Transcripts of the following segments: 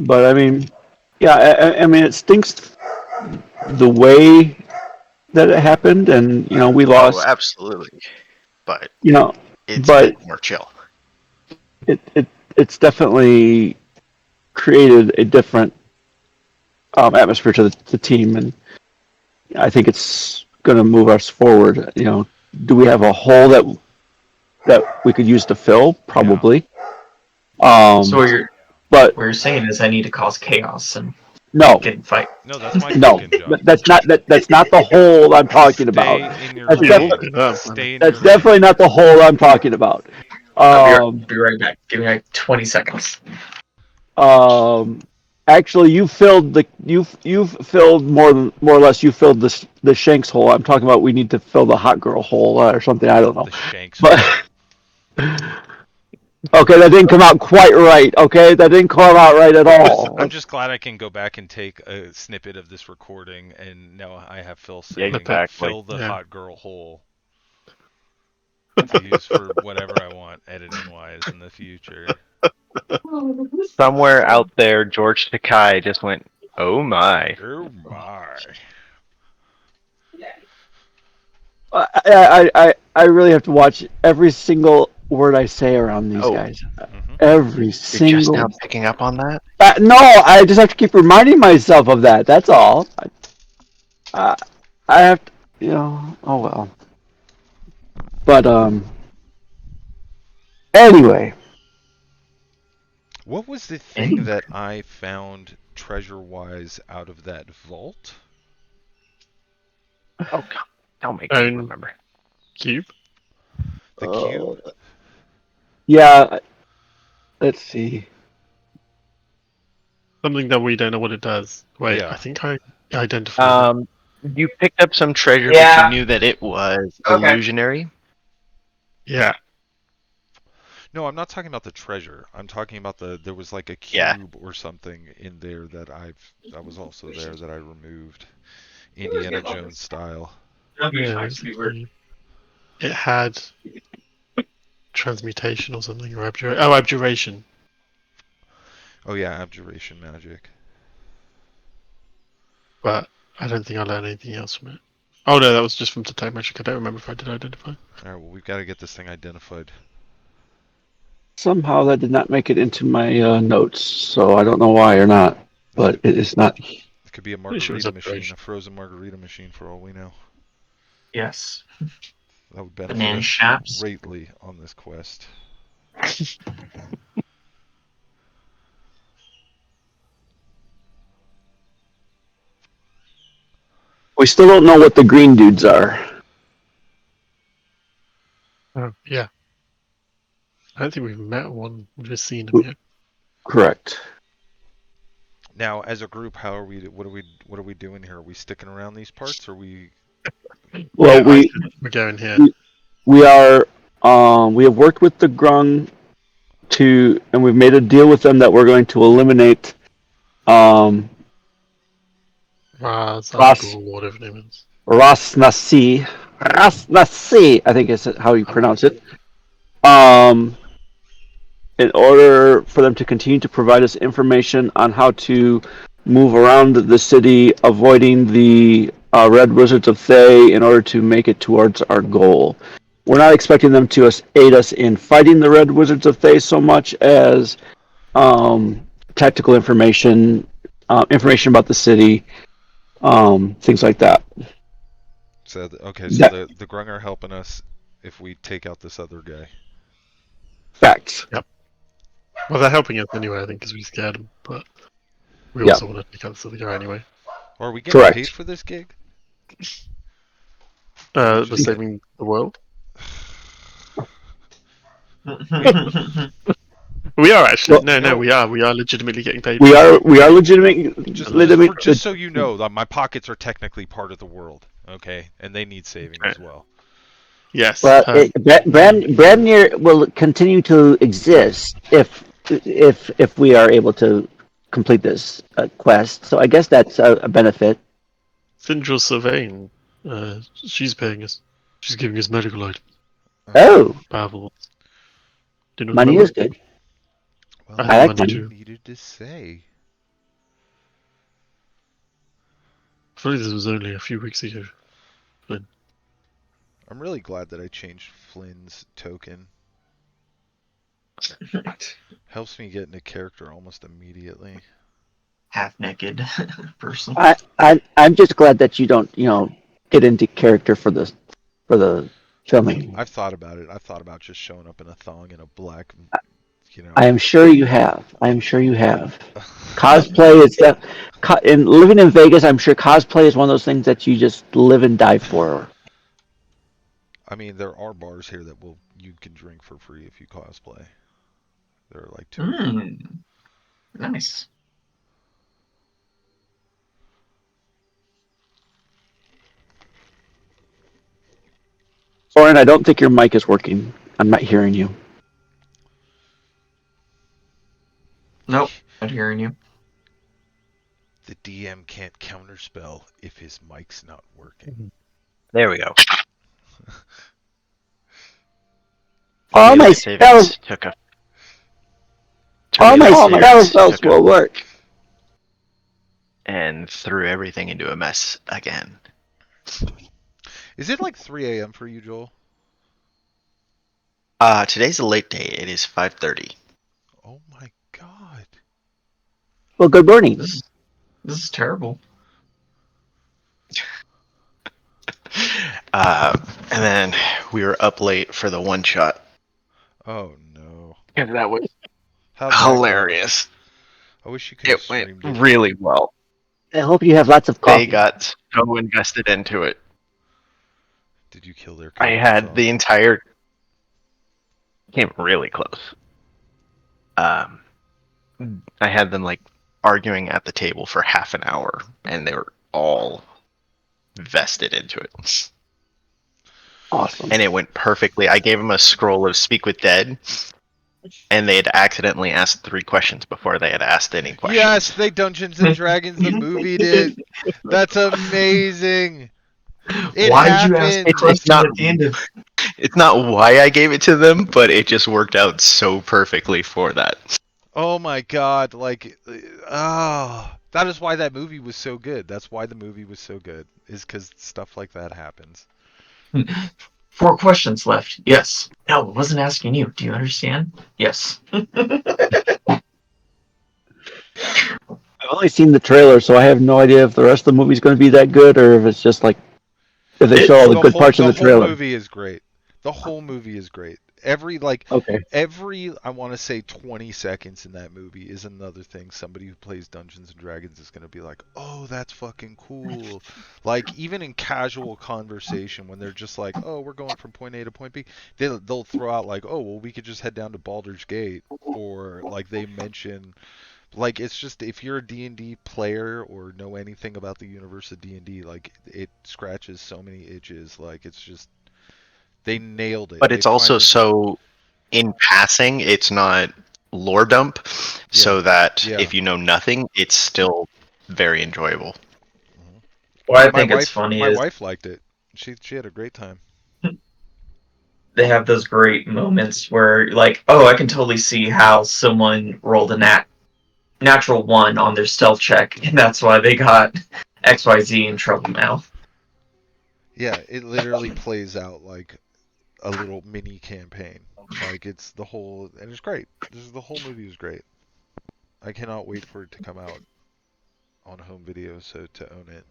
But I mean, yeah, I mean, it stinks the way that it happened, and we Oh, lost. absolutely. But You know, it's but been more chill. it's definitely created a different atmosphere to the team, and I think it's going to move us forward. Do we have a hole that we could use to fill? Probably. So Um, but what you're saying is I need to cause chaos and no, get in fight. No, that's my no, thinking, John. that's not the hole I'm talking about. Stay in your That's, lane. defi- Stay in your that's lane. definitely not the hole I'm talking about. I'll be right back. Give me like 20 seconds. Um, actually, you've filled more or less. You filled the Shanks hole. I'm talking about we need to fill the hot girl hole or something. I don't know. The Shanks. But okay, that didn't come out quite right. Okay, that didn't come out right at all. I'm just glad I can go back and take a snippet of this recording, and now I have Phil saying, exactly. "Fill the hot girl hole." To use for whatever I want, editing wise, in the future. Somewhere out there, George Takai just went, "Oh my!" Oh my! I really have to watch every single word I say around these guys. Mm-hmm. Every You're single. just now picking up on that. No, I just have to keep reminding myself of that. That's all. I have to, Oh well. But anyway. What was the thing that I found treasure-wise out of that vault? Oh, don't make me remember. Cube? The cube? Yeah. Let's see. Something that we don't know what it does. Wait, Yeah. I think I identified it. You picked up some treasure, but you knew that it was illusionary. Yeah. No, I'm not talking about the treasure. I'm talking about there was like a cube or something in there that was also there that I removed, Indiana Jones style. Yeah, it had transmutation or something, or abjuration. Oh yeah, abjuration magic. But I don't think I learned anything else from it. Oh no, that was just from detect magic. I don't remember if I did identify. Alright, well we've got to get this thing identified. Somehow that did not make it into my notes, so I don't know why or not. But it is not. It could be a margarita machine, a frozen margarita machine for all we know. Yes. That would benefit Banana us shaps. greatly on this quest. We still don't know what the green dudes are. Oh yeah. I don't think we've met one. We've just seen them yet. Correct. Now, as a group, how are we? What are we doing here? Are we sticking around these parts, or are we? Well, we're going here. We are. We have worked with the Grung and we've made a deal with them that we're going to eliminate. Raz, whatever the name is. Rasnasi, I think is how you pronounce it. In order for them to continue to provide us information on how to move around the city, avoiding the Red Wizards of Thay, in order to make it towards our goal. We're not expecting them to aid us in fighting the Red Wizards of Thay so much as tactical information, information about the city, things like that. So the Grung are helping us if we take out this other guy. Facts. Yep. Well, they're helping us anyway, I think, because we scared them. But we also want to take out this other guy anyway. Or are we getting paid for this gig? For saving the world. We are actually. No, we are. We are legitimately getting paid. We are legitimate. Just so you know, my pockets are technically part of the world, okay, and they need saving as well. Yes. Well, Bramnir will continue to exist if we are able to complete this quest. So I guess that's a benefit. Sindral Sylvain, she's paying us. She's giving us medical items. Oh. Powerful. Money is good. Well, I like money money. Needed to say. thought this was only a few weeks ago. I'm really glad that I changed Flynn's token. Helps me get into character almost immediately. Half naked person. I'm just glad that you don't, get into character for the filming. I've thought about it. I've thought about just showing up in a thong and a black, I am sure you have. Cosplay is in living in Vegas. I'm sure cosplay is one of those things that you just live and die for. I mean, there are bars here that you can drink for free if you cosplay. There are like 2. Nice. Soren, I don't think your mic is working. I'm not hearing you. Nope, not hearing you. The DM can't counterspell if his mic's not working. There we go. All my spells will work. And threw everything into a mess again. Is it like 3 a.m. for you, Joel? Today's a late day. It is 5:30. Oh my god. Well, good morning. This is terrible. And then we were up late for the one shot. Oh no. And that was How'd that go? hilarious. I wish you could have It went streamed it. really well. I hope you have lots of coffee. They got so invested into it. Did you kill their I had the entire... Came really close. I had them like arguing at the table for half an hour, and they were all vested into it. Awesome. And it went perfectly. I gave them a scroll of Speak with Dead, and they had accidentally asked 3 questions before they had asked any questions. Yes, they Dungeons and Dragons the movie did. That's amazing. Why did you ask the question at the end of... It's not why I gave it to them, but it just worked out so perfectly for that. Oh my god, like, that is why that movie was so good. That's why the movie was so good, is because stuff like that happens. 4 questions left. Yes. No, I wasn't asking you. Do you understand? Yes. I've only seen the trailer, so I have no idea if the rest of the movie's going to be that good, or if it's just like if they show all the good parts of the trailer. The whole movie is great. The whole movie is great. Every I want to say 20 seconds in that movie is another thing somebody who plays Dungeons and Dragons is going to be like, oh, that's fucking cool. Like, even in casual conversation, when they're just like, oh, we're going from point A to point B, they'll throw out like, oh, well, we could just head down to Baldur's Gate, or like they mention, like, it's just, if you're a D&D player or know anything about the universe of D&D, like, it scratches so many itches. Like, it's just, they nailed it. But it's also so in passing, it's not lore dump, so that if you know nothing, it's still very enjoyable. Well, I think it's funny. My wife liked it. She had a great time. They have those great moments where, like, oh, I can totally see how someone rolled a natural 1 on their stealth check, and that's why they got XYZ in trouble now. Yeah, it literally plays out like a little mini campaign. Like, it's the whole, and it's great. The whole movie is great. I cannot wait for it to come out on home video, so to own it,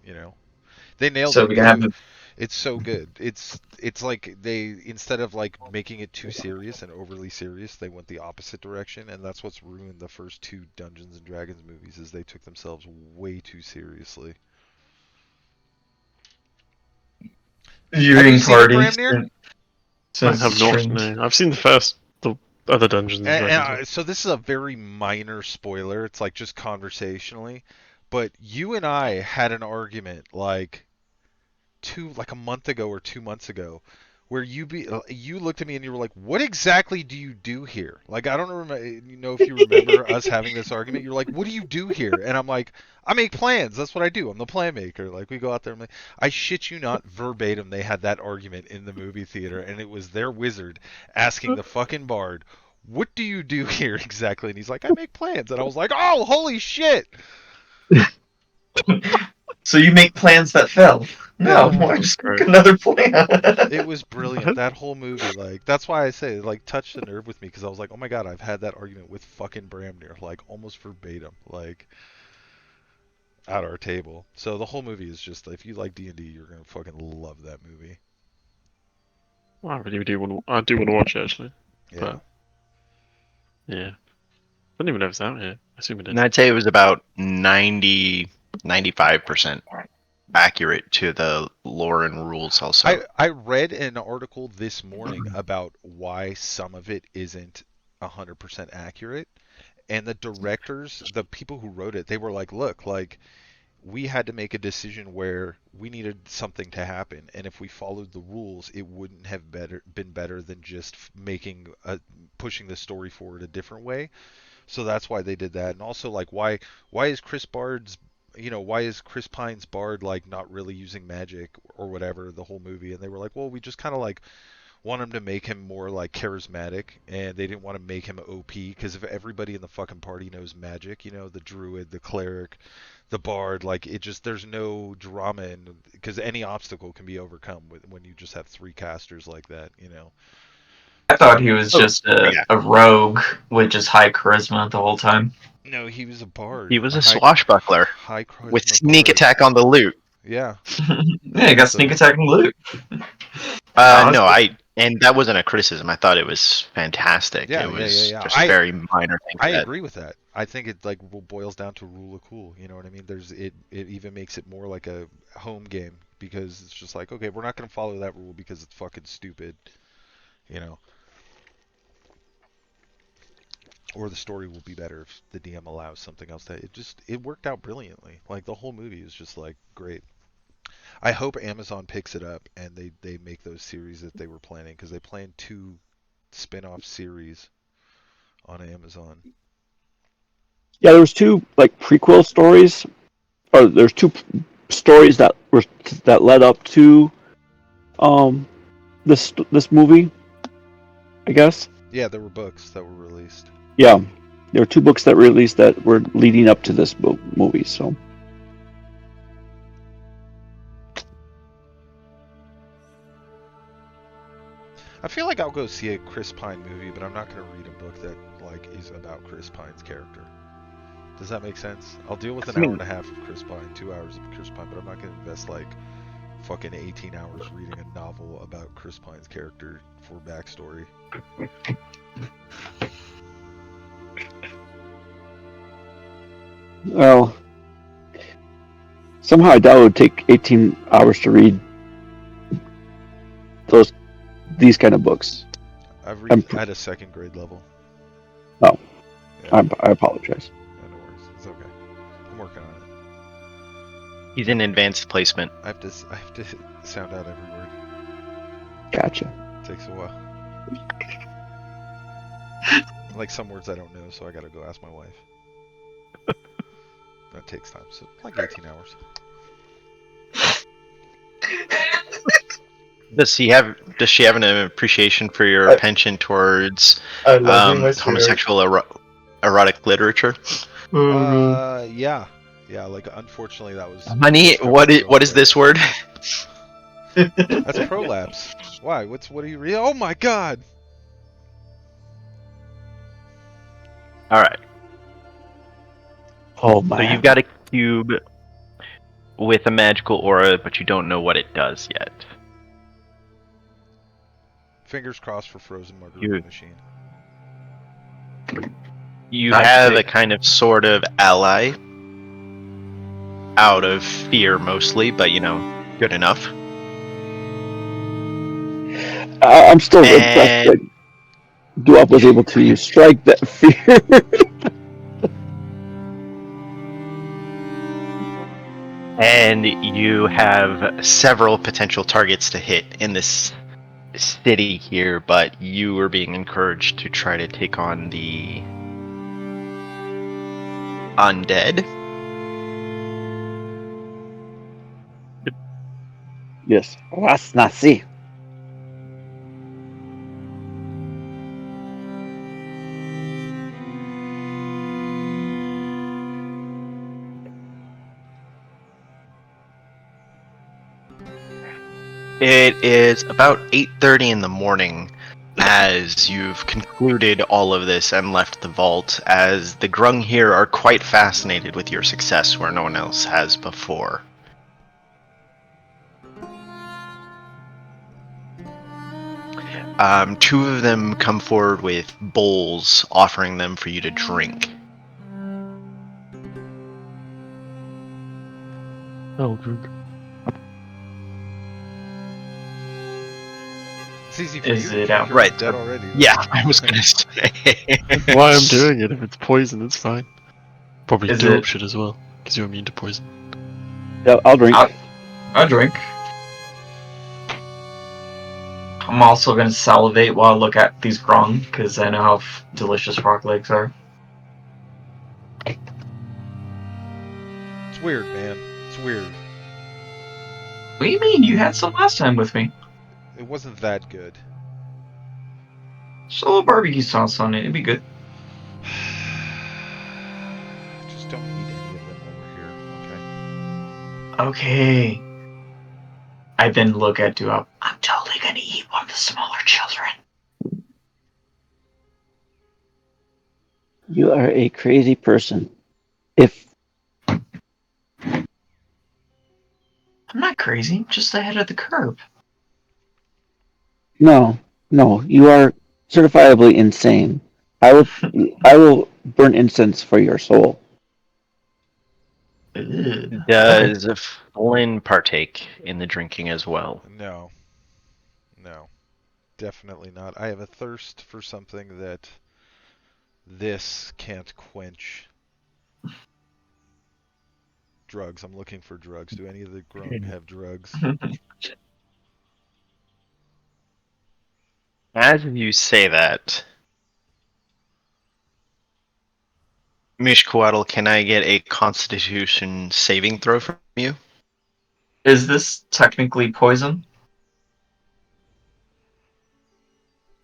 They nailed it. It's so good. It's like they, instead of like making it too serious and overly serious, they went the opposite direction, and that's what's ruined the first 2 Dungeons and Dragons movies, is they took themselves way too seriously. Have you seen parties? I have not. No. I've seen the other Dungeons and Dragons. So this is a very minor spoiler. It's like just conversationally, but you and I had an argument like a month ago or 2 months ago, where you looked at me and you were like, "What exactly do you do here?" Like, I don't remember, if you remember us having this argument. You're like, "What do you do here?" And I'm like, "I make plans. That's what I do. I'm the plan maker." Like, we go out there and I shit you not, verbatim, they had that argument in the movie theater, and it was their wizard asking the fucking bard, "What do you do here exactly?" And he's like, "I make plans." And I was like, "Oh, holy shit!" So you make plans that fail. No, Yeah. I That's just make great. another plan. It was brilliant. That whole movie, like, that's why I say, it, like, touched a nerve with me because I was like, oh my god, I've had that argument with fucking Bramnir, like, almost verbatim, like, at our table. So the whole movie is just, if you like D&D, you're gonna fucking love that movie. Well, I really do want. I do want to watch it actually. Yeah. But yeah, I don't even know if it's out here. I assume it is. And I'd say it was about 95% accurate to the lore and rules also. I read an article this morning about why some of it isn't 100% accurate, and the directors, the people who wrote it, they were like, look, like, we had to make a decision where we needed something to happen, and if we followed the rules, it wouldn't have been better than just pushing the story forward a different way. So that's why they did that. And also, like, why is why is Chris Pine's bard like not really using magic or whatever the whole movie? And they were like, well, we just kind of like want him to make him more like charismatic, and they didn't want to make him OP because if everybody in the fucking party knows magic, the druid, the cleric, the bard, like, it just, there's no drama in, because any obstacle can be overcome when you just have three casters like that. I thought he was Oh, just yeah. a rogue with just high charisma the whole time. No, he was a bard. He was a high swashbuckler high with charisma sneak bard. attack on the loot. Yeah. Yeah, he got sneak So- attack and loot. No, Honestly. and that wasn't a criticism. I thought it was fantastic. Yeah, It was yeah. just a very minor thing. I agree with that. I think it like boils down to rule of cool. You know what I mean? It even makes it more like a home game because it's just like, okay, we're not gonna follow that rule because it's fucking stupid, you know. Or the story will be better if the DM allows something else. It worked out brilliantly. Like the whole movie is just like great. I hope Amazon picks it up and they make those series that they were planning because they planned 2 spin-off series on Amazon. Yeah, there was 2 like prequel stories, or there's 2 stories that led up to this movie, I guess. Yeah, there were books that were released. Yeah, there were 2 books that were released that were leading up to this movie. So I feel like I'll go see a Chris Pine movie, but I'm not going to read a book that like is about Chris Pine's character. Does that make sense? I'll deal with an hour and a half of Chris Pine, 2 hours of Chris Pine, but I'm not going to invest like fucking 18 hours reading a novel about Chris Pine's character for backstory. well, somehow I doubt it would take 18 hours to read these kind of books. I've read at a 2nd grade level. Oh. Yeah. I apologize. Yeah, no worries. It's okay. I'm working on it. He's in advanced placement. I have to sound out every word. Gotcha. It takes a while. Like some words I don't know, so I gotta go ask my wife. That takes time, so like 18 hours. Does she have an appreciation for your penchant towards I love you, my sweetheart. homosexual erotic literature? Yeah. Like unfortunately that was. Honey, what is this word? That's prolapse. Why? What are you reading? Oh my god! All right. Oh So my! you've got a cube with a magical aura, but you don't know what it does yet. Fingers crossed for frozen margarita machine. You have a kind of sort of ally out of fear mostly, but good enough. I'm still impressed that Duop was able to strike that fear. And you have several potential targets to hit in this city here, but you are being encouraged to try to take on the undead. Yes, that's Nazi. It is about 8:30 in the morning as you've concluded all of this and left the vault, as the Grung here are quite fascinated with your success where no one else has before. Two of them come forward with bowls, offering them for you to drink. I'll drink. It's easy for Is you. it out? You're Right. dead already. Yeah, I was gonna say. Why I'm doing it? If it's poison, it's fine. Probably Is do up it- shit as well, because you're immune to poison. Yeah, I'll drink. I'll drink. I'm also gonna salivate while I look at these grong, because I know how delicious frog legs are. It's weird, man. It's weird. What do you mean? You had some last time with me. It wasn't that good. Just a little barbecue sauce on it. It'd be good. Just don't eat any of them while we're here, okay? Okay. I then look at Duop. I'm totally gonna eat one of the smaller children. You are a crazy person. If I'm not crazy, just ahead of the curve. no, you are certifiably insane. I will burn incense for your soul. Ugh. Does Flynn partake in the drinking as well? No. No. Definitely not. I have a thirst for something that this can't quench. Drugs. I'm looking for drugs. Do any of the grown have drugs? As you say that, Mishquaddle, can I get a Constitution saving throw from you? Is this technically poison?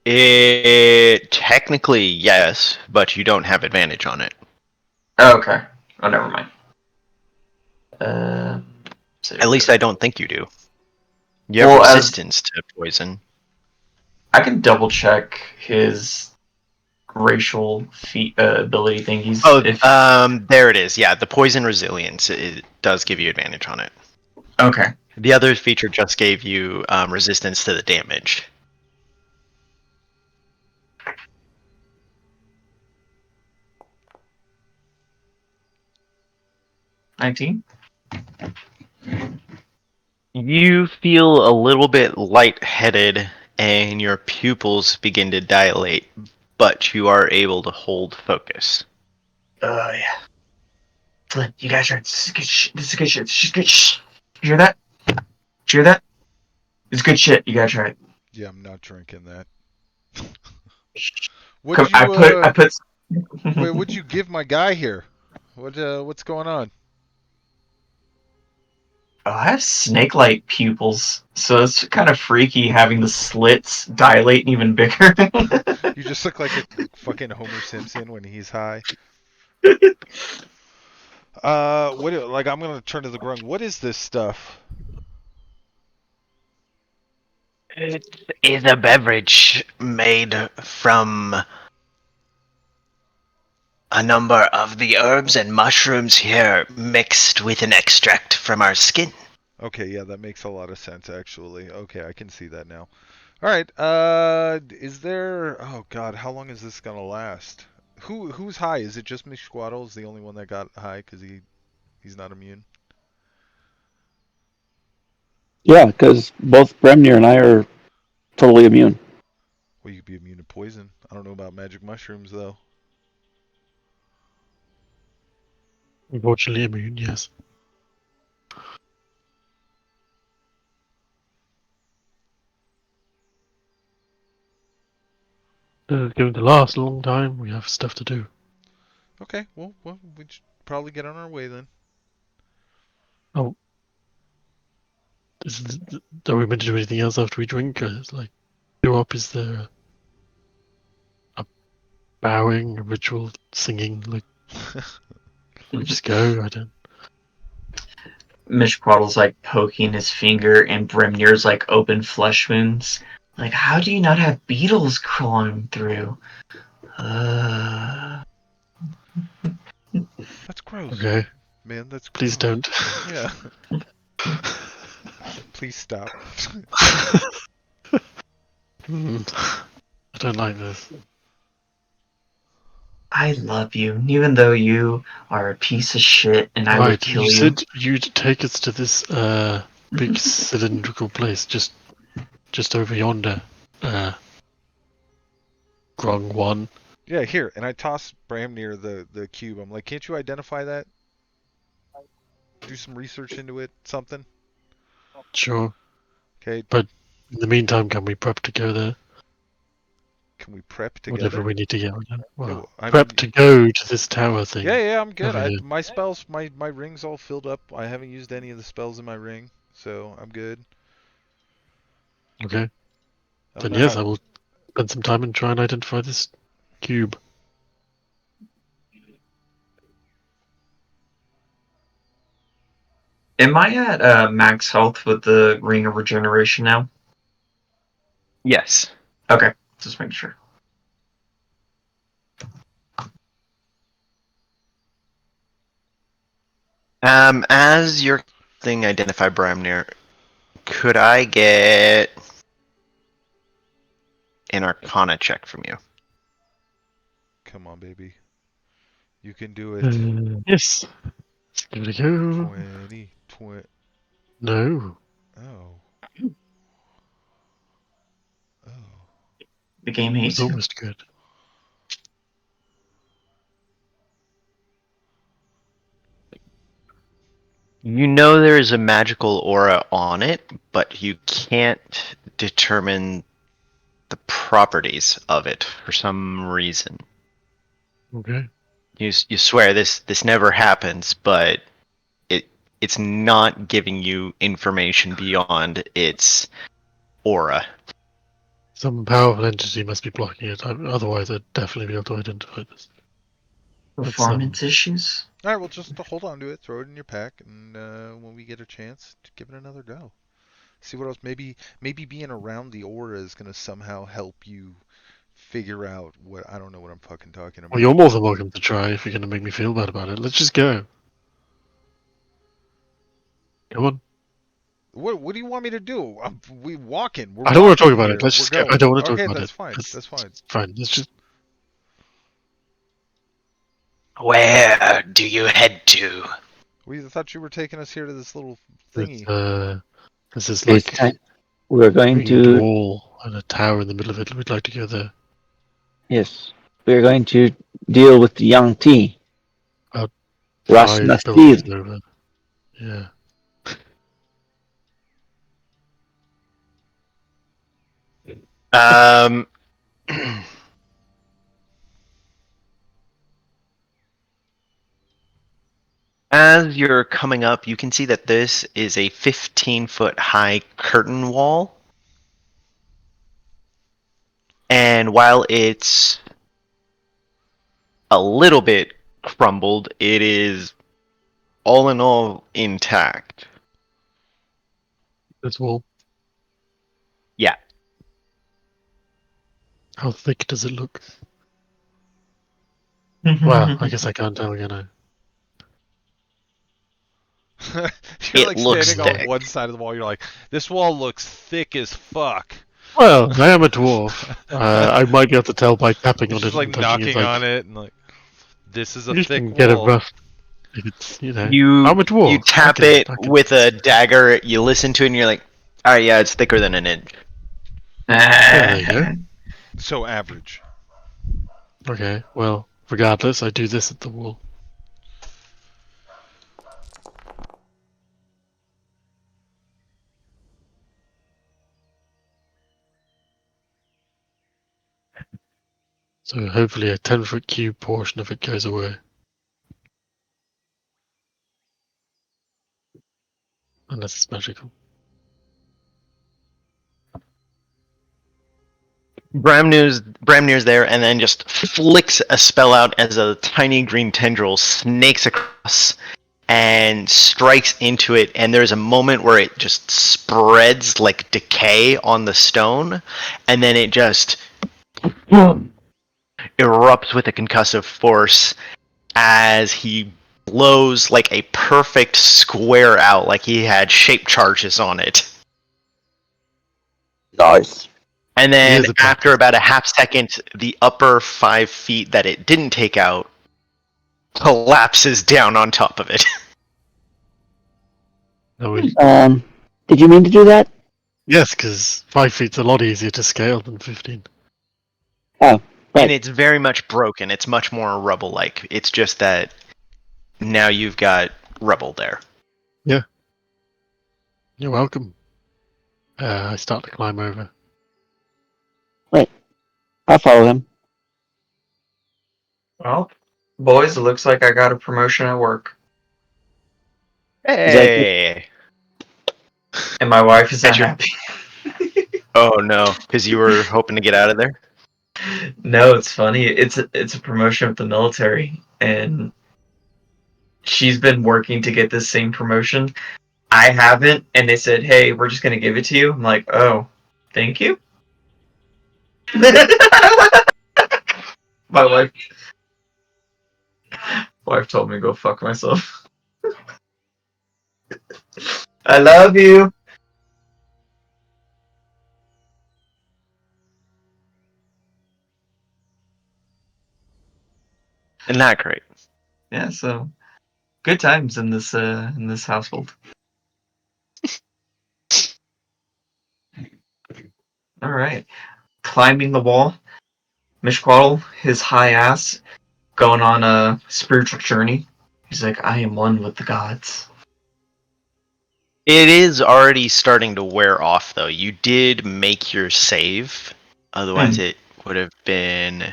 It technically yes, but you don't have advantage on it. Oh, okay. Oh, never mind. At least I don't think you do. You have Well, as- resistance to poison. I can double check his racial ability thingies. There it is. Yeah, the poison resilience, it does give you advantage on it. Okay. The other feature just gave you resistance to the damage. $19. You feel a little bit lightheaded and your pupils begin to dilate, but you are able to hold focus. Yeah. Flynn, you guys are. This is good shit. This is good shit. This is good shit. You hear that? Did you hear that? It's good shit. You gotta try it. Yeah, I'm not drinking that. Come, I put. Wait, what'd you give my guy here? What's going on? Oh, I have snake-like pupils, so it's kind of freaky having the slits dilate even bigger. You just look like a fucking Homer Simpson when he's high. I'm gonna turn to the grung. What is this stuff? It is a beverage made from a number of the herbs and mushrooms here mixed with an extract from our skin. Okay, yeah, that makes a lot of sense actually. Okay, I can see that now. All right. Is there? Oh God, how long is this gonna last? Who's high? Is it just Mishquaddle is the only one that got high because he's not immune? Yeah, because both Bremnir and I are totally immune. Well, you could be immune to poison. I don't know about magic mushrooms though. Unfortunately, immune, yes. Going to last a long time. We have stuff to do. Okay, well, we should probably get on our way then. Oh, are we meant to do anything else after we drink? It's like, go up. Is there a bowing, a ritual, singing? Like, we just go. I don't. Mishquaddle's like poking his finger in Brimnir's like open flesh wounds. Like, how do you not have beetles crawling through? That's gross. Okay, Man, that's gross. please don't. Yeah. Please stop. I don't like this. I love you, even though you are a piece of shit and I would Right, kill you you. said you'd take us to this big cylindrical place just over yonder. Grung 1. Yeah, here. And I toss Bramnir the cube. I'm like, can't you identify that? Do some research into it, something. Sure. Okay. But in the meantime, can we prep to go there? Can we prep Whatever together? we need to get done. Well, Yeah, I prep mean, to go to this tower thing. yeah, I'm good. over here. My spells, my ring's all filled up. I haven't used any of the spells in my ring, so I'm good. Okay. I don't Then know yes, how- I will spend some time and try and identify this cube. Am I at max health with the Ring of Regeneration now? Yes. Okay, just make sure. As your thing identify Bramnir, could I get an Arcana check from you? Come on, baby. You can do it. Yes. Let's give it a go. 20. No. Oh. Oh. The game It hates was you. almost good. You know there is a magical aura on it, but you can't determine the properties of it for some reason. Okay. You swear this never happens, but it's not giving you information beyond its aura. Some powerful entity must be blocking it. Otherwise, I'd definitely be able to identify this. Performance issues? All right, well, just hold on to it, throw it in your pack, and when we get a chance, give it another go. See what else. Maybe being around the aura is gonna somehow help you figure out what. I don't know what I'm fucking talking Well, about. you're more than welcome to try if you're going to make me feel bad about it. Let's just go. Come on. What do you want me to do? We walking. We're I don't want to talk walking about here. it. Let's We're just go. going. I don't want to talk Okay, about that's it. fine. That's fine. Fine. Let's just. Where do you head to? We thought you were taking us here to this little There's, thingy. there's this It's like time. We're going ringed to wall and a tower in the middle of it. We'd like to go there. yes. We're going to deal with the young T. About Ras 5 buildings Nasir. over. Yeah. Um, as you're coming up, you can see that this is a 15-foot high curtain wall. And while it's a little bit crumbled, it is all in all intact. This wall. Yeah. How thick does it look? Well, I guess I can't tell, can I? You're It like looks standing on thick. one side of the wall. You're like, this wall looks thick as fuck. Well, I am a dwarf. I might be able to tell by tapping It's on it just like and touching it. knocking on it and like, this is a You thick can get a wall. rough. If it's, I'm a You dwarf. tap it with a dagger, you listen to it, and you're like, alright, yeah, it's thicker than an inch. There you go. So average. Okay, well, regardless, I do this at the wall. So hopefully a 10-foot cube portion of it goes away. Unless it's magical. Bramnir's there, and then just flicks a spell out as a tiny green tendril snakes across, and strikes into it, and there's a moment where it just spreads like decay on the stone, and then it just erupts with a concussive force as he blows like a perfect square out, like he had shape charges on it. Nice. And then Here's a after practice. about a half second, the upper 5 feet that it didn't take out collapses down on top of it. That was, Did you mean to do that? yes, because 5 feet's a lot easier to scale than 15. Oh, right. And it's very much broken. It's much more rubble-like. It's just that now you've got rubble there. You're welcome. I start to climb over. I'll follow him. Well, boys, it looks like I got a promotion at work. Hey! And my wife is That's your- happy. Oh no, because you were hoping to get out of there? No, it's funny. It's a promotion with the military, and she's been working to get this same promotion. I haven't, and they said, "Hey, we're just gonna give it to you." I'm like, "Oh, thank you." My wife told me to go fuck myself. I love you. Isn't that great? Yeah, so good times in this household. All right, climbing the wall. Mishquatl, his high ass, going on a spiritual journey. He's like, I am one with the gods. It is already starting to wear off, though. You did make your save. Otherwise, it would have been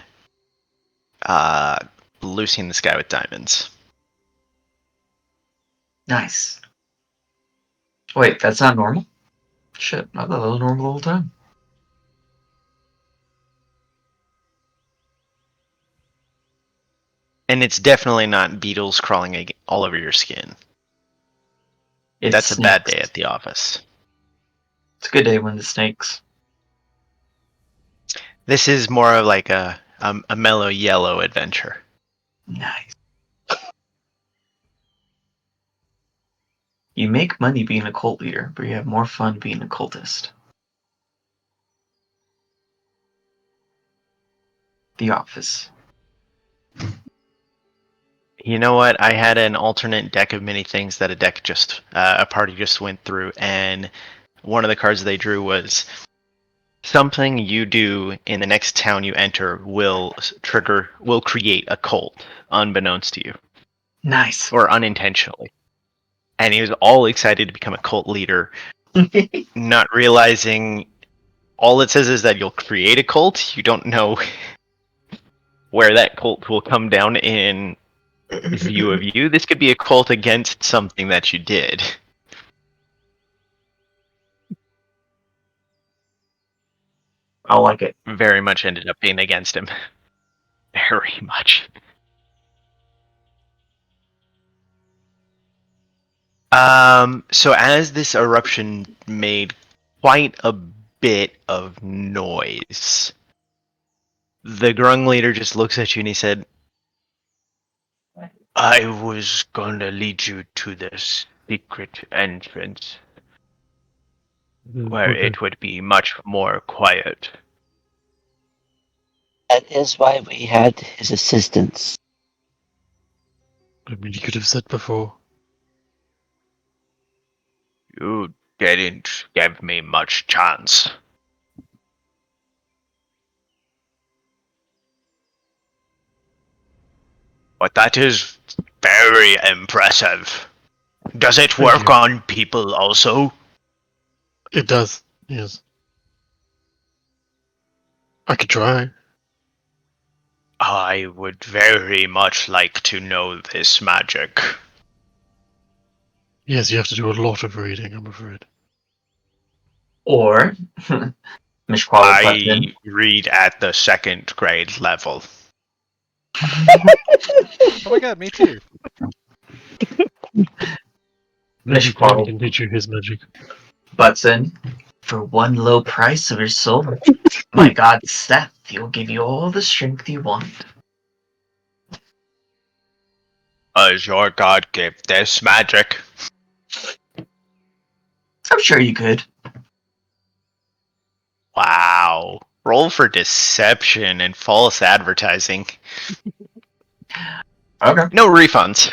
Lucy in the Sky with Diamonds. Nice. Wait, that's not normal? Shit, I thought that was normal the whole time. And it's definitely not beetles crawling all over your skin. It's That's a bad snakes. day at the office. It's a good day when the snakes. This is more of like a mellow yellow adventure. Nice. You make money being a cult leader, but you have more fun being a cultist. The Office. You know what? I had an alternate deck of many things that a party just went through, and one of the cards they drew was something you do in the next town you enter will create a cult, unbeknownst to you, Nice. or unintentionally. And he was all excited to become a cult leader, not realizing all it says is that you'll create a cult. You don't know where that cult will come down in view of you. This could be a cult against something that you did. I like it. Very much ended up being against him. Very much. So as this eruption made quite a bit of noise, the Grung leader just looks at you and he said, I was gonna lead you to this secret entrance where Okay. it would be much more quiet. That is why we had his assistance. I mean, you could have said before. You didn't give me much chance. But that is very impressive. Does it Thank work you. on people also? It does, yes. I could try. I would very much like to know this magic. Yes, you have to do a lot of reading, I'm afraid. Or Mishquatl stepped in. I read at the 2nd grade level. Oh my god, me too. Maybe Fish Flynn bottle can teach you his magic. butts in. For one low price of your soul, my god Seth, he'll give you all the strength you want. Does your god give this magic? I'm sure you could. Wow. Roll for deception and false advertising. Okay. No refunds.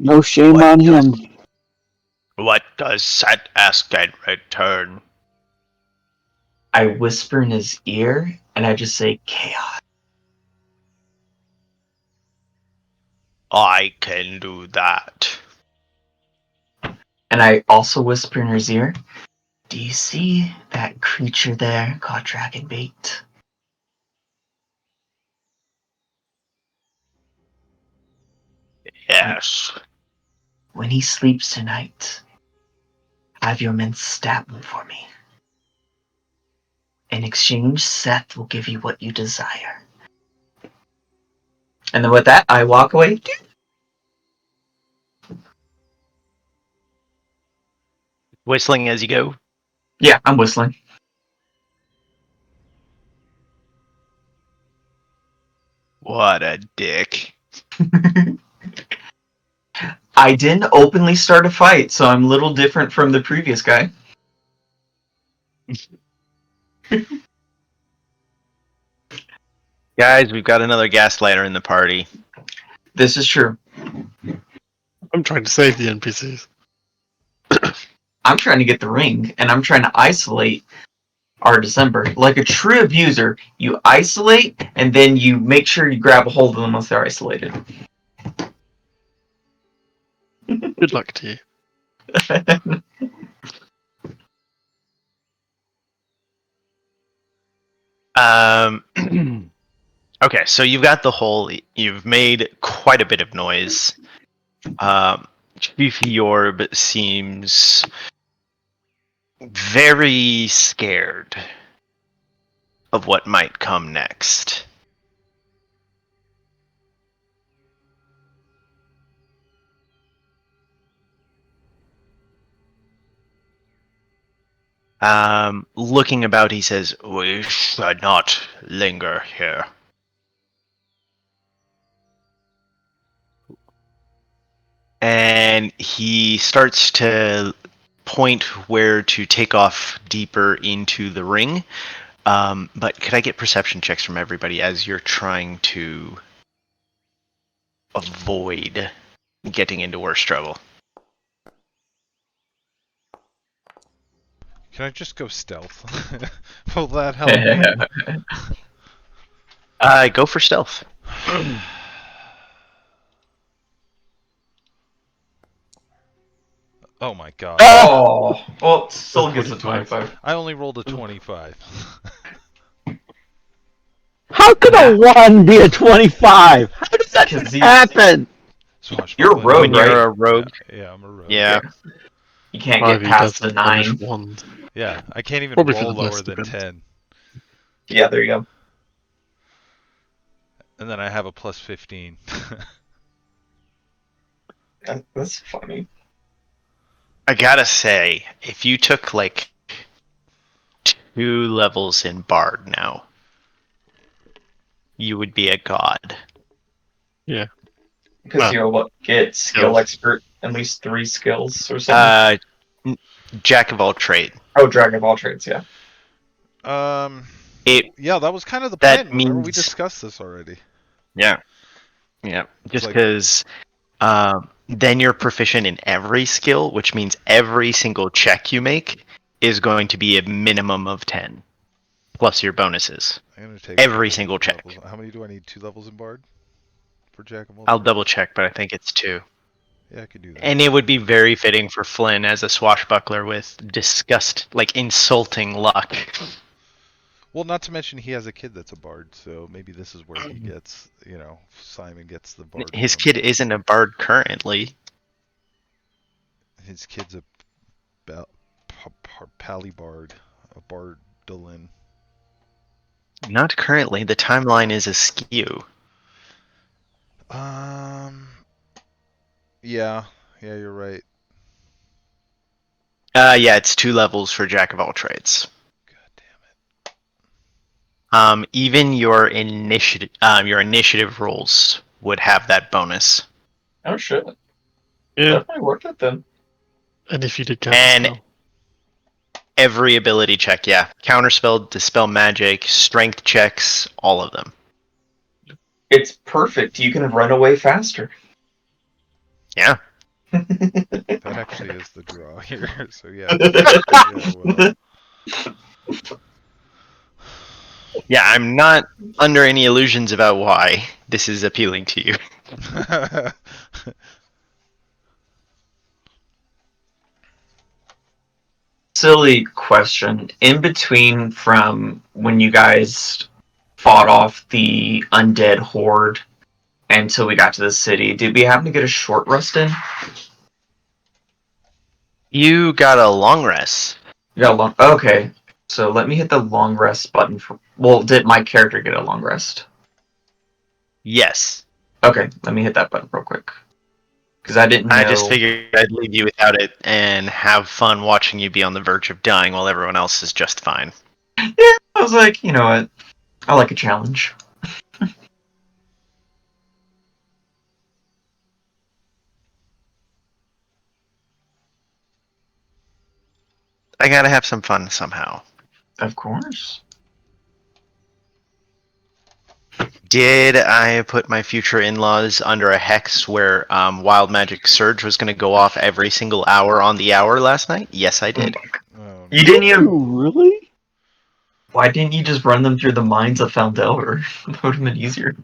No shame on him. What does Set ask in return? I whisper in his ear and I just say chaos. I can do that. And I also whisper in his ear, do you see that creature there called dragon bait? Yes. When he sleeps tonight, have your men stab him for me. In exchange, Seth will give you what you desire. And then with that, I walk away. Whistling as you go. Yeah, I'm whistling. What a dick. I didn't openly start a fight, so I'm a little different from the previous guy. Guys, we've got another gaslighter in the party. This is true. I'm trying to save the NPCs. I'm trying to get the ring, and I'm trying to isolate our December. Like a true abuser, you isolate, and then you make sure you grab a hold of them once they're isolated. Good luck to you. Okay, so you've got the hole. You've made quite a bit of noise. Chief Yorb seems very scared of what might come next. Looking about, he says, "We should not linger here." And he starts to point where to take off deeper into the ring. But could I get perception checks from everybody as you're trying to avoid getting into worse trouble? Can I just go stealth? Will that help? Go for stealth. Oh my god. Oh, well, still gets a 25. I only rolled a 25. How could a 1 be a 25? How does that happen? You're a rogue, When you're right? a rogue, Yeah, I'm a rogue. yeah. You can't Five, get he past does the 9. Wand. Yeah, I can't even Probably for roll the lower best, than depends. 10. Yeah, there you go. And then I have a plus 15. That's funny. I gotta say, if you took like 2 levels in Bard now, you would be a god. Yeah. Because you'll get skill skills. expert, at least 3 skills or something. Jack of all trade. Oh, Dragon of all trades, yeah. Yeah, that was kind of the that plan. Remember, we means- discussed this already. Yeah. Yeah. Just like- because then you're proficient in every skill, which means every single check you make is going to be a minimum of 10 plus your bonuses. I'm gonna take Every two single check. levels. How many do I need? 2 levels in Bard? For Jack of all I'll trades? double check, but I think it's 2. Yeah, I could do that. And it would be very fitting for Flynn as a swashbuckler with insulting luck. Well, not to mention he has a kid that's a bard, so maybe this is where he gets, Simon gets the bard. His from. kid isn't a bard currently. His kid's a Palibard, a Bardolin. Not currently. The timeline is askew. Yeah, you're right. Yeah, it's 2 levels for Jack of all trades. God damn it. Even your initiative rolls would have that bonus. Oh shit. Yeah. Definitely worth it then. And if you did And counterspell. every ability check, yeah. Counterspell, dispel magic, strength checks, all of them. It's perfect. You can run away faster. Yeah. That actually is the draw here. So yeah. Yeah, well. Yeah, I'm not under any illusions about why this is appealing to you. Silly question. In between from when you guys fought off the undead horde until we got to the city, did we happen to get a short rest in? You got a long rest. You got a long. Okay, so let me hit the long rest button for. Well, did my character get a long rest? Yes. Okay, let me hit that button real quick because I didn't I know. just figured I'd leave you without it and have fun watching you be on the verge of dying while everyone else is just fine. Yeah, I was like, you know what? I like a challenge. I gotta have some fun somehow. Of course. Did I put my future in-laws under a hex where Wild Magic Surge was going to go off every single hour on the hour last night? Yes, I did. Oh, You didn't even. Really? Why didn't you just run them through the mines of Faldelver? That would have been easier.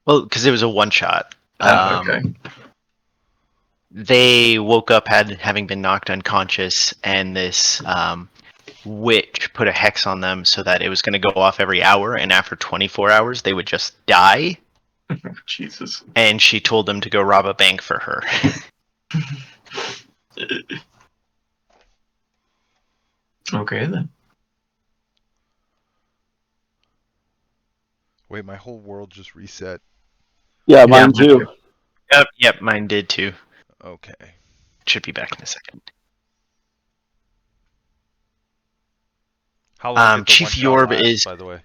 Well, because it was a one-shot. Okay. They woke up having been knocked unconscious, and this witch put a hex on them so that it was going to go off every hour, and after 24 hours, they would just die. Jesus. And she told them to go rob a bank for her. Okay then. wait, my whole world just reset. Yeah, Yeah, mine too. Yep, mine did too. Okay. Should be back in a second. How long did the Chief one-shot Yorb last, is by the way?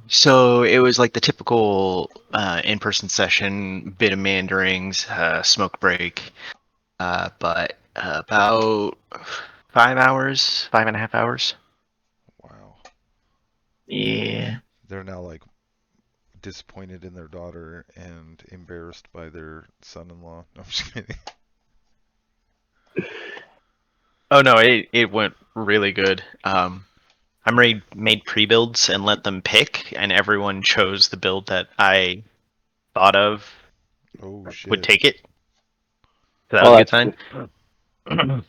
So it was like the typical in-person session, bit of mandarings, smoke break, but about 5 hours, 5.5 hours. Wow. Yeah. They're now like disappointed in their daughter and embarrassed by their son-in-law. No, I'm just kidding. Oh no, it went really good. I made pre-builds and let them pick, and everyone chose the build that I thought of Oh would shit. take it. So that Well, was a good that's sign.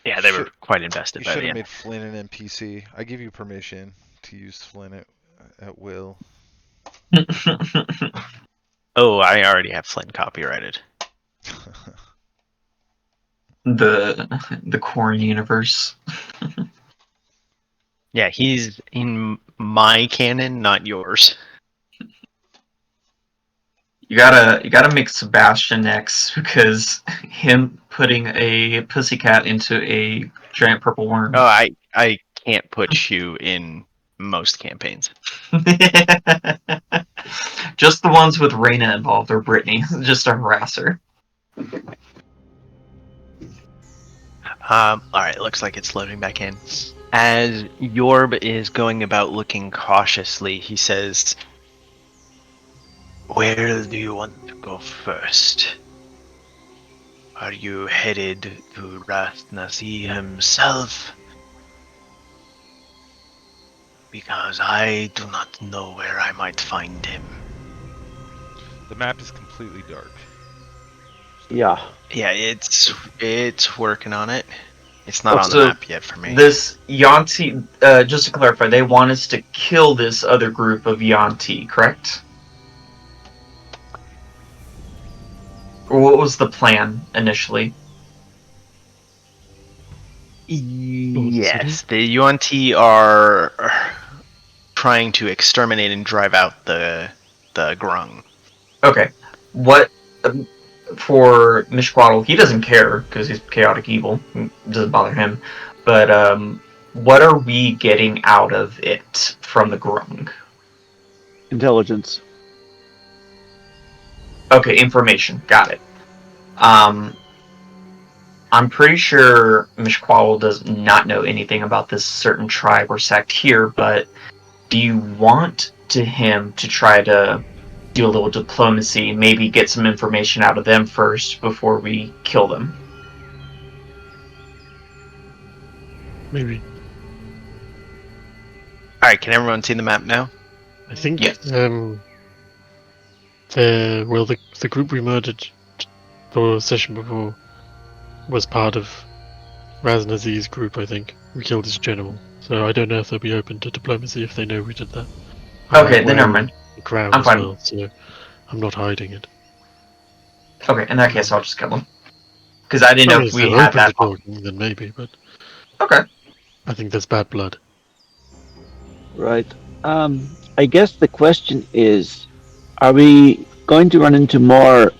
Yeah, they were Shit. quite invested You by should the have end. made Flynn an NPC. I give you permission to use Flynn at will. Oh, I already have Flint copyrighted. the Corn universe. Yeah, he's in my canon, not yours. You gotta make Sebastian X because him putting a pussycat into a giant purple worm. Oh, I can't put you in most campaigns. Just the ones with Reyna involved or Brittany, just to harass her. All right, looks like it's loading back in. As Yorb is going about looking cautiously, he says, "Where do you want to go first? Are you headed to Rathnasi himself? Because I do not know where I might find him." The map is completely dark. yeah. Yeah, it's working on it. It's not on the Also, map yet for me. this Yanti, just to clarify, they want us to kill this other group of Yanti, correct? Or what was the plan initially? Yes, the UNT are trying to exterminate and drive out the grung. Okay. What for Mishquaddle? He doesn't care because he's chaotic evil. It doesn't bother him. But what are we getting out of it from the Grung? Intelligence. Okay, information. Got it. I'm pretty sure Mishquaddle does not know anything about this certain tribe or sect here, but do you want him to try to do a little diplomacy, maybe get some information out of them first before we kill them? Maybe. All right, can everyone see the map now? I think Yes. the group we murdered the session before was part of Raznaz's group, I think. We killed his general. So I don't know if they'll be open to diplomacy if they know we did that. Okay, then never mind. The crowd I'm as fine. well, so I'm not hiding it. Okay, in that case, I'll just kill them. Because I didn't I know mean, if if we they're had open that. to talking, then maybe, but Okay. I think there's bad blood. Right. I guess the question is, are we going to run into more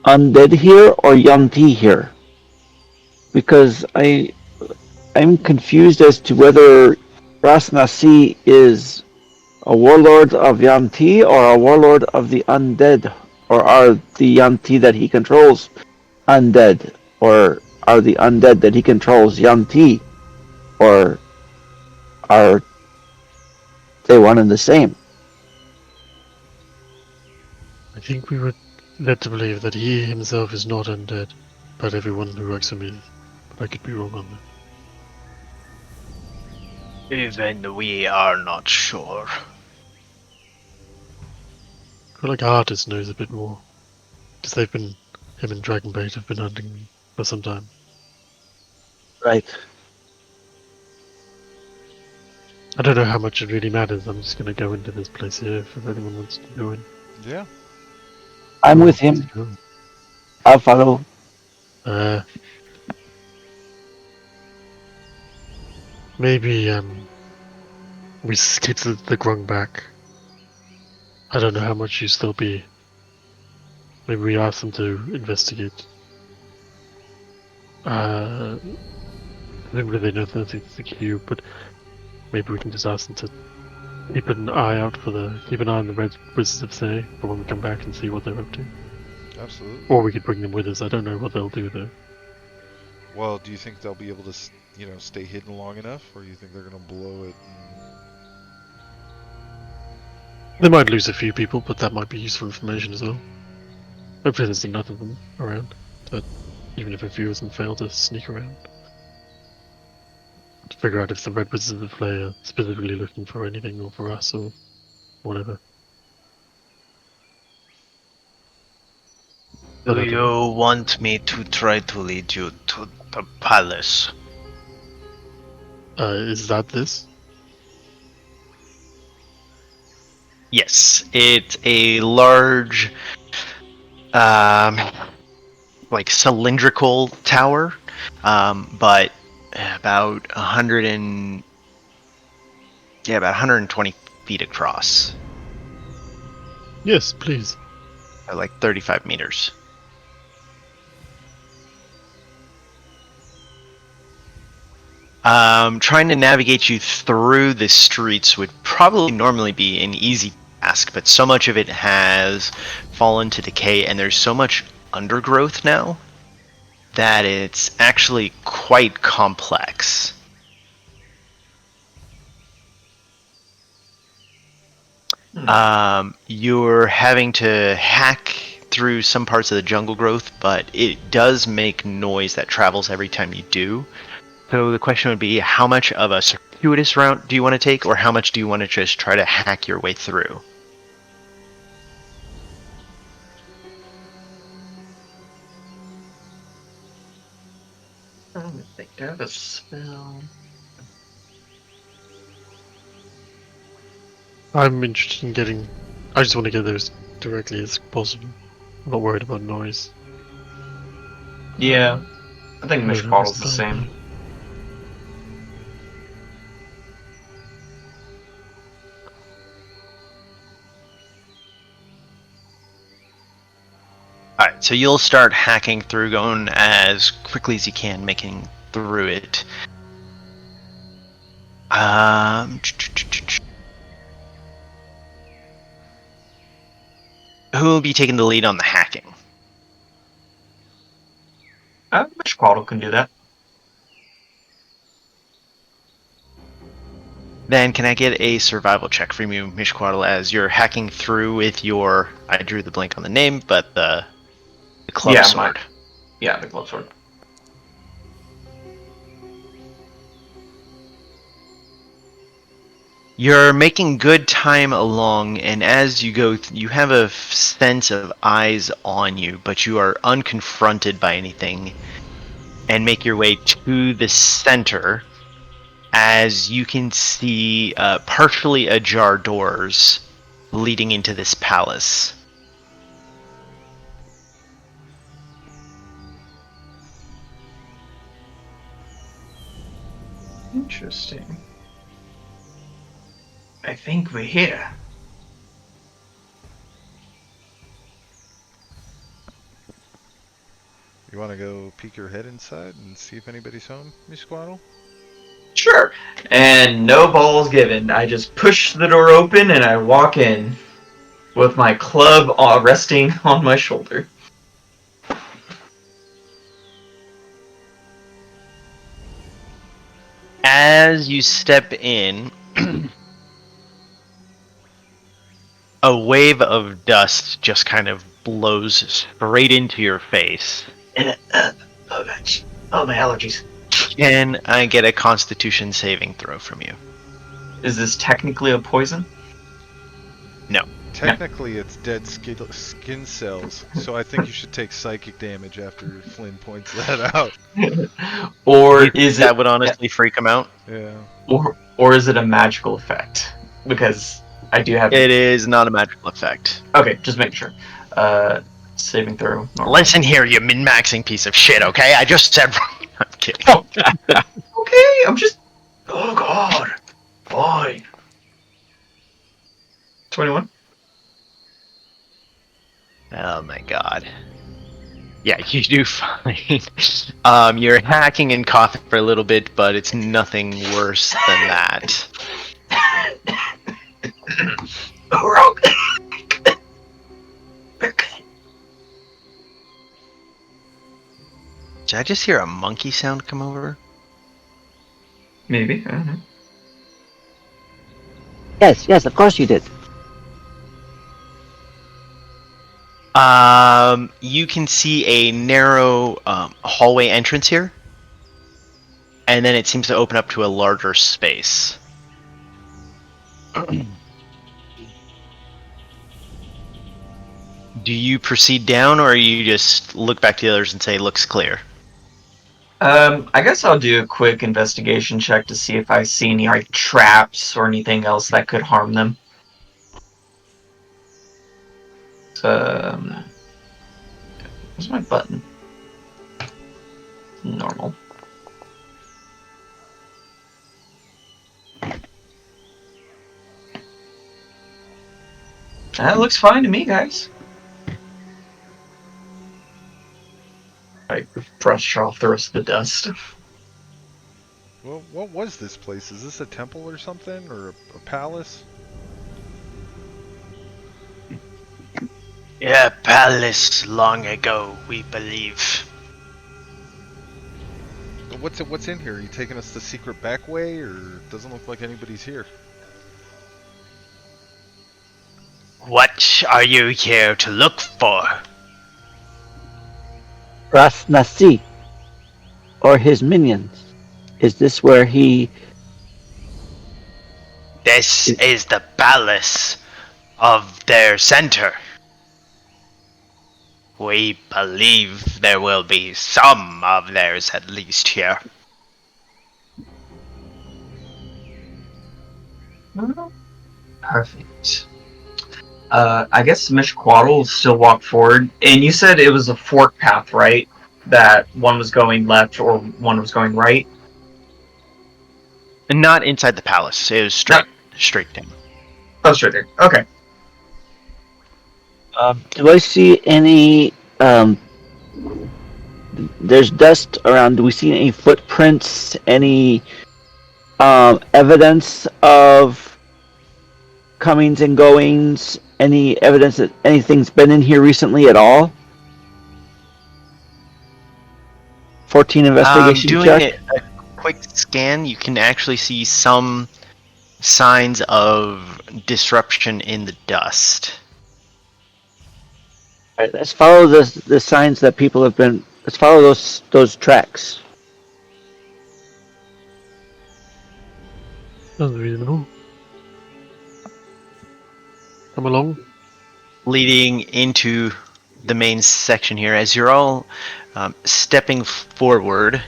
undead here or young T here? Because I'm confused as to whether Rasnasi is a warlord of Yanti or a warlord of the undead, or are the Yanti that he controls undead, or are the undead that he controls Yanti, or are they one and the same? I think we were led to believe that he himself is not undead, but everyone who works for me is. But I could be wrong on that. Even we are not sure. I feel like Artis knows a bit more. Because him and Dragonbait have been hunting me for some time. Right. I don't know how much it really matters. I'm just gonna go into this place here if anyone wants to go in. Yeah. I'm with him. I'll follow. Maybe we skip the grung back. I don't know how much use there'll be. Maybe we ask them to investigate. Presumably they know that it's the cube, but maybe we can just ask them to keep an eye on the Red Wizards of Thay for when we come back and see what they're up to. Absolutely. Or we could bring them with us. I don't know what they'll do though. Well, do you think they'll be able to, stay hidden long enough, or do you think they're gonna blow it? They might lose a few people, but that might be useful information as well. Hopefully there's enough of them around, that even if a few of them fail to sneak around. To figure out if the Red Wizards of the Play are specifically looking for anything, or for us, or whatever. Do you want me to try to lead you to the palace? Is that this? Yes, it's a large, like cylindrical tower, but about 120 feet across, Yes, please. or like 35 meters. Trying to navigate you through the streets would probably normally be an easy task, but so much of it has fallen to decay, and there's so much undergrowth now that it's actually quite complex. You're having to hack through some parts of the jungle growth, but it does make noise that travels every time you do. So the question would be, how much of a circuitous route do you want to take, or how much do you want to just try to hack your way through? I don't think I have a spell. I'm interested in getting. I just want to get there as directly as possible. I'm not worried about noise. Yeah, I think Maybe Mishquaddle's the same. Alright, so you'll start hacking through, going as quickly as you can, making through it. Who will be taking the lead on the hacking? Mishquaddle can do that. Then can I get a survival check from you, Mishquaddle, as you're hacking through with your, I drew the blank on the name, but the club sword. Yeah, the club sword. You're making good time along, and as you go, you have a sense of eyes on you, but you are unconfronted by anything, and make your way to the center, as you can see partially ajar doors leading into this palace. Interesting. I think we're here. You want to go peek your head inside and see if anybody's home, Mishquaddle? Sure. And no balls given. I just push the door open and I walk in with my club resting on my shoulder. As you step in, a wave of dust just kind of blows straight into your face. Oh, gosh. Oh, my allergies. Can I get a Constitution saving throw from you? Is this technically a poison? No. Technically, it's dead skin cells, so I think you should take psychic damage after Flynn points that out. Or is That it would honestly freak him out. Yeah. or is it a magical effect? Because I do have It is not a magical effect. Okay, just making sure. Saving throw. Normal. Listen here, you min-maxing piece of shit, okay? I just said... I'm kidding. Okay, I'm just... Oh, God. Fine. 21? Oh my god. Yeah, you do fine. You're hacking and coughing for a little bit, but it's nothing worse than that. We're okay. We're good. Did I just hear a monkey sound come over? Maybe, I don't know. Yes, of course you did. You can see a narrow hallway entrance here, and then it seems to open up to a larger space. Do you proceed down, or you just look back to the others and say, looks clear? I guess I'll do a quick investigation check to see if I see any like traps or anything else that could harm them. Where's my button? Normal. That looks fine to me, guys. I brush off the rest of the dust. Well, what was this place? Is this a temple or something? Or a palace? Yeah, palace long ago, we believe. What's in here? Are you taking us the secret back way, or it doesn't look like anybody's here? What are you here to look for? Rasnasi, or his minions. Is this where he... This is the palace of their center. We believe there will be some of theirs at least here. Perfect. I guess Mishquaddle will still walk forward. And you said it was a fork path, right? that one was going left or one was going right? And not inside the palace. It was straight down. Oh, straight there. Okay. Do I see any? There's dust around. Do we see any footprints? Any evidence of comings and goings? Any evidence that anything's been in here recently at all? 14 investigation Doing check. a quick scan, you can actually see some signs of disruption in the dust. All right, let's follow the signs that people have been. Let's follow those tracks. Sounds reasonable. Come along. Leading into the main section here, as you're all stepping forward.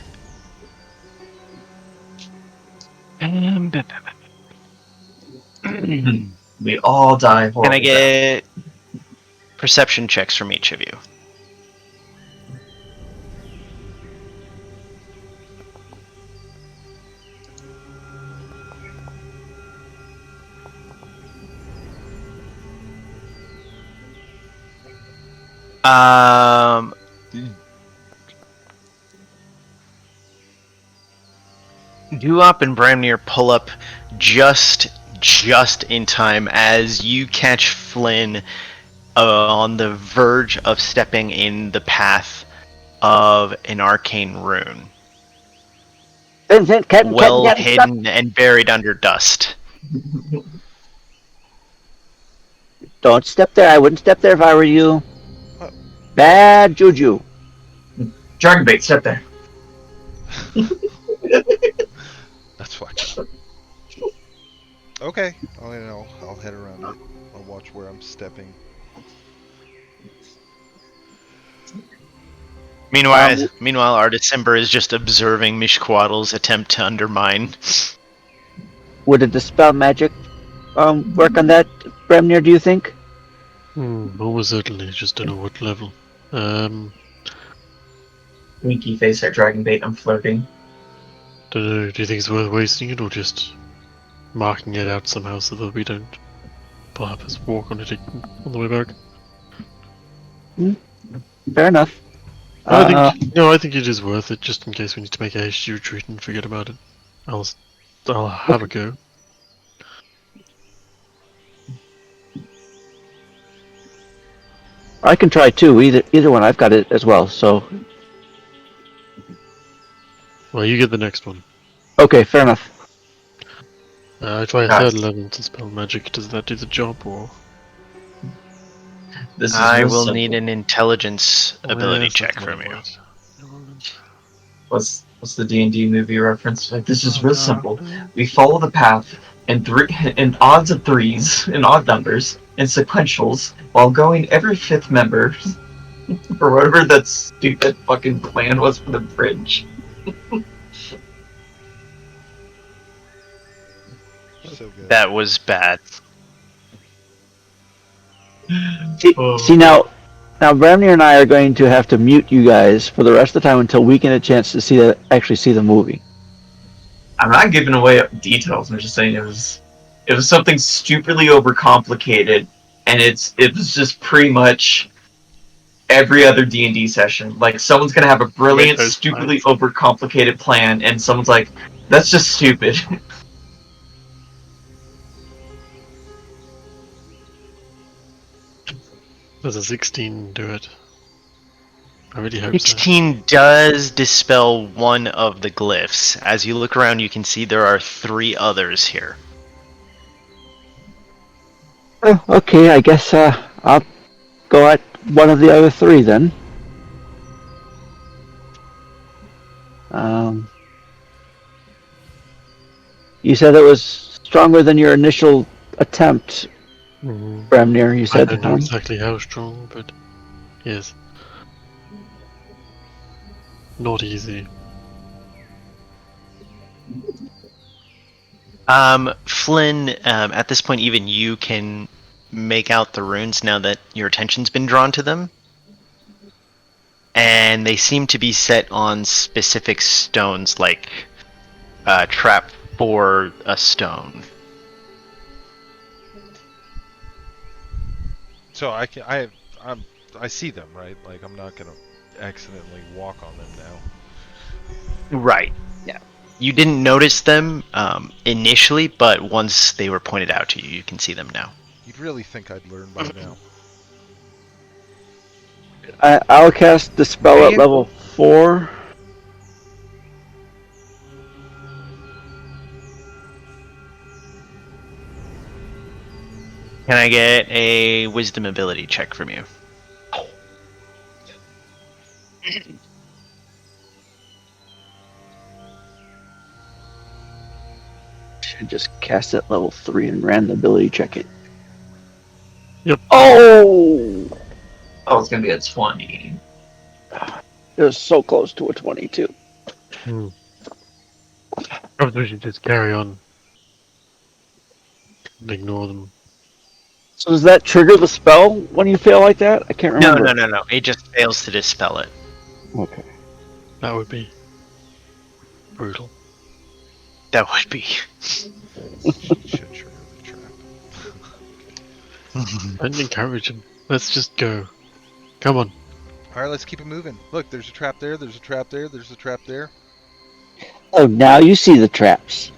We all die horrible. Can I get perception checks from each of you? Duop and Bramnir pull up just in time as you catch Flynn on the verge of stepping in the path of an arcane rune, well hidden and buried under dust. Don't step there. I wouldn't step there if I were you. Bad juju. Dragon bait, step there. That's fucked up. Okay, I'll head around it. I'll watch where I'm stepping. Meanwhile, our December is just observing Mishquaddle's attempt to undermine. Would a dispel magic work on that, Bremnir, do you think? Almost certainly, just don't know what level. Winky face at dragon bait, I'm flirting. Don't know, do you think it's worth wasting it or just marking it out somehow so that we don't perhaps walk on it on the way back? Fair enough. I think it is worth it, just in case we need to make a hasty retreat and forget about it. I'll have a go. I can try too. Either one. I've got it as well. So Well, you get the next one. okay, fair enough. I try a third level to spell magic. Does that do the job, or? This is I real will simple. need an intelligence ability Yes, check that's from what you. it was. What's the D&D movie reference? Like, this is real simple. We follow the path in odds of threes, in odd numbers, in sequentials, while going every fifth member, or whatever that stupid fucking plan was for the bridge. So good. That was bad. See now, Bremnir and I are going to have to mute you guys for the rest of the time until we get a chance to actually see the movie. I'm not giving away details. I'm just saying it was something stupidly overcomplicated, and it was just pretty much every other D&D session. Like, someone's gonna have a brilliant, those stupidly overcomplicated plan, and someone's like, "That's just stupid." Does a 16 do it? I really hope so. 16 does dispel one of the glyphs. As you look around, you can see there are 3 others here. Oh, okay, I guess I'll go at one of the other 3 then. You said it was stronger than your initial attempt, Bremnir. You I said. don't know exactly how strong, but yes. Not easy. Flynn, at this point, even you can make out the runes now that your attention's been drawn to them. and they seem to be set on specific stones, like trap for a stone. So I see them, right? Like I'm not gonna accidentally walk on them now. Right. Yeah. You didn't notice them initially, but once they were pointed out to you, you can see them now. You'd really think I'd learn by now. I'll cast the spell at level 4. Can I get a wisdom ability check from you? Should just cast it at level 3 and ran the ability check it. Yep. Oh! Oh, it's gonna be a 20. It was so close to a 22. Perhaps we should just carry on and ignore them. So does that trigger the spell when you fail like that? I can't remember. No. It just fails to dispel it. Okay. That would be brutal. That would be. Should trigger the trap. And encourage him. Let's just go. Come on. Alright, let's keep it moving. Look, there's a trap there, there's a trap there, there's a trap there. Oh, now you see the traps.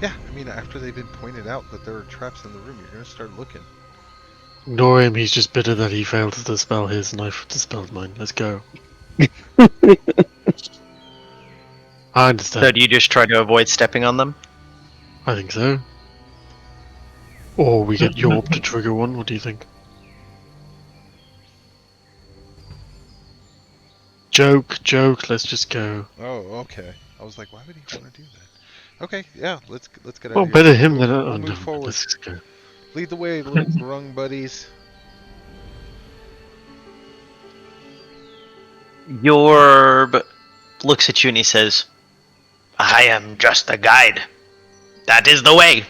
Yeah, I mean, after they've been pointed out that there are traps in the room, you're gonna start looking. Ignore him, he's just bitter that he failed to dispel his and I've dispelled mine. Let's go. I understand. So do you just try to avoid stepping on them? I think so. Or we get Yorb to trigger one, what do you think? Joke, let's just go. Oh, okay. I was like, why would he want to do that? Okay, yeah, let's get out Well, of here. better him than We'll oh, move no, forward. let's just go. Lead the way, little grung buddies. Yorb looks at you and he says, I am just a guide. That is the way.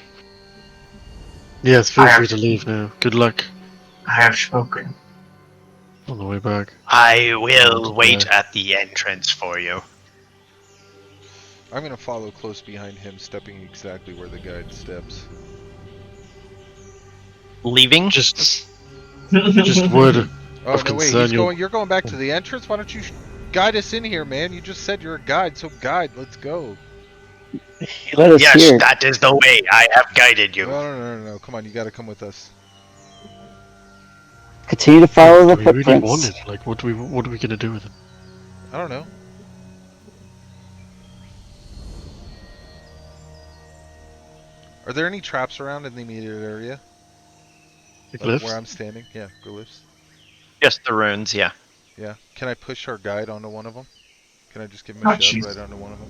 Yes, feel free to leave now. Good luck I have spoken. on the way back. I will Oh, wait yeah. at the entrance for you. I'm gonna follow close behind him, stepping exactly where the guide steps. Leaving? Just word of Oh, no, wait, concern. you're going back to the entrance? Why don't you guide us in here, man? You just said you're a guide, so guide, let's go. He let us Yes, hear. that is the way. I have guided you. No, come on, you gotta come with us. Continue to follow the we really footprints. want it. Like, what are we gonna do with it? I don't know. Are there any traps around in the immediate area? Like Like lifts? where I'm standing? Yeah, glyphs. Just the runes, yeah. Yeah. Can I push our guide onto one of them? Can I just give him Oh, a shove jeez. right onto one of them?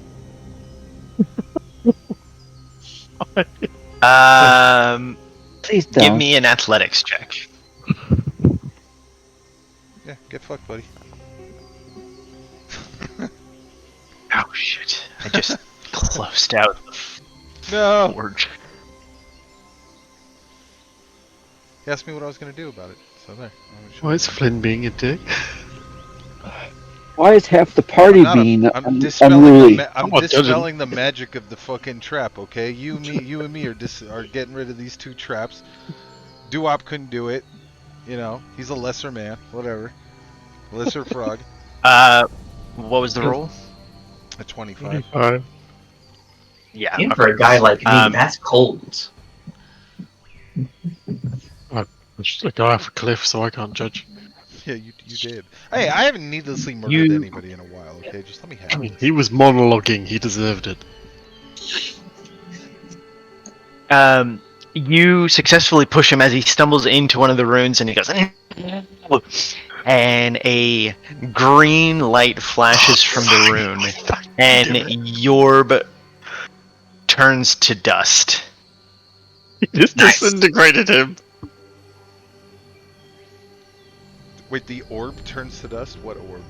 Please don't. Give me an athletics check. Yeah, get fucked, buddy. Oh shit! I just closed out the No! forge. He asked me what I was gonna do about it, so there. Why is Flynn being a dick? Why is half the party I'm being I'm dispelling, unruly? I'm not dispelling the magic of the fucking trap, okay? You and me are getting rid of these two traps. Duop couldn't do it. You know, he's a lesser man. Whatever. Lesser frog. What was the roll? A 25. Yeah. And for a guy like me, that's cold. Just a guy off a cliff, so I can't judge. Yeah, you did. Hey, I haven't needlessly murdered anybody in a while, okay? Just let me have it. He was monologuing, he deserved it. You successfully push him as he stumbles into one of the runes, and he goes, and a green light flashes from the rune, and Yorb turns to dust. He just Nice. disintegrated him. Wait, the orb turns to dust? What orb?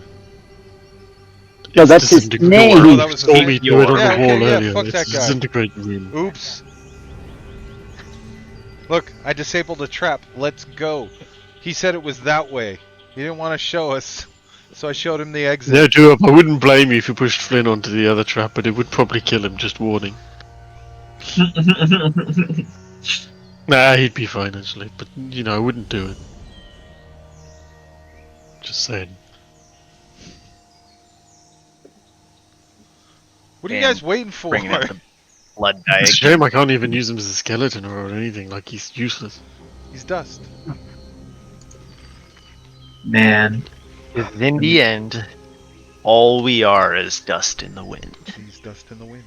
No, that's his name. Oh, that was his Told name? me to do it on Yeah, the okay, wall yeah, earlier. fuck It's that guy. disintegrating room. Oops. Look, I disabled a trap. Let's go. He said it was that way. He didn't want to show us. So I showed him the exit. No, do up. I wouldn't blame you if you pushed Flynn onto the other trap, but it would probably kill him. Just warning. Nah, he'd be fine actually, but I wouldn't do it. Just saying. What are you Damn. guys waiting for? Bringing in the blood It's a diet. shame I can't even use him as a skeleton or anything. Like he's useless. He's dust. Man. In the end, all we are is dust in the wind. He's dust in the wind.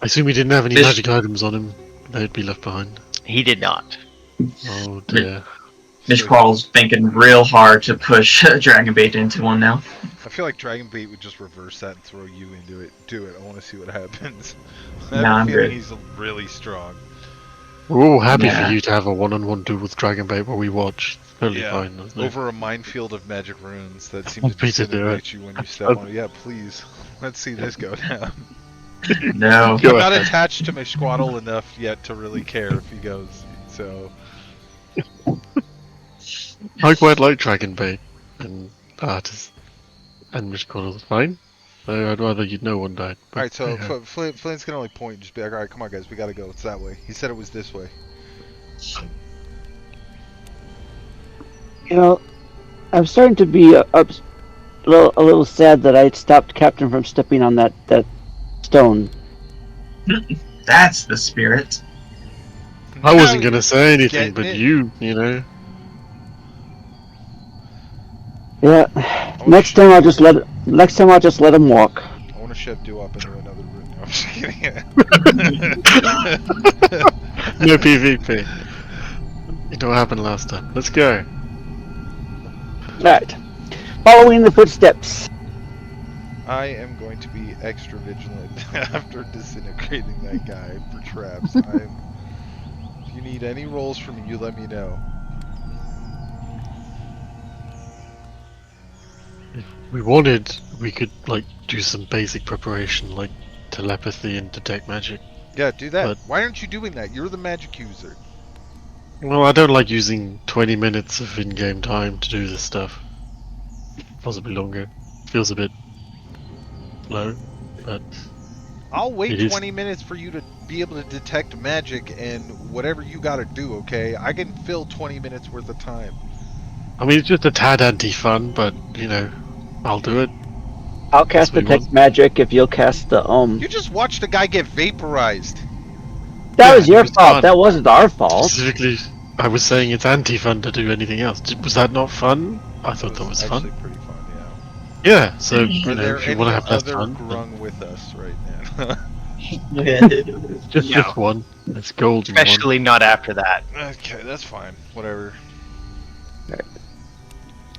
I assume he didn't have any This- magic items on him. They'd be left behind. He did not. Oh dear. Mishqual's thinking real hard to push Dragonbait into one now. I feel like Dragon Bait would just reverse that and throw you into it. Do it. I want to see what happens. I have Nah, a I'm feeling good. he's really strong. We're all happy Yeah. for you to have a one-on-one duel with Dragonbait while we watch. Totally Yeah. fine. Isn't it? Over a minefield of magic runes that seem to Happy to do disintegrate it. you when you step on it. Yeah, please. Let's see this go down. No. Go I'm not ahead. attached to Mishquaddle enough yet to really care if he goes. So I quite like Dragonbait and Artis and Mishkordle's fine. So I'd rather no one died. But, alright, so yeah. Flynn's gonna only point and just be like, alright, come on guys, we gotta go. It's that way. He said it was this way. I'm starting to be a little sad that I stopped Captain from stepping on that stone. That's the spirit. I wasn't Now gonna say anything, getting but it. you. Yeah. wanna Next time I'll just let him walk. I want to shove Do up into another room. No, I'm just kidding. No PvP. You know what happened last time. Let's go. Right. Following the footsteps. I am going to be extra vigilant after disintegrating that guy for traps. If you need any rolls from me, you let me know. If we wanted, we could do some basic preparation, like telepathy and detect magic. Yeah, do that. But- Why aren't you doing that? You're the magic user. Well, I don't like using 20 minutes of in-game time to do this stuff. Possibly longer. Feels a bit low, but I'll wait It is- 20 minutes for you to be able to detect magic and whatever you gotta do, okay? I can fill 20 minutes worth of time. I mean it's just a tad anti-fun, but I'll do it. I'll cast That's what you detect magic if you'll cast the You just watched a guy get vaporized. That Yeah, was your it was fault. fun. That wasn't our fault. Specifically, I was saying it's anti-fun to do anything else. Was that not fun? I thought that was actually fun. pretty fun, yeah. Yeah, so Are Are there if you any want to have less other fun, grung with us right now? just one. It's golden one. Especially not after that. Okay, that's fine. Whatever.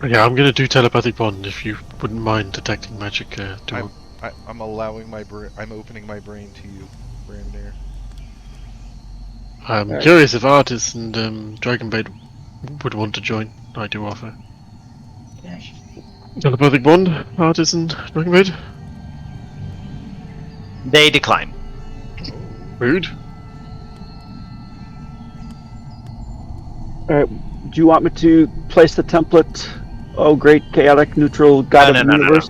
Yeah, I'm gonna do telepathic bond if you wouldn't mind detecting magic. I'm allowing my brain. I'm opening my brain to you, Brandon. I'm Alright. curious if Artis and Dragonbait would want to join. I do offer. Telepathic bond, Artis and Dragonbait. They decline. Rude. Alright. Do you want me to place the template? Oh, great chaotic neutral god No, of no, the no, no, universe.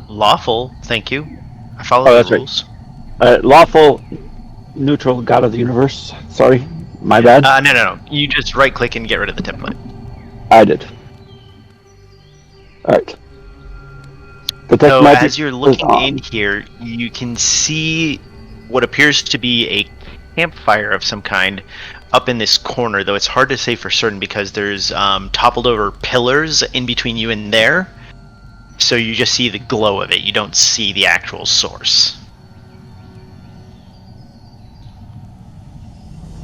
Lawful, thank you. I follow Oh, the that's right. rules. Lawful neutral god of the universe. Sorry, my bad. No. You just right click and get rid of the template. I did. Alright. Detect So magic as you're is looking on. in here, you can see what appears to be a campfire of some kind up in this corner, though it's hard to say for certain because there's toppled over pillars in between you and there. So you just see the glow of it. You don't see the actual source.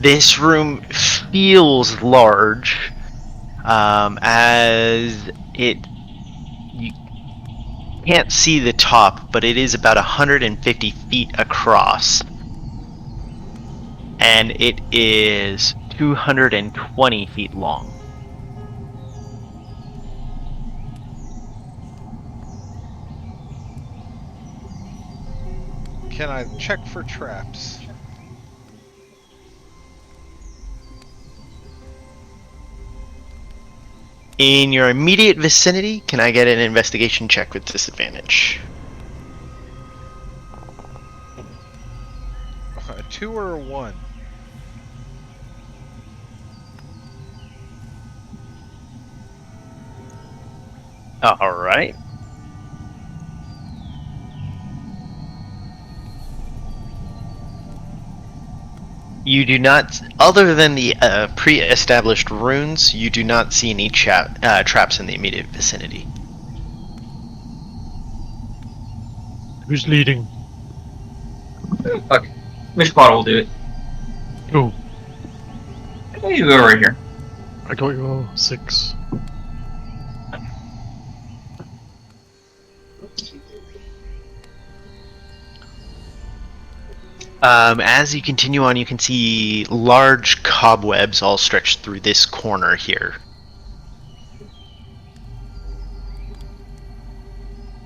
This room feels large, as you can't see the top, but it is about 150 feet across, and it is 220 feet long. Can I check for traps? In your immediate vicinity, can I get an investigation check with disadvantage? A 2 or a 1? All right. You do not, other than the pre-established runes, you do not see any traps in the immediate vicinity. Who's leading? Fuck. Mishpot will do it. Oh, You go right here. I got your 6. As you continue on, you can see large cobwebs all stretched through this corner here.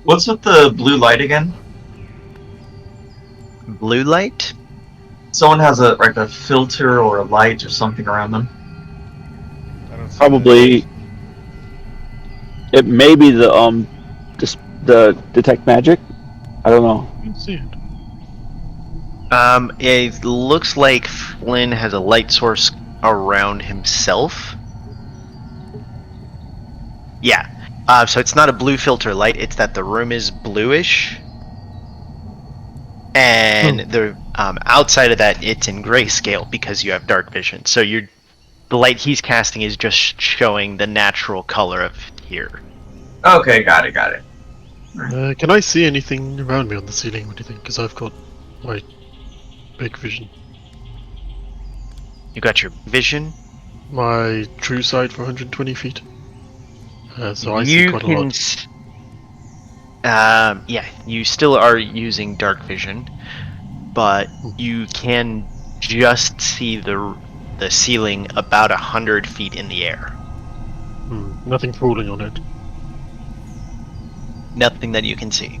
What's with the blue light again? Blue light? Someone has a filter or a light or something around them. I don't see Probably it may be the detect magic. I don't know. I can see it. It looks like Flynn has a light source around himself. Yeah. So it's not a blue filter light, it's that the room is bluish. And the outside of that, it's in grayscale because you have dark vision. So the light he's casting is just showing the natural color of here. Okay, got it. Can I see anything around me on the ceiling? What do you think? Because I've got my big vision. You got your vision. My true sight for 120 feet. So I see quite a lot. Yeah, you still are using dark vision, but you can just see the ceiling about 100 feet in the air. Nothing falling on it. Nothing that you can see.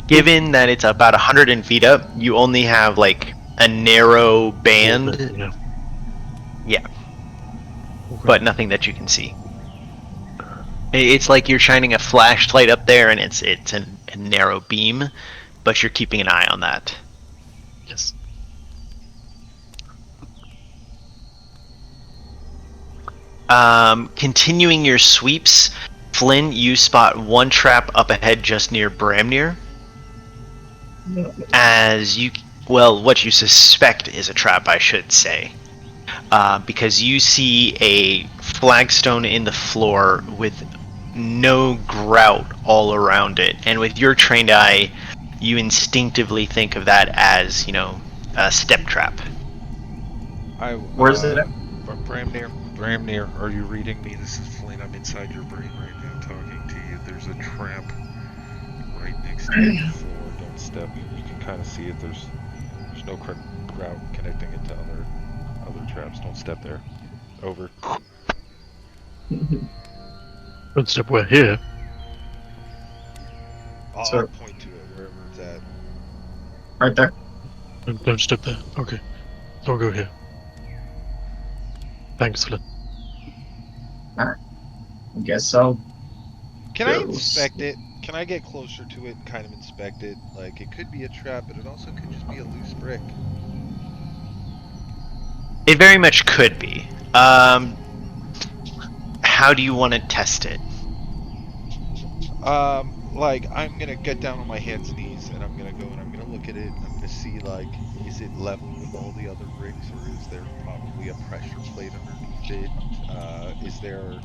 Given that it's about 100 feet up, you only have like a narrow band. Yeah. Okay. But nothing that you can see. It's like you're shining a flashlight up there and it's a narrow beam, but you're keeping an eye on that. Yes. Continuing your sweeps, Flynn, you spot one trap up ahead just near Bramnir. What you suspect is a trap, I should say. Because you see a flagstone in the floor with no grout all around it. And with your trained eye, you instinctively think of that as, a step trap. Where's it at? Bramnir, are you reading me? This is Flynn. I'm inside your brain right now talking to you. There's a trap right next to the floor. Don't step. You can kind of see it. There's no grout connecting it to other traps. Don't step there. Over. Don't step where here. I'll point to it wherever it's at. Right there. Don't step there. Okay. So I'll go here. Thanks, Flynn. Alright. I guess so. Can I inspect it? Can I get closer to it and kind of inspect it? Like, it could be a trap, but it also could just be a loose brick. It very much could be. How do you want to test it? Like, I'm gonna get down on my hands and knees, and I'm gonna go and I'm gonna look at it, and I'm gonna see, like, is it level with all the other bricks, or is there probably a pressure plate underneath it? Is there,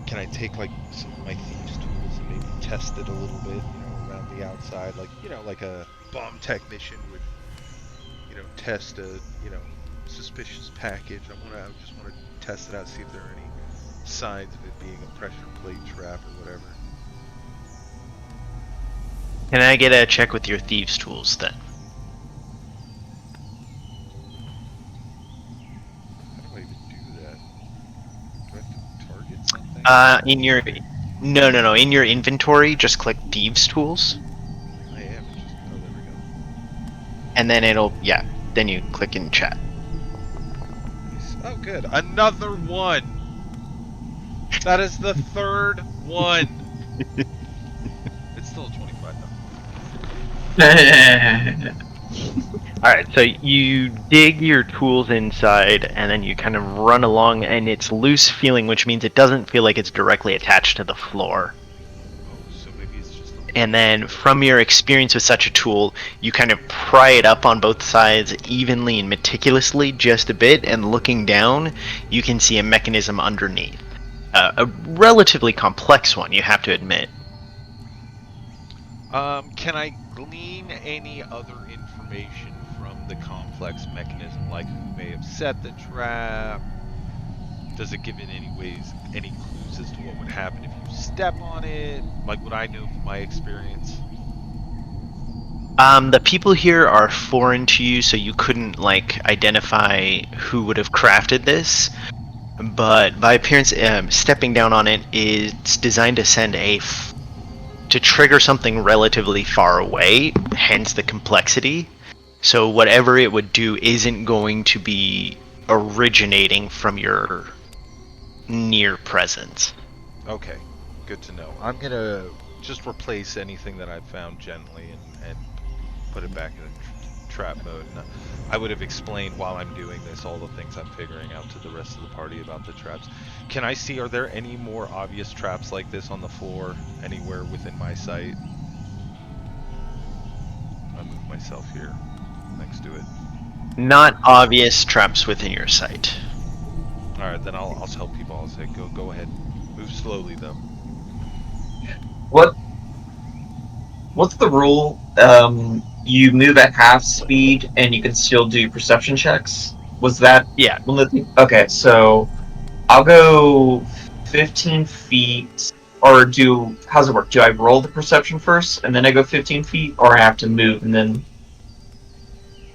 can I take, like, some of my thieves' tools and maybe test it a little bit, around the outside, like, like a bomb technician would, test a, suspicious package. I just want to test it out, see if there are any signs of it being a pressure plate trap or whatever. Can I get a check with your thieves' tools then? How do I even do that? Do I have to target something? No. In your inventory, just click thieves' tools. I am. Oh, there we go. And then then you click in chat. Oh, good. Another one! That is the third one. It's still a 25 though. Alright, so you dig your tools inside, and then you kind of run along, and it's loose feeling, which means it doesn't feel like it's directly attached to the floor. Oh, so maybe it's just a And then, from your experience with such a tool, you kind of pry it up on both sides evenly and meticulously just a bit, and looking down, you can see a mechanism underneath. A relatively complex one, you have to admit. Can I glean any other information from the complex mechanism, like who may have set the trap? Does it give it any clues as to what would happen if you step on it? Like what I know from my experience? The people here are foreign to you, so you couldn't, identify who would have crafted this. But by appearance, stepping down on it is designed to send to trigger something relatively far away, hence the complexity. So whatever it would do isn't going to be originating from your near presence. Okay, good to know. I'm gonna just replace anything that I've found gently and put it back in a trap mode. And I would have explained while I'm doing this all the things I'm figuring out to the rest of the party about the traps. Can I see, are there any more obvious traps like this on the floor anywhere within my sight? I'll move myself here next to it. Not obvious traps within your sight. Alright, then I'll tell people, I'll say, go ahead. Move slowly though. What's the rule? You move at half speed and you can still do perception checks. Was that Yeah. one of the Okay, so I'll go 15 feet. Or how's it work? Do I roll the perception first and then I go 15 feet, or I have to move and then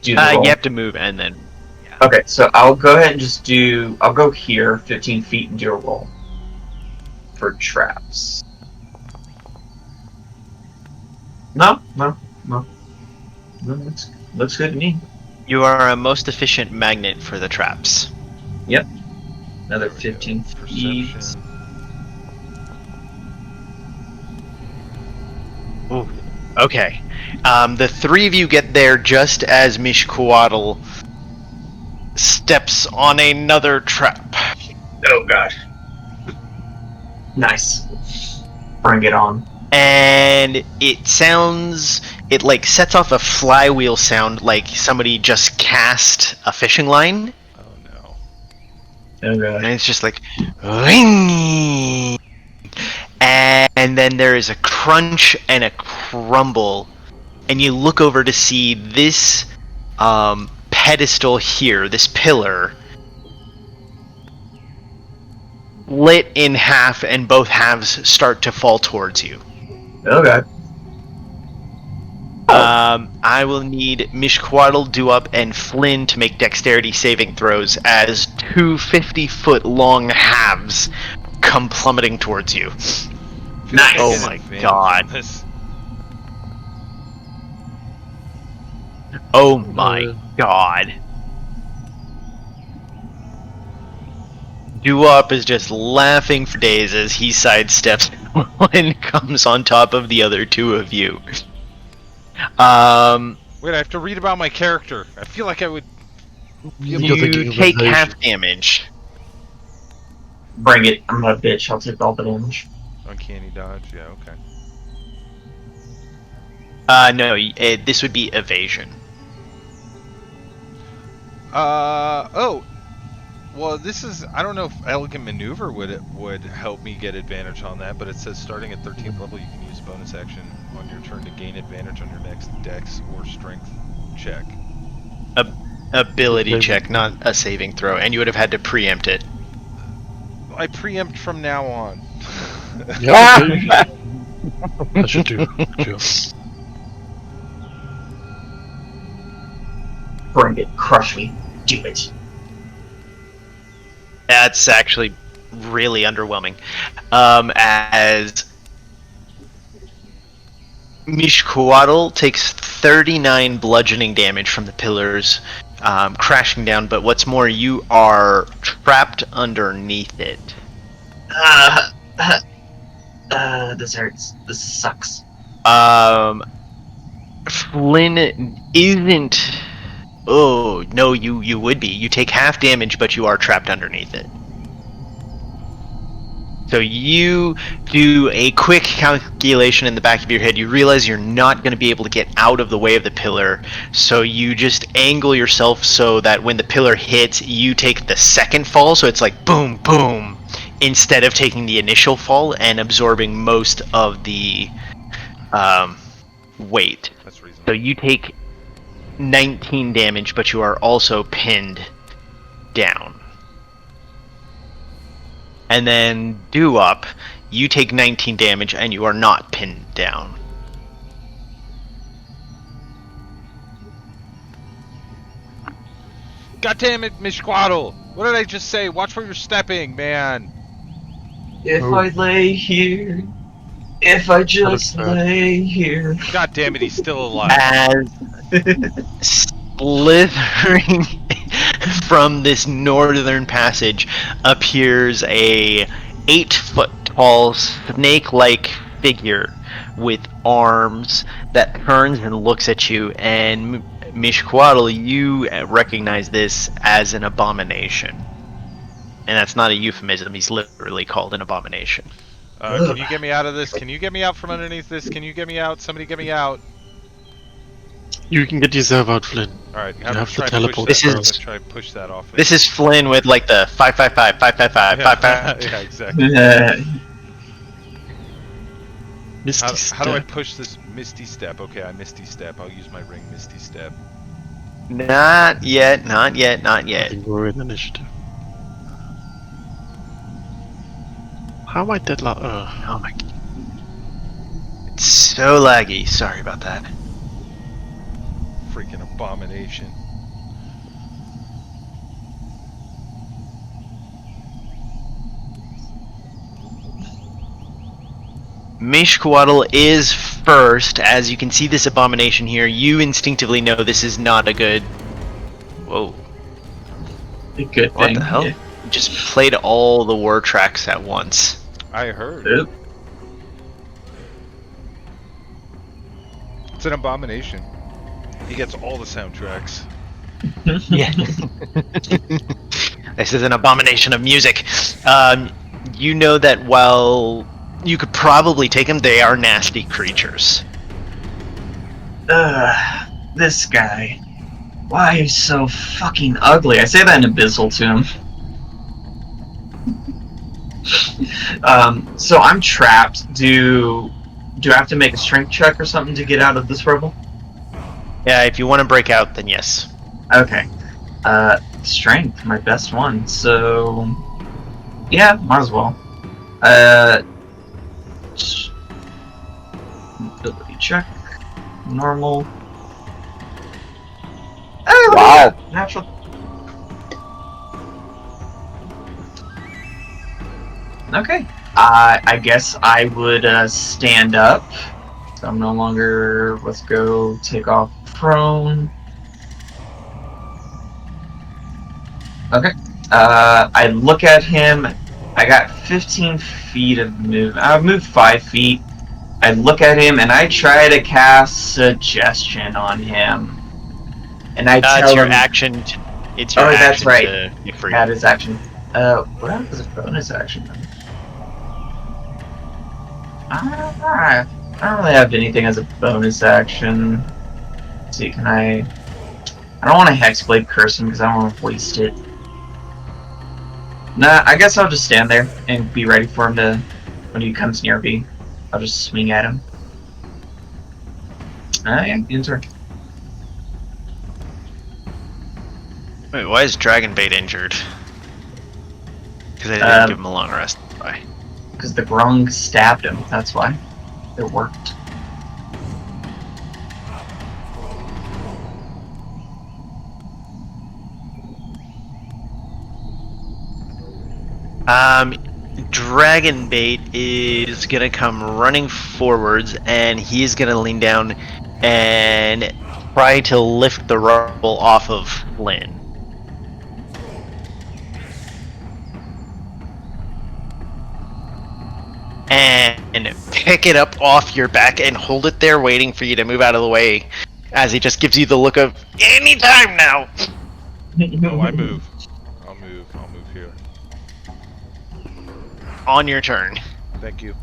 do the roll? You have to move and then. Yeah. Okay, so I'll go ahead and I'll go here 15 feet and do a roll for traps. No, looks good to me. You are a most efficient magnet for the traps. Yep. Another There we go. 15 feet. Perception. Ooh. Okay. The three of you get there just as Mishkuatl steps on another trap. Oh god. Nice. Bring it on. And it sets off a flywheel sound like somebody just cast a fishing line. Oh no. Oh god. And it's just like ring. And then there is a crunch and a crumble, and you look over to see this pedestal here, this pillar, lit in half, and both halves start to fall towards you. Oh god. I will need Mishkuatl, Duop, and Flynn to make dexterity saving throws as two 50-foot long halves come plummeting towards you. Nice. Oh my god. Oh my god. Duop is just laughing for days as he sidesteps and comes on top of the other two of you. Wait, I have to read about my character. I feel like I would. You take half damage. Bring it. I'm not a bitch. I'll take all the damage. Uncanny dodge, yeah, okay. No, this would be evasion. Oh. Well, this is. I don't know if Elegant Maneuver would help me get advantage on that, but it says starting at 13th level, you can use bonus action on your turn to gain advantage on your next dex or strength check. Ability check, not a saving throw, and you would have had to preempt it. I preempt from now on. Yeah, I should do. Sure. Bring it. Crush me. Do it. That's actually really underwhelming. As Mishkuatl takes 39 bludgeoning damage from the pillars crashing down, but what's more, you are trapped underneath it. This hurts. This sucks. Flynn isn't. Oh no, you would be. You take half damage, but you are trapped underneath it. So you do a quick calculation in the back of your head. You realize you're not going to be able to get out of the way of the pillar. So you just angle yourself so that when the pillar hits, you take the second fall. So it's like boom, boom, instead of taking the initial fall and absorbing most of the weight. That's reasonable. So you take 19 damage, but you are also pinned down. And then do up, you take 19 damage and you are not pinned down. God damn it, Mishquaddle! What did I just say? Watch where you're stepping, man. If I lay here, if I just lay here. God damn it, he's still alive. As slithering from this northern passage appears a 8-foot tall snake-like figure with arms that turns and looks at you, and Mishquaddle, you recognize this as an abomination. And that's not a euphemism, he's literally called an abomination. Can you get me out of this? Can you get me out from underneath this? Can you get me out? Somebody get me out. You can get yourself out, Flynn. Alright, You have to teleport. This is- try and push that off. This is Flynn with like the 555, 555, 555. Yeah, exactly. Misty Step. How do I push this Misty Step? Okay, I Misty Step. I'll use my ring Misty Step. Not yet, not yet, not I yet. think we're in initiative. How am I deadlocked? Oh my god. It's so laggy, sorry about that. Freaking abomination. Mishquaddle is first. As you can see this abomination here, you instinctively know this is not a good... Whoa. A good What thing. the hell? Yeah. You just played all the war tracks at once. I heard. Oop. It's an abomination. He gets all the soundtracks. Yeah. This is an abomination of music. You know that while you could probably take them, they are nasty creatures. This guy. Why are you so fucking ugly? I say that in Abyssal to him. So I'm trapped. Do I have to make a strength check or something to get out of this rubble? Yeah, if you want to break out, then yes. Okay. Strength, my best one. So, yeah, might as well. Ability check. Normal. Oh, Wow. yeah, natural. Okay. I guess I would stand up. So I'm no longer. Let's go take off prone. Okay. I look at him. I got 15 feet of move. I've moved 5 feet. I look at him and I try to cast suggestion on him. And I tell It's your him. action. It's your Oh, action that's right. to be free. That is action. What else is a bonus action? I don't really have anything as a bonus action. Let's see, can I don't want to Hexblade curse him because I don't want to waste it. Nah, I guess I'll just stand there and be ready for him to, when he comes near me, I'll just swing at him. Yeah, enter. Wait, why is Dragonbait injured? Because I didn't give him a long rest. Why? Because the Grung stabbed him, that's why. It worked. Dragonbait is gonna come running forwards, and he's gonna lean down and try to lift the rubble off of Flynn. and pick it up off your back and hold it there, waiting for you to move out of the way, as he just gives you the look of anytime now. Oh, I move. I'll move. I'll move here. On your turn. Thank you.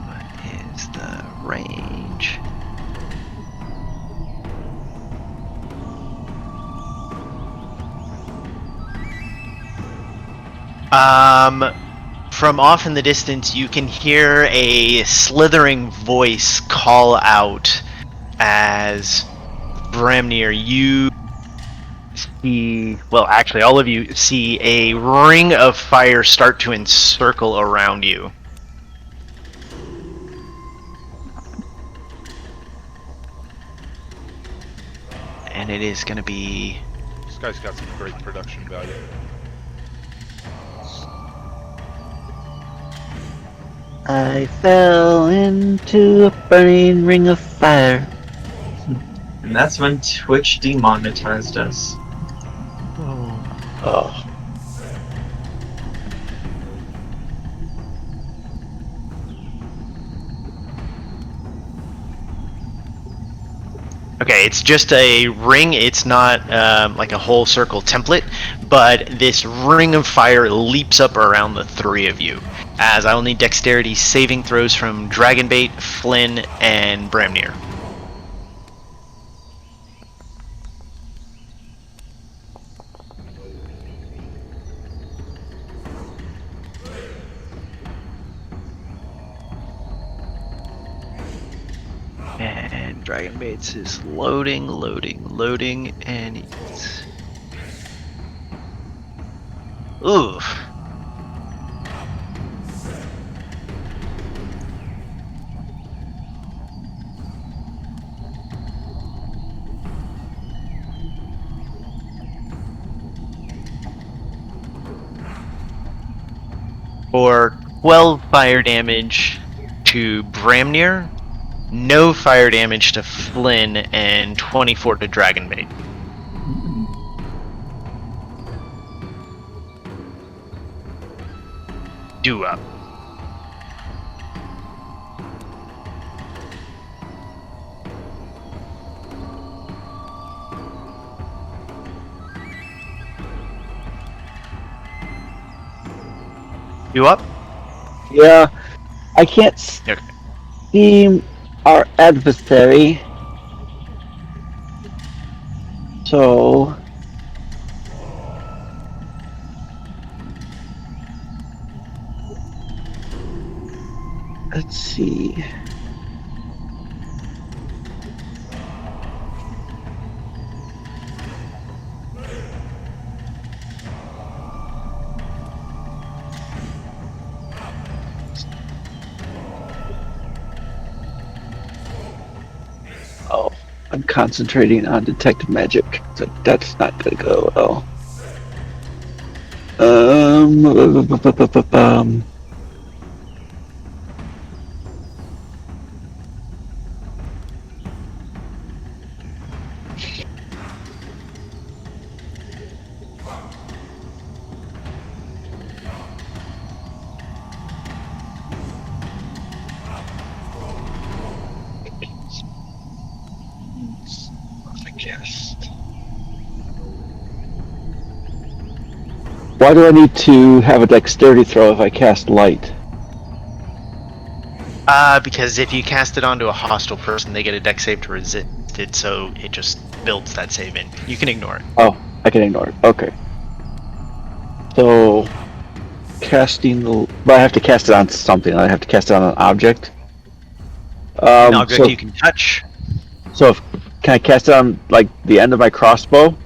What is the range? From off in the distance, you can hear a slithering voice call out as Bramnir, you see, well, actually, all of you see a ring of fire start to encircle around you. And it is going to be... This guy's got some great production value. I fell into a burning ring of fire. And that's when Twitch demonetized us. Oh. Okay, it's just a ring. It's not like a whole circle template, but this ring of fire leaps up around the three of you. As I will need dexterity saving throws from Dragonbait, Flynn, and Bramnir. And Dragonbaits is loading, and it's... Oof. For 12 fire damage to Bramnir, no fire damage to Flynn, and 24 to Dragonbait. Do up. You up? Yeah, I can't Okay. see our adversary. So let's see. Oh, I'm concentrating on detect magic. So that's not gonna go well. I guess. Why do I need to have a dexterity throw if I cast light? Because if you cast it onto a hostile person, they get a dex save to resist it, so it just builds that save in. You can ignore it. Oh, I can ignore it. Okay. So, casting the... But I have to cast it on something. I have to cast it on an object. An object you can touch. So, can I cast it on, like, the end of my crossbow?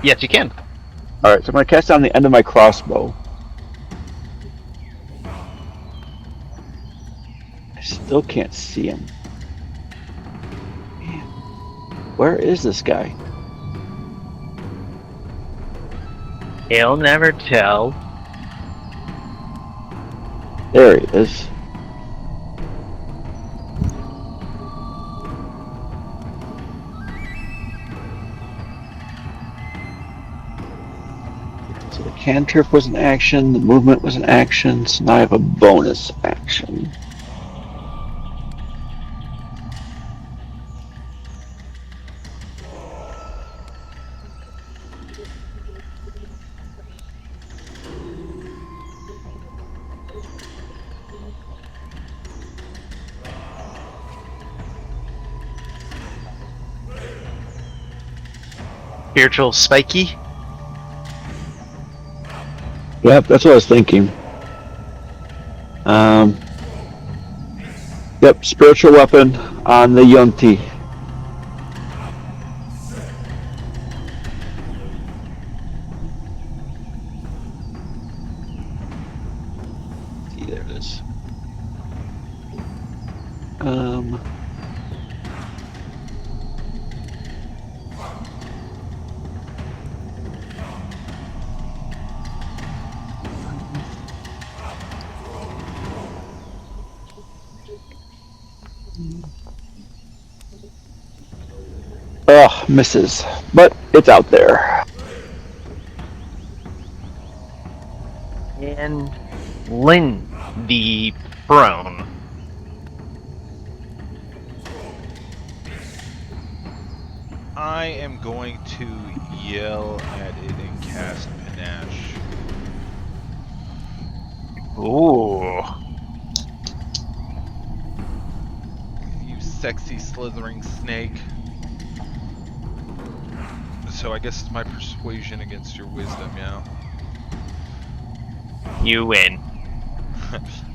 Yes, you can. Alright, so I'm going to cast it on the end of my crossbow. I still can't see him. Man, where is this guy? He'll never tell. There he is. So the cantrip was an action, the movement was an action, so now I have a bonus action. Spiritual spiky. Yep, that's what I was thinking. Yep, spiritual weapon on the Yunti. See, there it is. Ugh, misses. But it's out there. And Lynn, the prone. I am going to yell at it and cast Panache. Ooh. You sexy slithering snake. So I guess it's my persuasion against your wisdom, yeah? You win.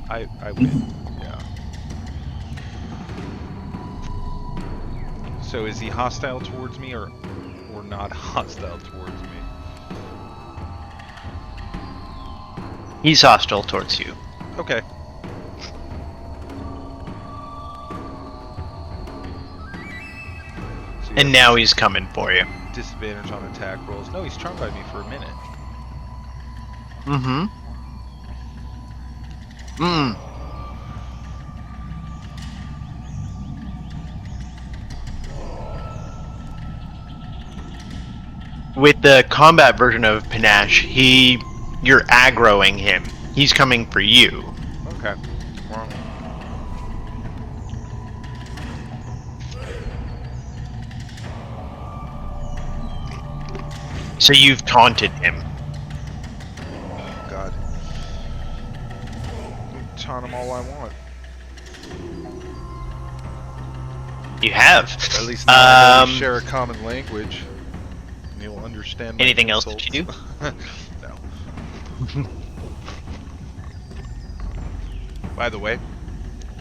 I win, yeah. So is he hostile towards me or not hostile towards me? He's hostile towards you. Okay. So And now he's coming for you. disadvantage on attack rolls. No, he's charmed by me for a minute. Mm-hmm. Mm. With the combat version of Panache, you're aggroing him. He's coming for you. Okay. Well, So you've taunted him. oh god. Taunt him all I want. You have. At least now I know we share a common language. And you'll understand my Anything else that insults. you do? No. By the way,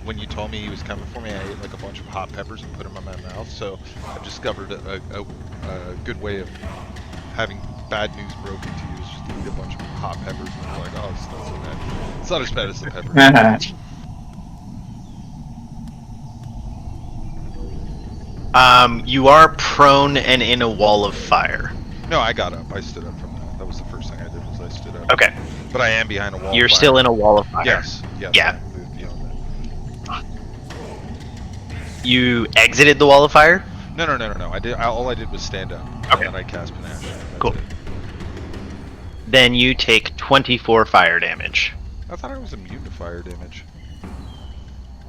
when you told me he was coming for me, I ate like a bunch of hot peppers and put them in my mouth. So I've discovered a good way of having bad news broken to you is just to eat a bunch of hot peppers and you're like, oh, it's not so bad. It's not as bad as the peppers. You are prone and in a wall of fire. No, I got up. I stood up from that. That was the first thing I did was I stood up. Okay. But I am behind a wall. You're of fire. still in a wall of fire. Yes. Yes. Yeah. I moved beyond that. You exited the wall of fire? No. All I did was stand up. Okay. And then I cast Panache. That's Cool. it. Then you take 24 fire damage. I thought I was immune to fire damage.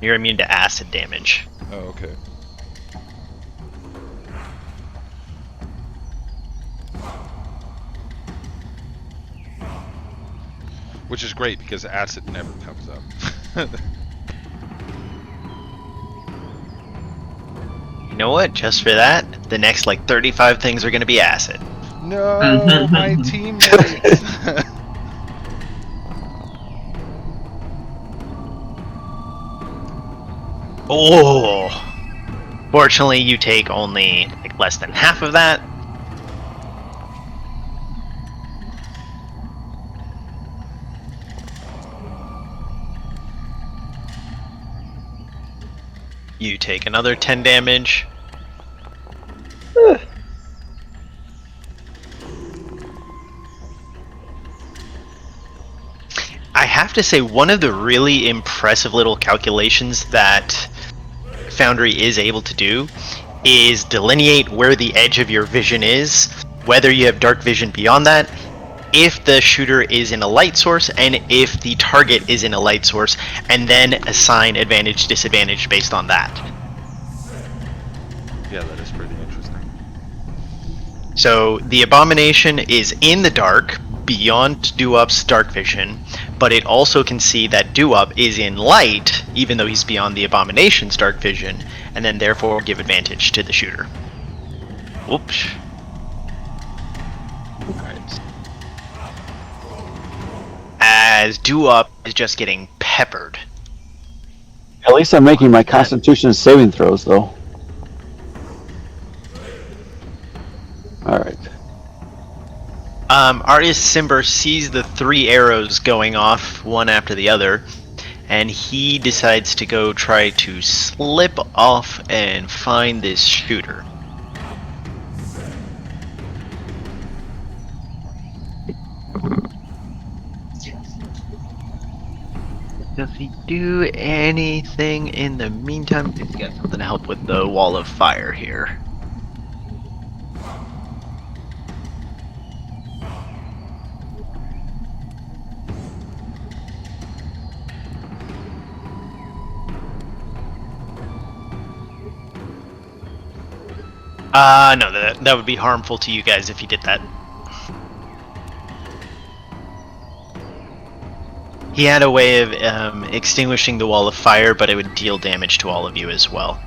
You're immune to acid damage. Oh, okay. Which is great because acid never comes up. You know what? Just for that, the next like 35 things are going to be acid. No, my teammates. Oh! Fortunately, you take only like less than half of that. You take another 10 damage. I have have to say, one of the really impressive little calculations that Foundry is able to do is delineate where the edge of your vision is, whether you have dark vision beyond that, if the shooter is in a light source, and if the target is in a light source, and then assign advantage, disadvantage based on that. Yeah, that is pretty interesting. So the Abomination is in the dark, beyond Doo-Up's dark vision, but it also can see that Doo-Up is in light, even though he's beyond the Abomination's dark vision, and then therefore give advantage to the shooter. Whoops. Alright. As Doo-Up is just getting peppered. At least I'm making my Constitution saving throws, though. Alright. Artist Simber sees the 3 arrows going off one after the other, and he decides to go try to slip off and find this shooter. Does he do anything in the meantime? He's got something to help with the wall of fire here. No, that would be harmful to you guys if you did that. He had a way of extinguishing the wall of fire, but it would deal damage to all of you as well.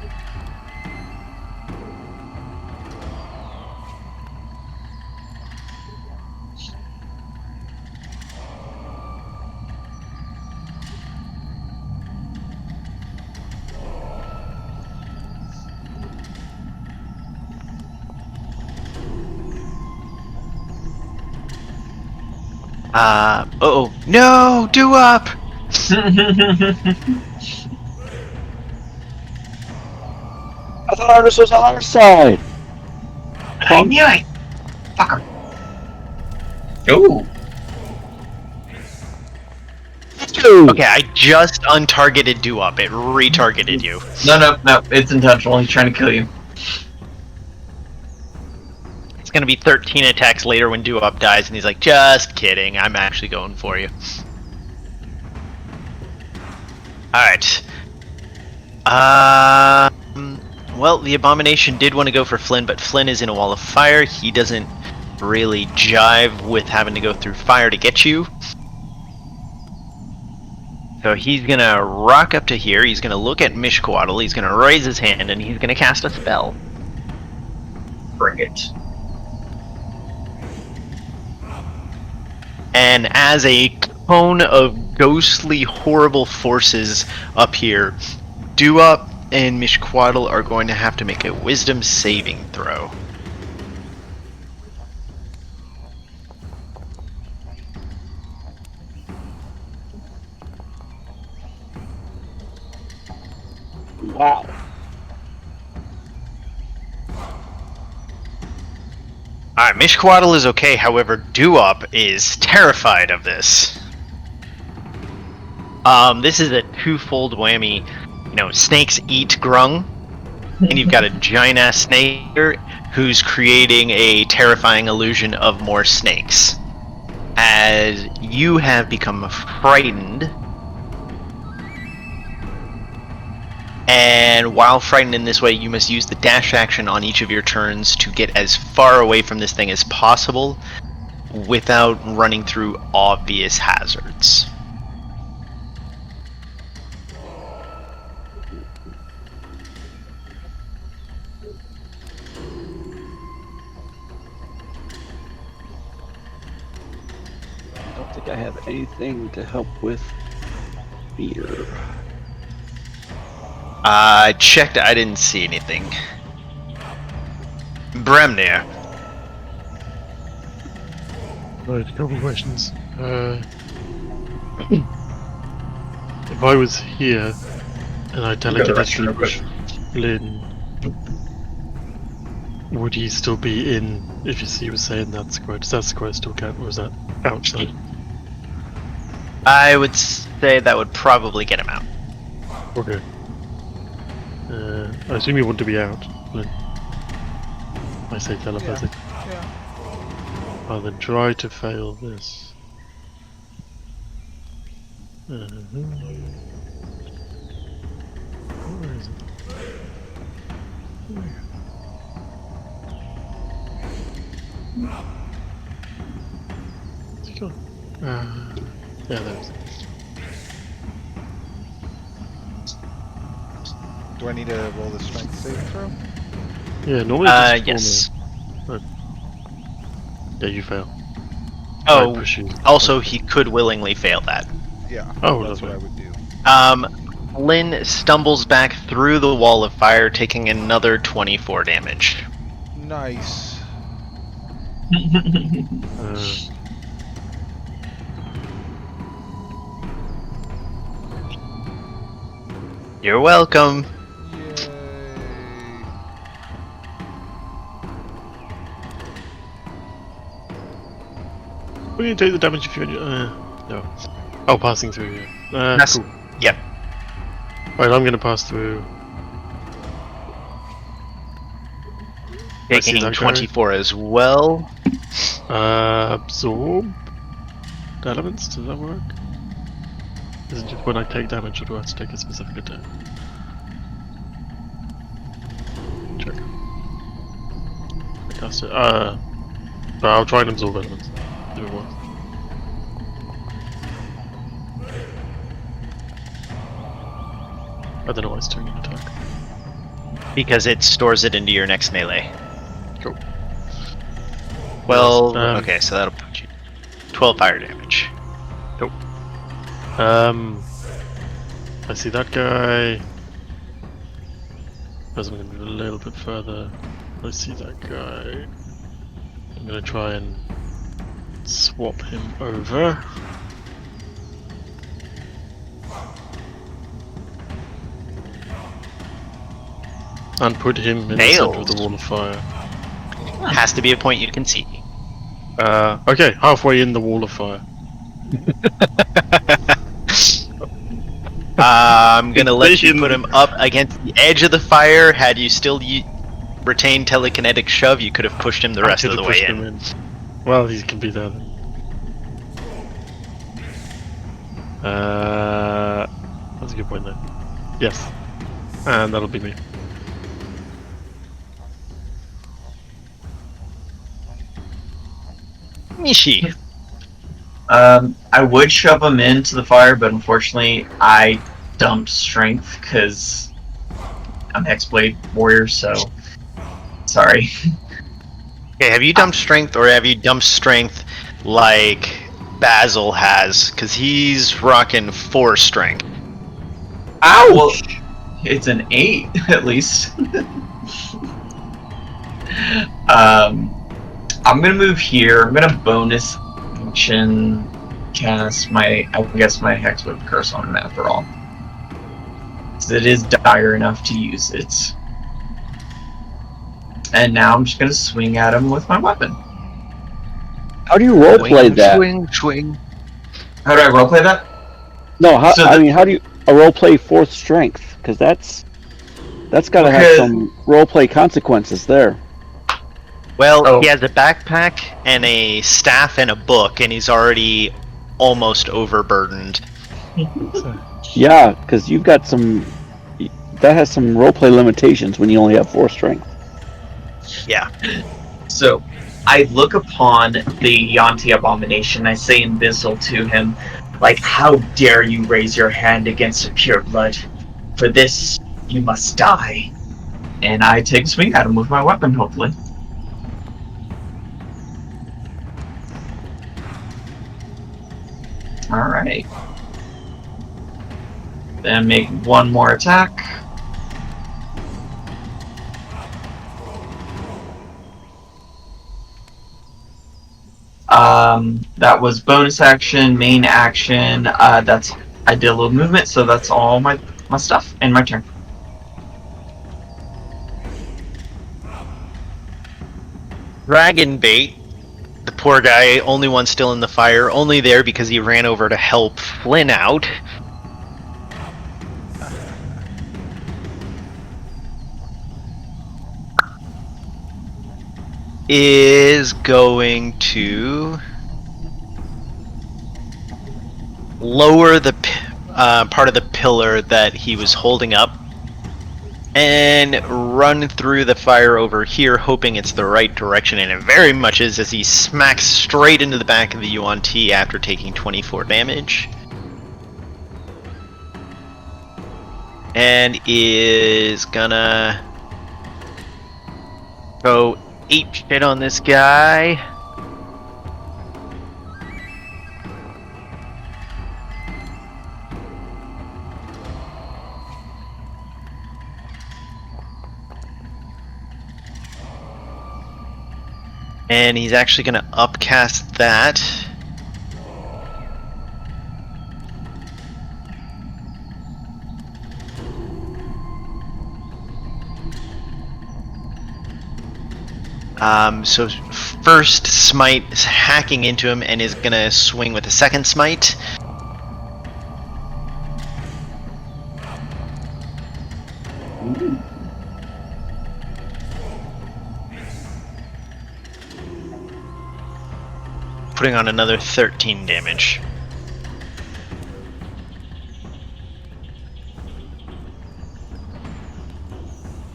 Uh-oh. No! Doo-Up! I thought Artis was on our side. I knew it! Fucker. Ooh. Okay, I just untargeted Doo-Up. It retargeted you. No, it's intentional. He's trying to kill you. It's gonna be 13 attacks later when Doo-Up dies, and he's like, just kidding, I'm actually going for you. Alright. Well, the Abomination did want to go for Flynn, but Flynn is in a wall of fire. He doesn't really jive with having to go through fire to get you. So he's gonna rock up to here, he's gonna look at Mishcoatl, he's gonna raise his hand, and he's gonna cast a spell. Bring it. And as a cone of ghostly, horrible forces up here, Doo-Up and Mishcoatl are going to have to make a wisdom saving throw. Wow. Alright, Mishcoatl is okay, however, Doo-Up is terrified of this. This is a twofold whammy. You know, snakes eat grung, and you've got a giant-ass snake here who's creating a terrifying illusion of more snakes. As you have become frightened, and while frightened in this way, you must use the dash action on each of your turns to get as far away from this thing as possible without running through obvious hazards. I don't think I have anything to help with fear. I checked, I didn't see anything. Bremnir. Right, a couple of questions. If I was here and I telekinetic Flynn, would he still be in, if he was saying that square? Does that square still count, or is that outside? I would say that would probably get him out. Okay. I assume you want to be out, Lynn. I say telepathic. Yeah. I'll then try to fail this. Where is it? Where's he gone? Yeah, there it is. Do I need to roll the strength saving throw? Yeah, normally it's just Yes. Yeah, you fail. I Oh, push you. also he could willingly fail that. Yeah. Oh, that's what I lovely. would do. Lynn stumbles back through the wall of fire, taking another 24 damage. Nice. You're welcome. Yay. We can take the damage if you no. Oh, passing through, yeah. That's- Cool. Yep. Right, I'm gonna pass through. I see Taking that guy. 24 as well. Absorb the elements, does that work? Is it just when I take damage or do I have to take a specific attack? Check. I cast it. But I'll try and absorb elements. Do it once. I don't know why it's doing an attack. Because it stores it into your next melee. Cool. 12. Yes, Okay, so that'll put you 12 fire damage. I see that guy. Suppose I'm gonna move a little bit further. I see that guy. I'm gonna try and swap him over. And put him in the center of the wall of fire. Has to be a point you can see. Okay, halfway in the wall of fire. I'm gonna let you put him up against the edge of the fire. Had you still retained telekinetic shove, you could have pushed him the rest of the way in. Well, he can be there then. That's a good point there. Yes. And that'll be me. Mishi. I would shove him into the fire, but unfortunately, I dumped strength because I'm Hexblade Warrior, so sorry. Okay, have you dumped strength, or have you dumped strength like Basil has? Because he's rocking 4 strength. Ow! Well, it's an 8 at least. I'm gonna move here. I'm gonna bonus action cast my Hexblade Curse on him after all. So it is dire enough to use it. And now I'm just gonna swing at him with my weapon. How do you roleplay that? Swing. How do I roleplay that? No, how So I mean, how do you roleplay 4th strength? Because that's got to have some roleplay consequences there. Well, he has a backpack and a staff and a book, and he's already almost overburdened. Yeah, because you've got some. That has some roleplay limitations when you only have 4 strength. Yeah. So, I look upon the Yanti abomination. I say in Bissell to him, like, how dare you raise your hand against a pure blood? For this, you must die. And I take a swing at him with my weapon, hopefully. Alright. Then make one more attack. That was bonus action, main action. That's I did a little movement, so that's all my stuff and my turn. Dragon bait. The poor guy, only one still in the fire, only there because he ran over to help Flynn out. Is going to lower the part of the pillar that he was holding up and run through the fire over here, hoping it's the right direction, and it very much is, as he smacks straight into the back of the UNT after taking 24 damage. And is gonna go ape shit on this guy. And he's actually going to upcast that. So first smite is hacking into him and is going to swing with a second smite. Putting on another 13 damage.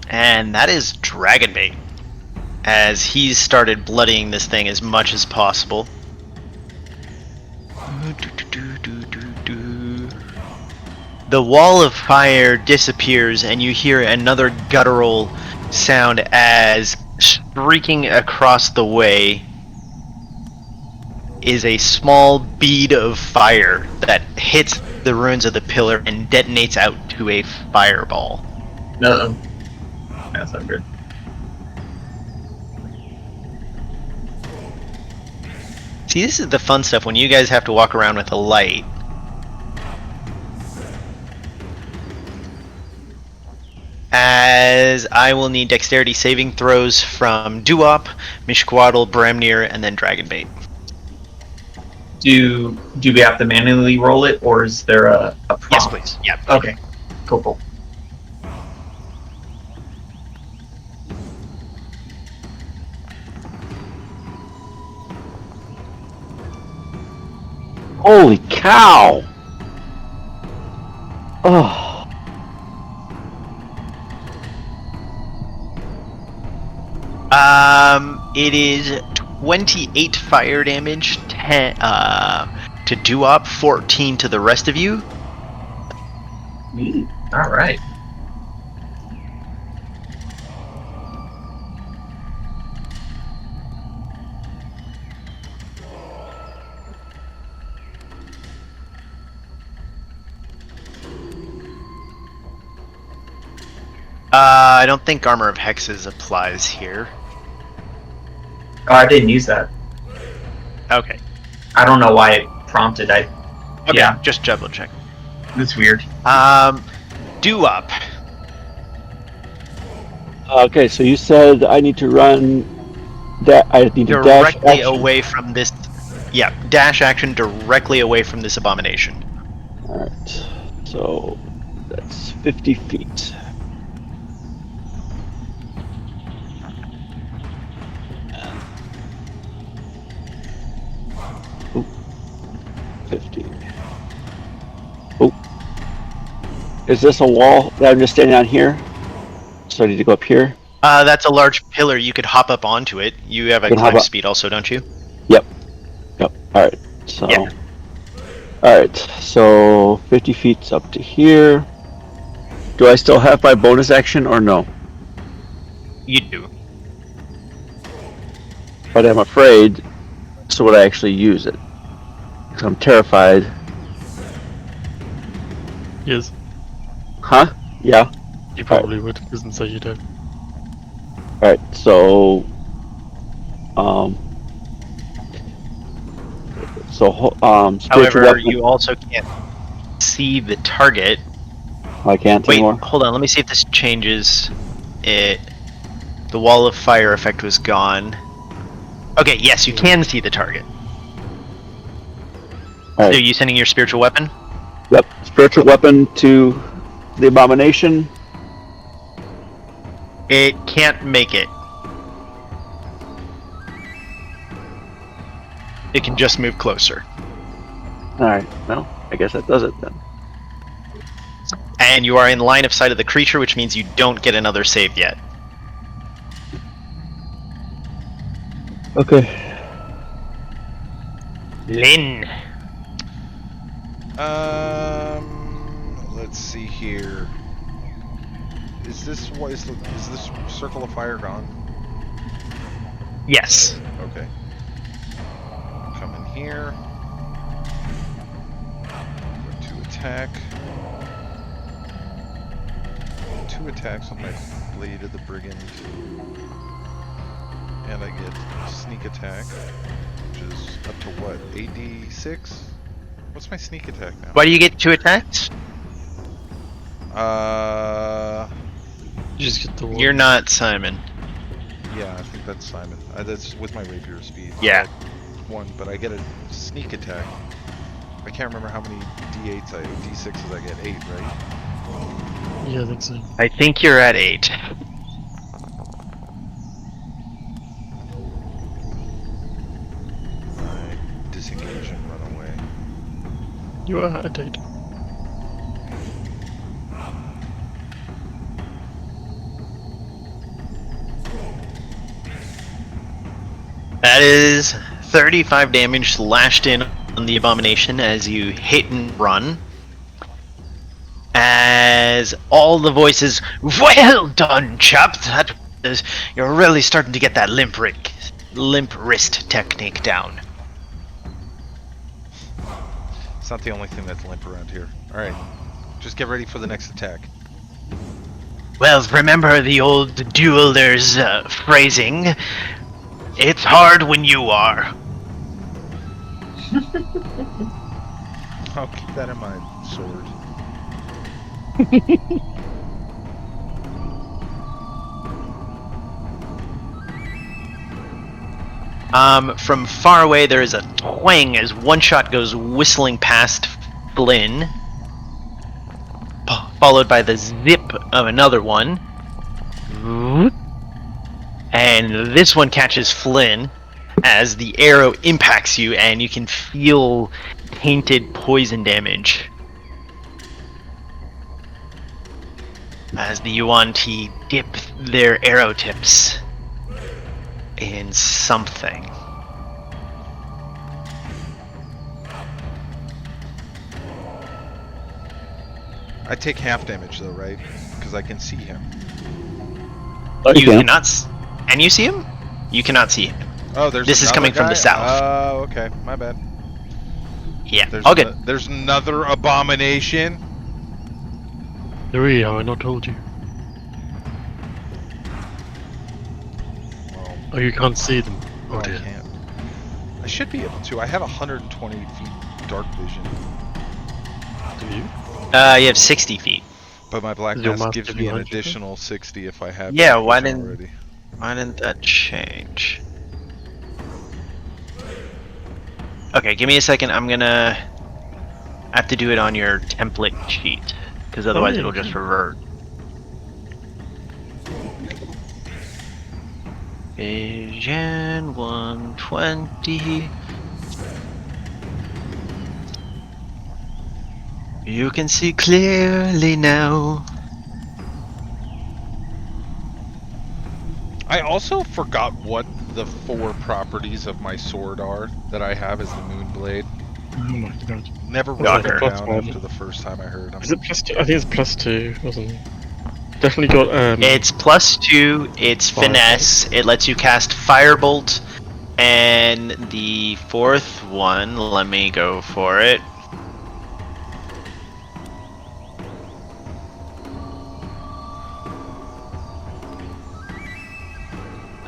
And that is Dragon Bait, as he's started bloodying this thing as much as possible. The wall of fire disappears and you hear another guttural sound as streaking across the way is a small bead of fire that hits the ruins of the pillar and detonates out to a fireball. No, that's not good. See, this is the fun stuff when you guys have to walk around with a light. As I will need dexterity saving throws from Duop, Mishquaddle, Bramnir, and then Dragonbait. Do we have to manually roll it, or is there a prompt? Yes, please. Yeah. Okay. Cool. Holy cow! Oh. It is 28 fire damage, 10 to Duop, 14 to the rest of you. All right. I don't think Armor of Hexes applies here. Oh, I didn't use that. Okay. I don't know why it prompted. Okay, Yeah, just double check. that's weird. Duop. Okay, so you said I need to run. I need to dash Directly action. away from this. Yeah, dash action directly away from this abomination. Alright, so that's 50 feet. Oop. 50. Oh. Is this a wall that I'm just standing on here? So I need to go up here? That's a large pillar. You could hop up onto it. You have a Can hop climb up. speed also, don't you? Yep. Alright, so. Yeah. Alright, so 50 feet's up to here. Do I still have my bonus action or no? You do. But I'm afraid, so would I actually use it? Because I'm terrified. Yes, Huh? Yeah? you probably would. Doesn't say you don't. Alright, so... spiritual However, weapon. you also can't see the target. I can't Wait, anymore. hold on. Let me see if this changes it. The wall of fire effect was gone. Okay, yes, you can see the target. Alright. Are you sending your spiritual weapon? Yep. Spiritual weapon to the abomination. It can't make it. It can just move closer. Alright, well, I guess that does it then. And you are in line of sight of the creature, which means you don't get another save yet. Okay. Lynn. Let's see here. Is this circle of fire gone? Yes. Okay. Come in here. Going to attack. 2 attacks on my Blade of the Brigand. And I get sneak attack, which is up to what? AD6? What's my sneak attack now? Why do you get 2 attacks? You just get the one. You're not Simon. Yeah, I think that's Simon. That's with my rapier speed. Yeah. 1, but I get a sneak attack. I can't remember how many D8s D6s I get. 8, right? Yeah, I think so. I think you're at 8. I disengage and run away. You are a date. That is 35 damage slashed in on the abomination as you hit and run. As all the voices, well done, chap. That is, you're really starting to get that limp wrist technique down. It's not the only thing that's limp around here. Alright, just get ready for the next attack. Well, remember the old dueler's phrasing. It's hard when you are. I'll keep that in mind, sword. From far away, there is a twang as one shot goes whistling past Flynn, followed by the zip of another one. And this one catches Flynn as the arrow impacts you, and you can feel tainted poison damage. As the Yuan-Ti dip their arrow tips in something. I take half damage though, right? Because I can see him. Oh, You can. cannot. Can you see him? You cannot see him. Oh, there's This is another coming from guy? the south. Oh, okay. My bad. Yeah. There's All good. There's another abomination. There we are, I not told you. Well, Oh, you can't see them. Oh I dear. can't. I should be able to. I have 120 feet dark vision, Do you? You have 60 feet. but my black Does your mask mask gives give me you an 100 feet? additional 60 if I have. Yeah, dark why vision didn't- already. Why didn't that change? Okay, give me a second. I'm gonna have to do it on your template sheet, because otherwise yeah, it'll just yeah. revert. Vision 120. You can see clearly now. I also forgot what the 4 properties of my sword are that I have as the Moonblade. Oh my god. Never What's wrote that, them plus down one? after the first time I heard them. Is it +2? I think it's +2, wasn't it? Definitely got It's +2, it's Firebolt. finesse, it lets you cast Firebolt, and the 4th one, let me go for it.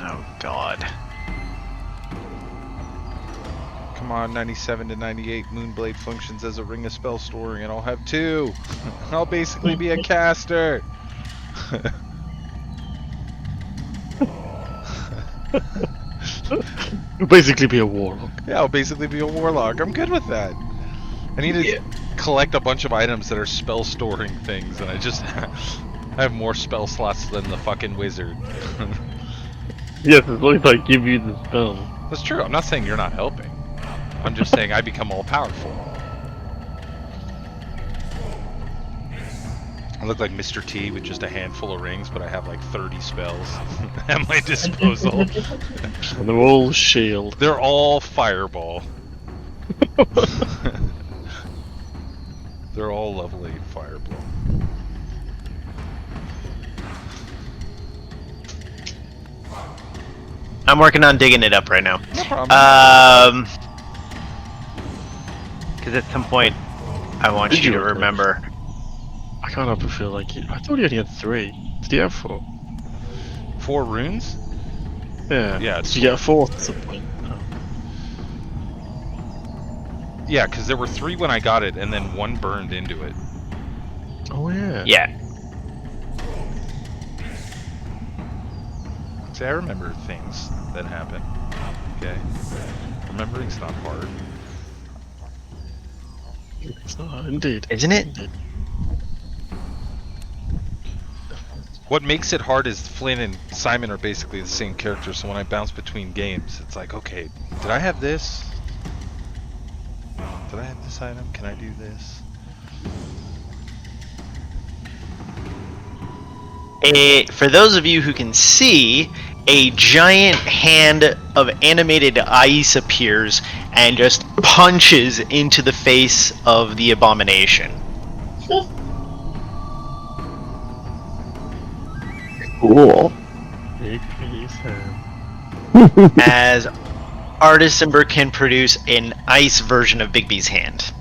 Oh god. Come on, 97 to 98. Moonblade functions as a ring of spell storing, and I'll have 2. I'll basically be a caster. You'll basically be a warlock. Yeah, I'll basically be a warlock. I'm good with that. I need to Yeah. collect a bunch of items that are spell storing things, and I just I have more spell slots than the fucking wizard. Yes, as long as I give you the spell. That's true. I'm not saying you're not helping. I'm just saying I become all powerful. I look like Mr. T with just a handful of rings, but I have like 30 spells at my disposal. And they're all shield. They're all fireball. They're all lovely fireball. I'm working on digging it up right now. No problem. Because at some point, I want Did you you to okay? remember. I can't help but feel like I thought he only had 3. Did he have 4? 4 runes? Yeah. Yeah, Did you get a 4th at some point? Oh. Yeah, because there were 3 when I got it, and then 1 burned into it. Oh yeah. Yeah. See, I remember things that happen. Okay? Remembering's not hard. It's not, indeed. Isn't it? Indeed. What makes it hard is Flynn and Simon are basically the same character, so when I bounce between games, it's like, okay, did I have this? Did I have this item? Can I do this? For those of you who can see, a giant hand of animated ice appears and just punches into the face of the abomination. Cool. Big piece, As Artisimber can produce an ice version of Bigby's hand.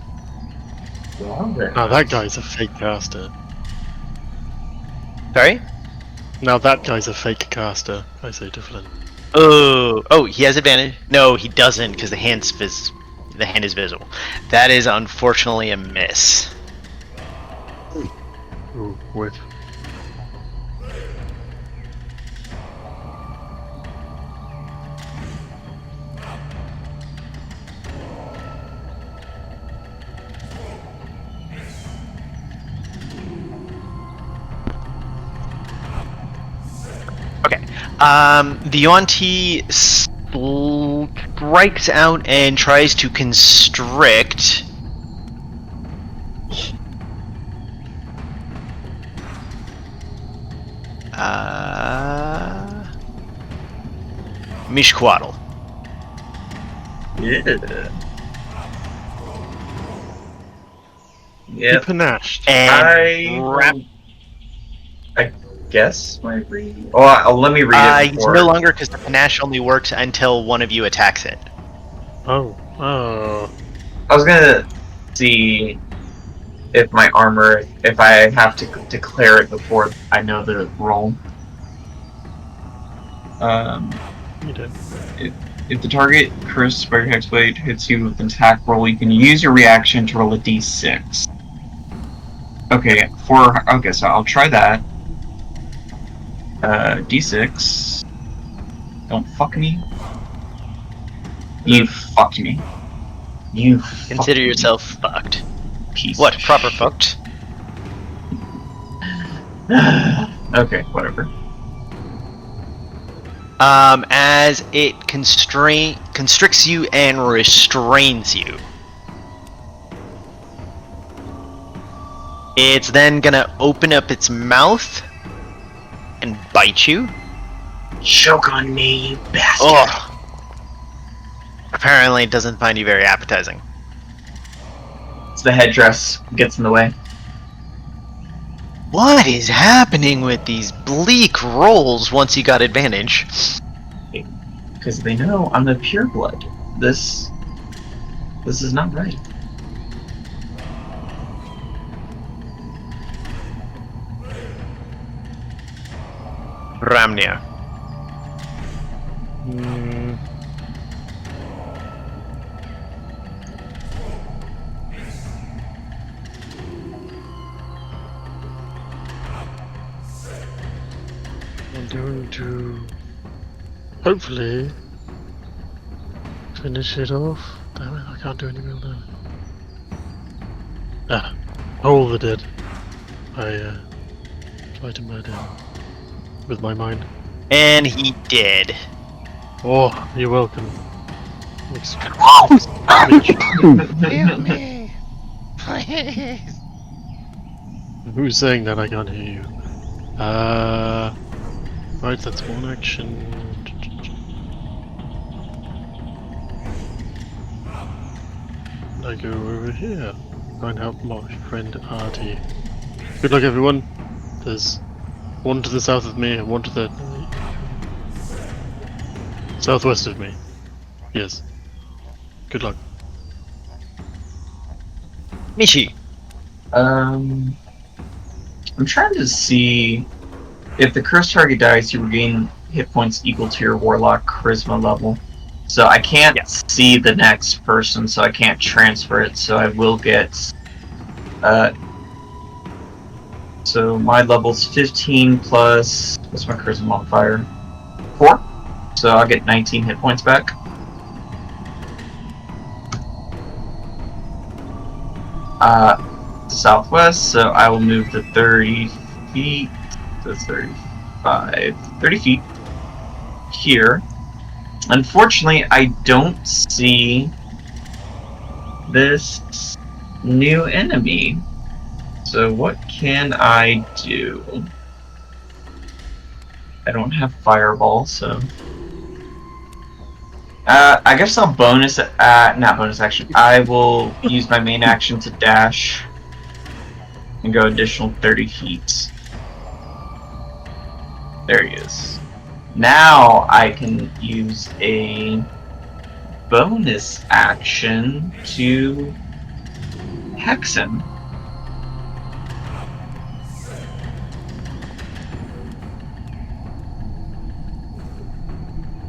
Now that guy's a fake caster. Sorry? Now that guy's a fake caster, I say to Flynn. Oh, he has advantage. No, he doesn't, because the hand is visible. That is unfortunately a miss. Ooh, whiff. Okay. The Yuan-Ti strikes out and tries to constrict. Mishquaddle. Yeah. He Yep. panached. And I guess my read. Oh, let me read it he's before. no longer, because the panache only works until one of you attacks it. Oh. I was gonna see if my armor, if I have to declare it before I know the roll. You did. If the target cursed by your hexblade hits you with an attack roll, you can use your reaction to roll a d6. Okay, so I'll try that. D6. Don't fuck me. You fucked me. You Consider yourself fucked. piece. What? of Proper shit. fucked? Okay, whatever. As it constricts you and restrains you. It's then gonna open up its mouth and bite you. Choke on me, you bastard. Ugh. Apparently it doesn't find you very appetizing. It's the headdress gets in the way. What is happening with these bleak rolls once you got advantage? Because they know I'm a pureblood. This is not right. Ramnia. I'm going to hopefully Finish it off. Damn it, I can't do any real damage. Ah, all the dead. I try to murder him with my mind. And he did. Oh, you're welcome. Bitch. Heal me! Please! Who's saying that? I can't hear you. Right, that's one action. I go over here. Try and help my friend Artie. Good luck, everyone. There's one to the south of me and one to the southwest of me. Yes. Good luck. Michi. I'm trying to see if the cursed target dies, you regain hit points equal to your warlock charisma level. So I can't see the next person, so I can't transfer it. So I will get. So my level's 15 plus. What's my charisma modifier? 4. So I'll get 19 hit points back. Southwest, so I will move to 30 feet. That's 35. 30 feet here. Unfortunately, I don't see this new enemy. So what can I do? I don't have fireball, so I guess I'll bonus. Not bonus action. I will use my main action to dash and go additional 30 feet. There he is. Now I can use a bonus action to hex him.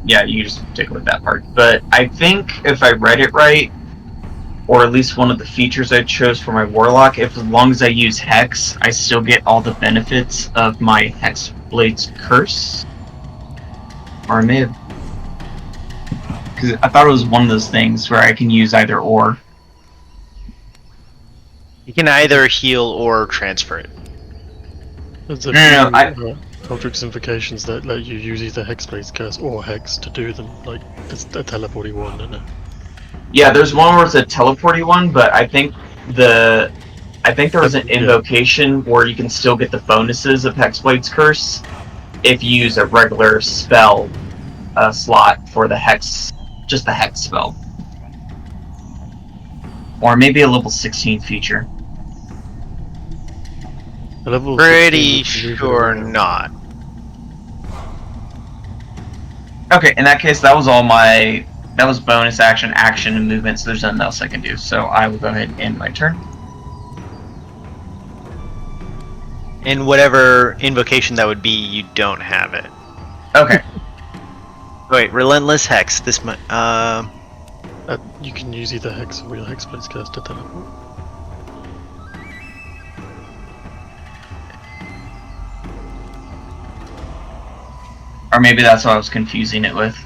Yeah, you just take away that part. But I think if I read it right, or at least one of the features I chose for my warlock, if as long as I use hex, I still get all the benefits of my hex blade's curse. Or I may have, because I thought it was one of those things where I can use either or. You can either heal or transfer it. There's a No, few Eldritch invocations that let you use either Hexblade's Curse or Hex to do them. Like, it's a teleporty one, isn't it? Yeah, there's one where it's a teleporty one, but I think there was an invocation where you can still get the bonuses of Hexblade's Curse if you use a regular spell slot for the hex, just the hex spell, or maybe a level 16 feature. A level Pretty 16 would sure move it around. not. Okay, in that case, that was bonus action, and movement, so there's nothing else I can do. So I will go ahead and end my turn. In whatever invocation that would be, you don't have it. Okay. Wait, Relentless Hex. This might. You can use either Hex or your Hexblade's Curse to teleport. Or maybe that's what I was confusing it with.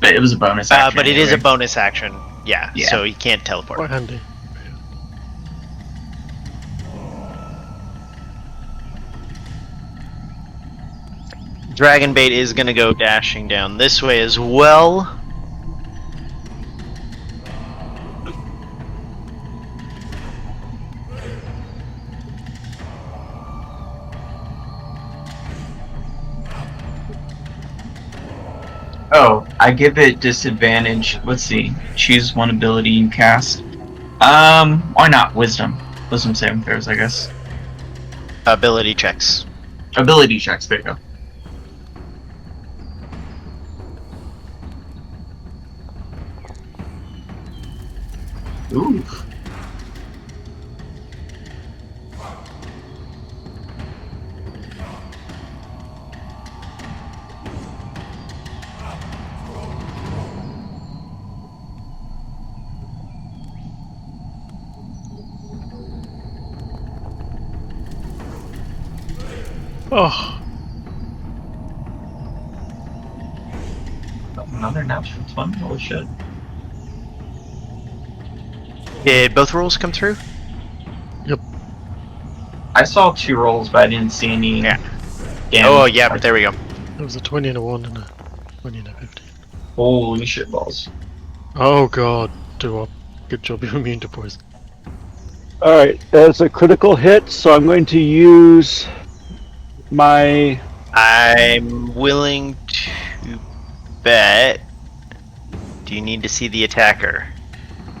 But it was a bonus action. But it is a anyway. bonus action. Yeah, Yeah. so you can't teleport. Quite handy. Dragonbait is going to go dashing down this way as well. Oh, I give it disadvantage. Let's see. Choose one ability you cast. Why not? Wisdom. Wisdom saving throws, I guess. Ability checks. Ability checks, there you go. Ooh. Oh, Another natural 20? Holy shit. Did both rolls come through? I saw 2 rolls, but I didn't see any. Yeah. Damage. Oh, yeah, there we go. There was a 20 and a 1 and a 20 and a 15. Holy shit balls. Oh god, do up. Good job, you're immune to poison. All right, that's a critical hit, so I'm going to use my. I'm willing to bet. Do you need to see the attacker?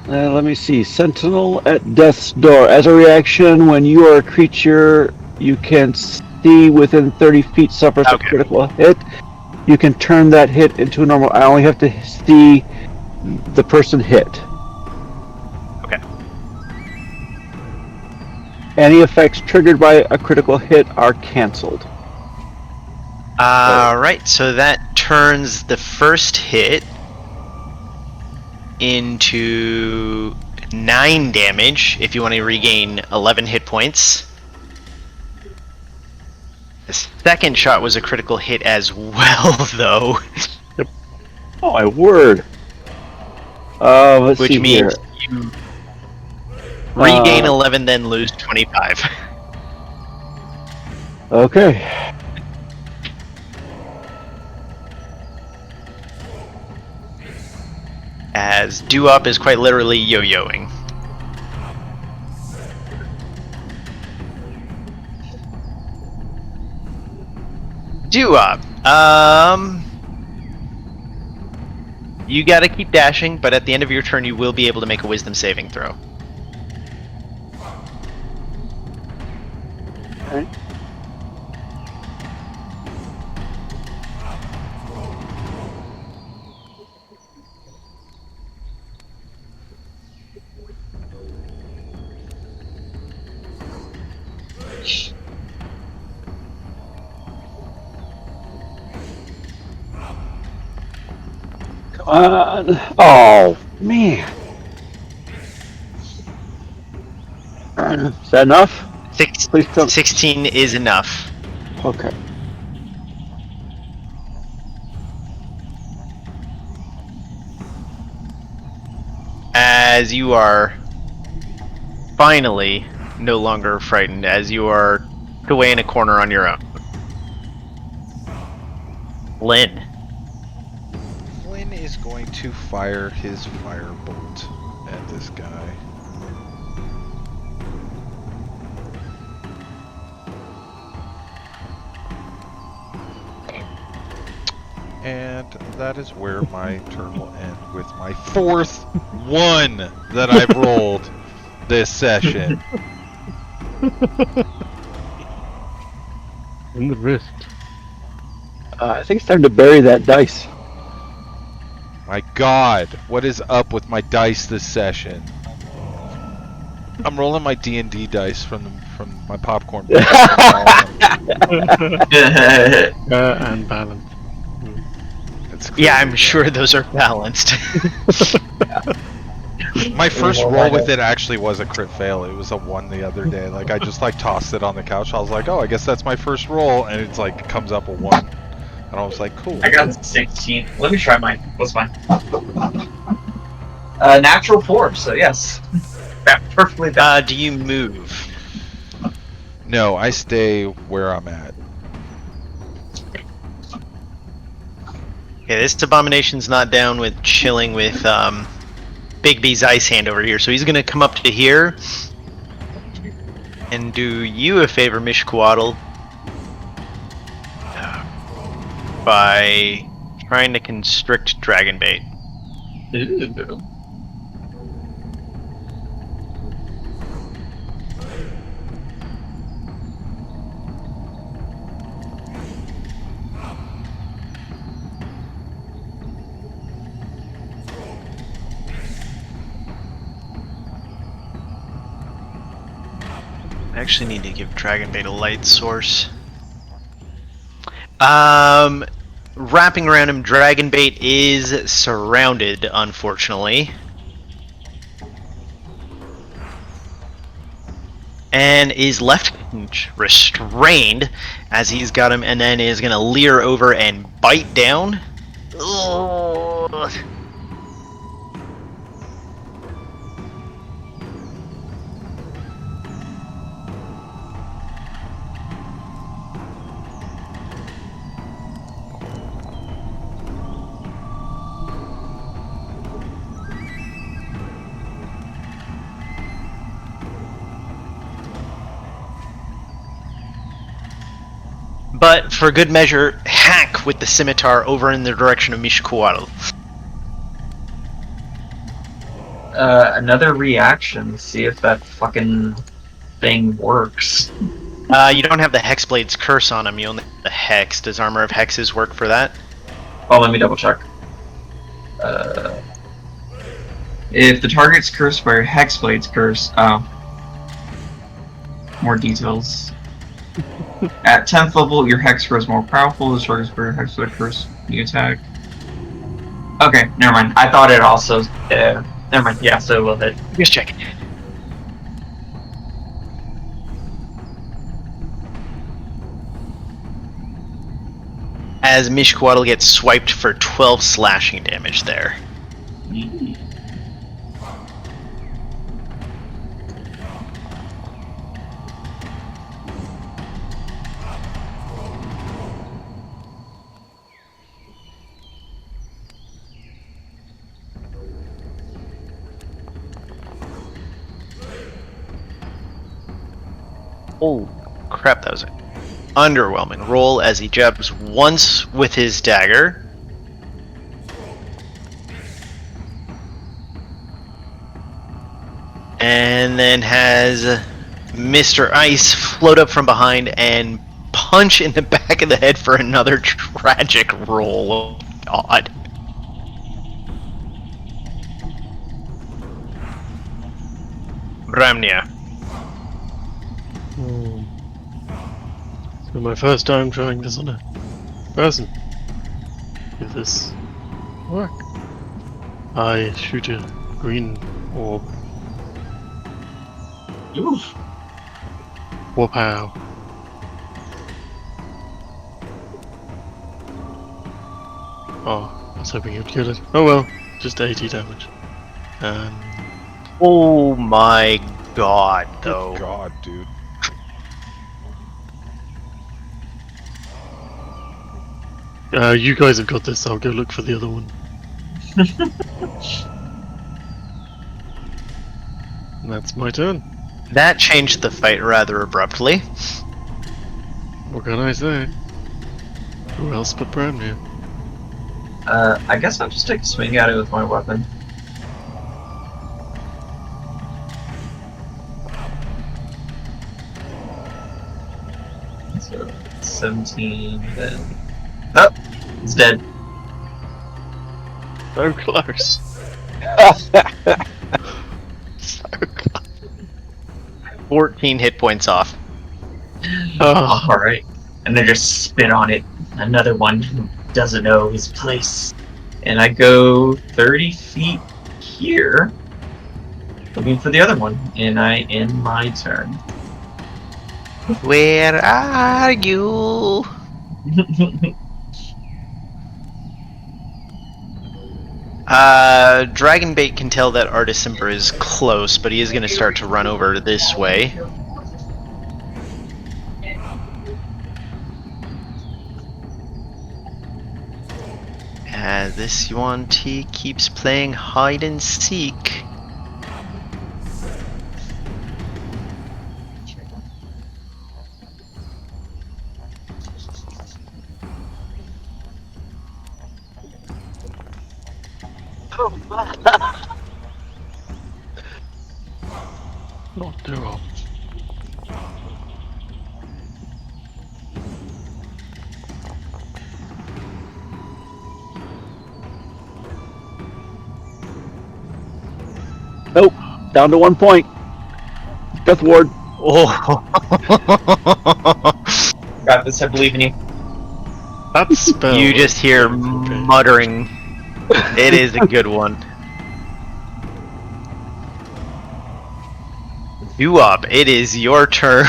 Let me see. Sentinel at Death's Door. As a reaction, when you are a creature you can see within 30 feet suffers a Okay. critical hit, you can turn that hit into a normal. I only have to see the person hit. Okay. Any effects triggered by a critical hit are canceled. Alright, so that turns the first hit into 9 damage if you want to regain 11 hit points. The second shot was a critical hit as well, though. Oh my word! Let's Which see here. means you regain Uh, 11, then lose 25. Okay. As Do-Up is quite literally yo-yoing. Do-Up. You gotta keep dashing, but at the end of your turn you will be able to make a wisdom saving throw. Okay. Come on. Oh, man. Is that enough? Please tell me. 16 is enough. Okay. As you are finally no longer frightened, as you are away in a corner on your own. Lynn. Flynn is going to fire his firebolt at this guy. And that is where my turn will end with my 4th one that I've rolled this session. In the wrist. I think it's time to bury that dice. My god, what is up with my dice this session? I'm rolling my D&D dice from my popcorn. And balance. It's Yeah, crazy. I'm sure those are balanced. My first Oh, roll my with God. it actually was a crit fail. It was a 1 the other day. Like I just like tossed it on the couch. I was like, oh, I guess that's my first roll, and it's like comes up a 1, and I was like, cool. I got 16. Let me try mine. What's mine? Natural 4, so yes. That perfectly balanced. Do you move? No, I stay where I'm at. Okay, this abomination's not down with chilling with Big B's ice hand over here, so he's gonna come up to here and do you a favor, Mishquaddle, by trying to constrict Dragonbait. Ooh. I actually need to give Dragonbait a light source. Wrapping around him, Dragonbait is surrounded, unfortunately. And is left restrained as he's got him, and then is gonna leer over and bite down. Ugh. But for good measure, hack with the scimitar over in the direction of Mishkuatl. Another reaction. See if that fucking thing works. You don't have the Hexblade's curse on him, you only have the Hex. Does Armor of Hexes work for that? Oh, let me double check. If the target's cursed by your Hexblade's curse, more details. At 10th level, your Hex grows more powerful. The target's by your Hexblade curse, you attack. Okay, never mind. I thought it also. Never mind. Yeah, so we'll hit. Just checking. As Mishkuatl gets swiped for 12 slashing damage there. Oh crap, that was underwhelming. Roll as he jabs once with his dagger. And then has Mr. Ice float up from behind and punch in the back of the head for another tragic roll. God. Bramnia. So my first time trying this on a person. If this work, I shoot a green orb. Oof. Wapow. Oh, I was hoping you'd kill it. Oh well, just 80 damage. Oh my god, though. Good God, dude. You guys have got this, I'll go look for the other one. And that's my turn. That changed the fight rather abruptly. What can I say? Who else but Bramnia? I guess I'll just take a swing at it with my weapon. So, 17, then... Oh! It's dead. So close. So close. 14 hit points off. Oh, Alright. And then just spit on it. Another one who doesn't know his place. And I go 30 feet here, looking for the other one. And I end my turn. Where are you? Dragonbait can tell that Artisimber is close, but he is going to start to run over this way. This Yuan-Ti keeps playing hide and seek. not doable. Nope. Down to 1 point. Death ward. Oh. Got this, I believe in you. That spell. You just hear muttering. It is a good one. You up. It is your turn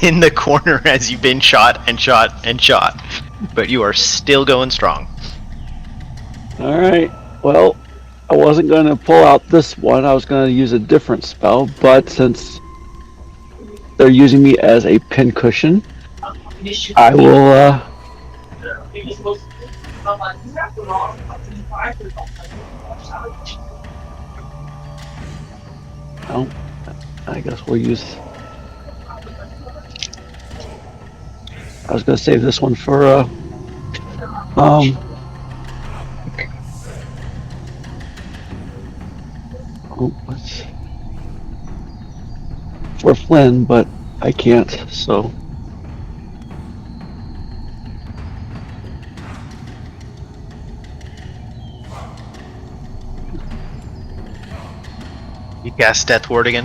in the corner as you've been shot and shot and shot. But you are still going strong. Alright. Well, I wasn't going to pull out this one. I was going to use a different spell, but since they're using me as a pincushion, I will, oh, I guess we'll use I was gonna save this one for let's for Flynn, but I can't. So You cast Death Ward again?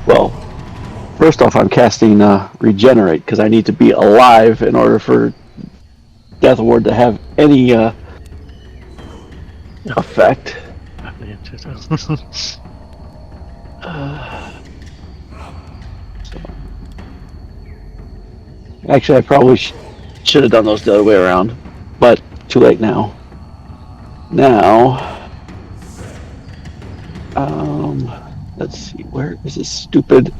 well, first off, I'm casting Regenerate because I need to be alive in order for Death Ward to have any effect. So, actually, I probably should have done those the other way around, but too late now. Now, let's see, where is this stupid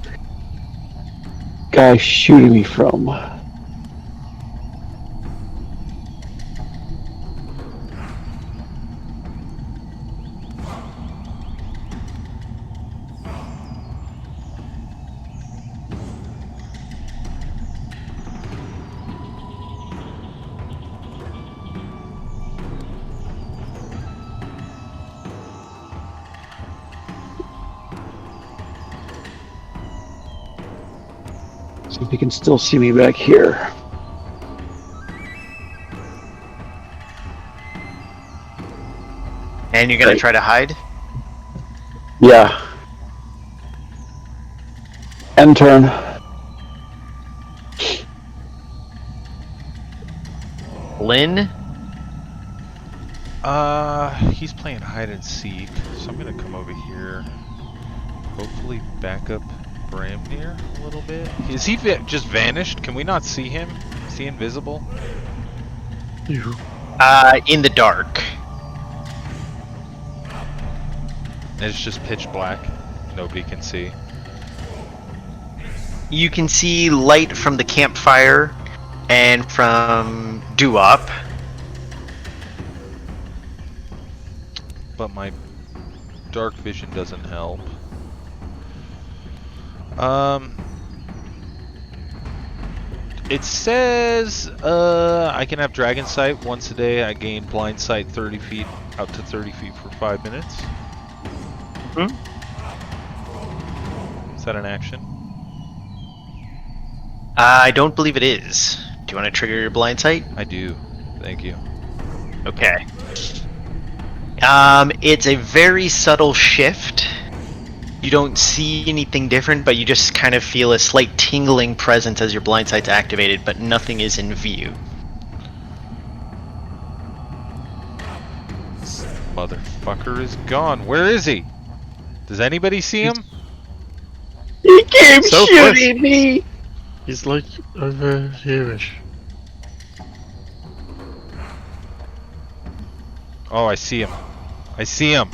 guy shooting me from? See if you can still see me back here. And you're gonna Right. try to hide? Yeah. End turn. Lynn? He's playing hide and seek, so I'm gonna come over here. Hopefully back up Bramnir a little bit. Is he just vanished? Can we not see him? Is he invisible? You. In the dark. It's just pitch black. Nobody can see. You can see light from the campfire and from Doo-Wop. But my dark vision doesn't help. It says I can have dragon sight once a day. I gain blind sight 30 feet out to 30 feet for 5 minutes. Hmm? Is that an action? I don't believe it is. Do you want to trigger your blind sight? I do. Thank you. Okay. It's a very subtle shift. You don't see anything different, but you just kind of feel a slight tingling presence as your blind sight's activated, but nothing is in view. This motherfucker is gone. Where is he? Does anybody see him? He came So shooting me! He's like over here-ish. Oh, I see him. I see him.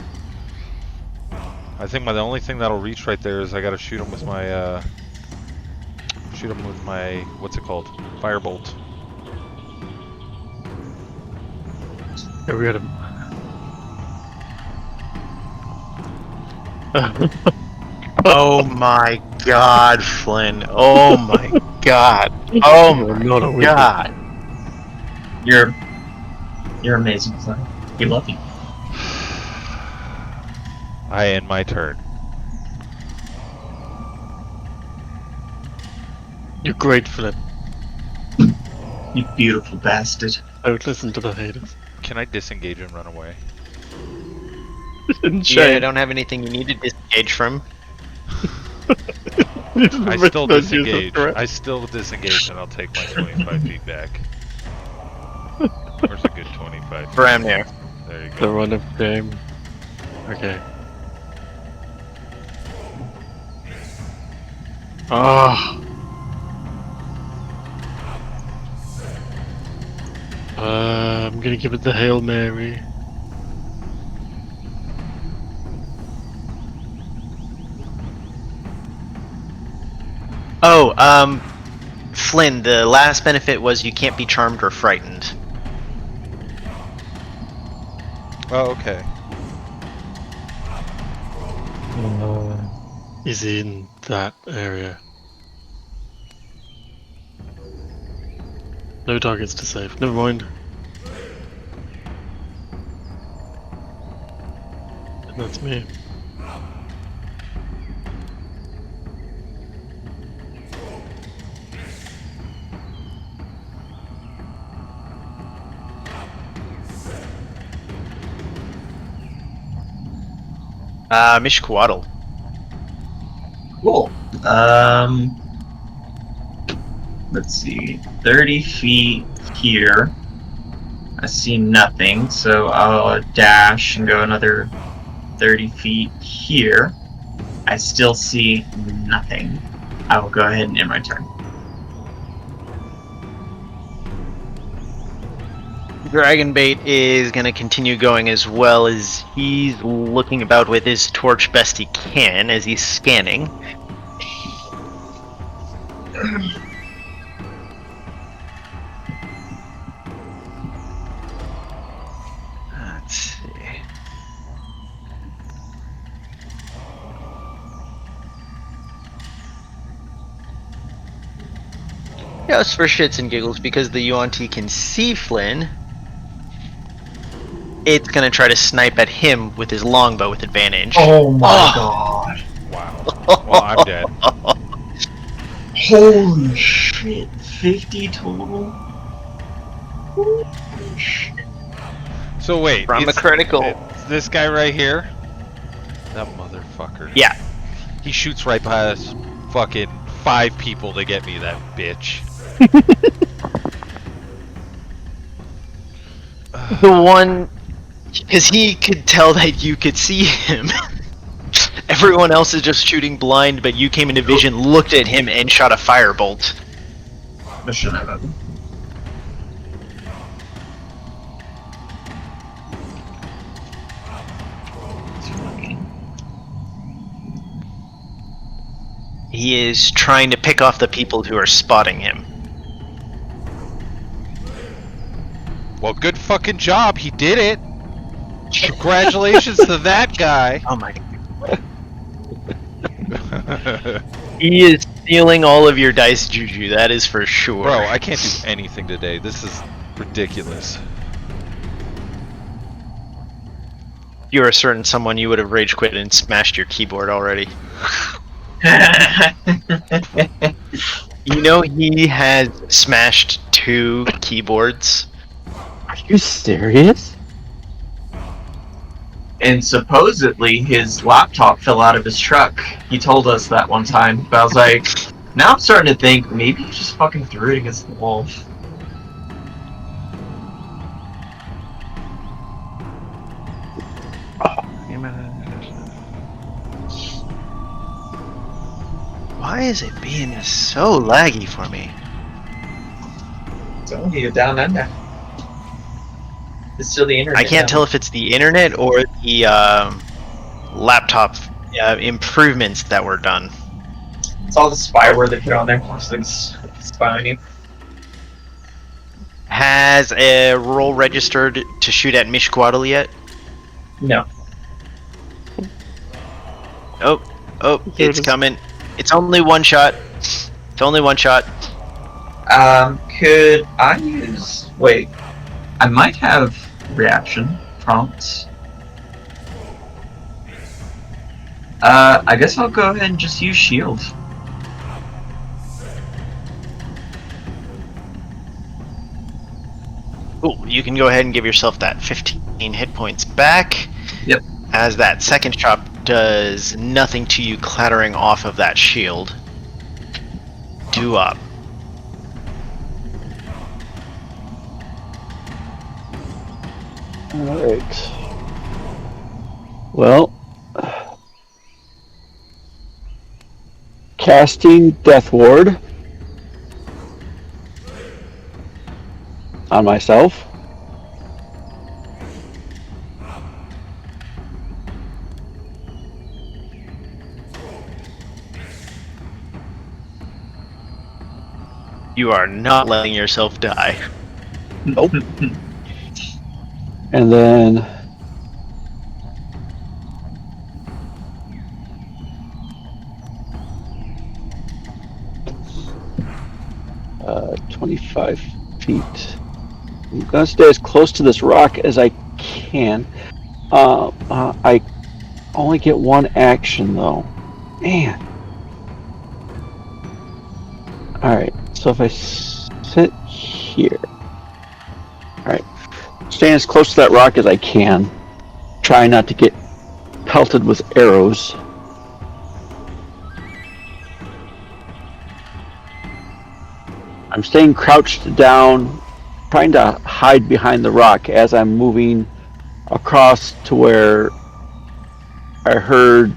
I think the only thing that'll reach right there is I gotta shoot him with my what's it called? Firebolt. Yeah, we had him. Oh my god, Flynn. Oh my god. Oh You're my not a wizard. god. You're amazing, Flynn. We love you. I end my turn. You're great, Flip. You beautiful bastard. Don't listen to the haters. Can I disengage and run away? Yeah, I don't have anything you need to disengage from. I still disengage. I still disengage and I'll take my 25 feet back. Where's a good 25 feet? Bramnir. There you The go. run of game. Okay. Ah. I'm gonna give it the Hail Mary. Oh, Flynn, the last benefit was you can't be charmed or frightened. Oh, okay. Is in that area. No targets to save. Never mind. And that's me. Mishquaddle. Cool. Let's see. 30 feet here. I see nothing, so I'll dash and go another 30 feet here. I still see nothing. I will go ahead and end my turn. Dragonbait is going to continue going as well as he's looking about with his torch best he can as he's scanning. Let's see. Just for shits and giggles, because the Yuan-Ti can see Flynn, it's gonna try to snipe at him with his longbow with advantage. Oh my god. Wow. Well, I'm dead. Holy shit. 50 total? Holy shit. So wait, From a it's critical. this guy right here? That motherfucker. Yeah. He shoots right past fucking 5 people to get me, that bitch. The one, because he could tell that you could see him. Everyone else is just shooting blind, but you came into vision, looked at him, and shot a firebolt. Mission happen. He is trying to pick off the people who are spotting him. Well, good fucking job. He did it. Congratulations to that guy. Oh my. He is stealing all of your dice, Juju, that is for sure. Bro, I can't do anything today. This is ridiculous. If you were certain someone, you would have rage quit and smashed your keyboard already. You know he has smashed 2 keyboards. Are you serious? And supposedly his laptop fell out of his truck. He told us that one time. But I was like, now I'm starting to think maybe he just fucking threw it against the wall. Why is it being so laggy for me? It's only down under. It's still the internet. I can't tell if it's the internet or the laptop improvements that were done. It's all the spyware they put on there. Just like spy on you. Has a roll registered to shoot at Mishquaddle yet? No. Oh, There it it's is. coming. It's only one shot. It's only one shot. Could I use... Wait. I might have reaction prompts. I guess I'll go ahead and just use shield. Ooh, you can go ahead and give yourself that 15 hit points back. Yep. As that second shot does nothing to you clattering off of that shield. 2 up. Alright. Well. Casting Death Ward on myself. You are not letting yourself die. Nope. And then 25 feet. I'm gonna stay as close to this rock as I can. I only get one action though. Man. Alright, so if I sit here. Alright. Staying as close to that rock as I can. Try not to get pelted with arrows. I'm staying crouched down, trying to hide behind the rock as I'm moving across to where I heard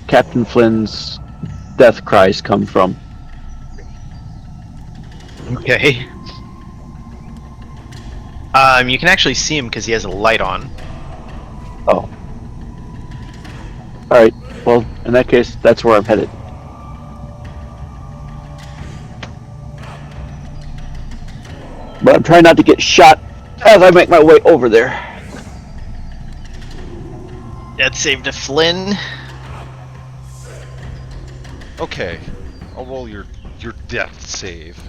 Captain Flynn's death cries come from. Okay. You can actually see him because he has a light on. Oh. Alright, well, in that case, that's where I'm headed. But I'm trying not to get shot as I make my way over there. Death save to Flynn. Okay, I'll roll your death save.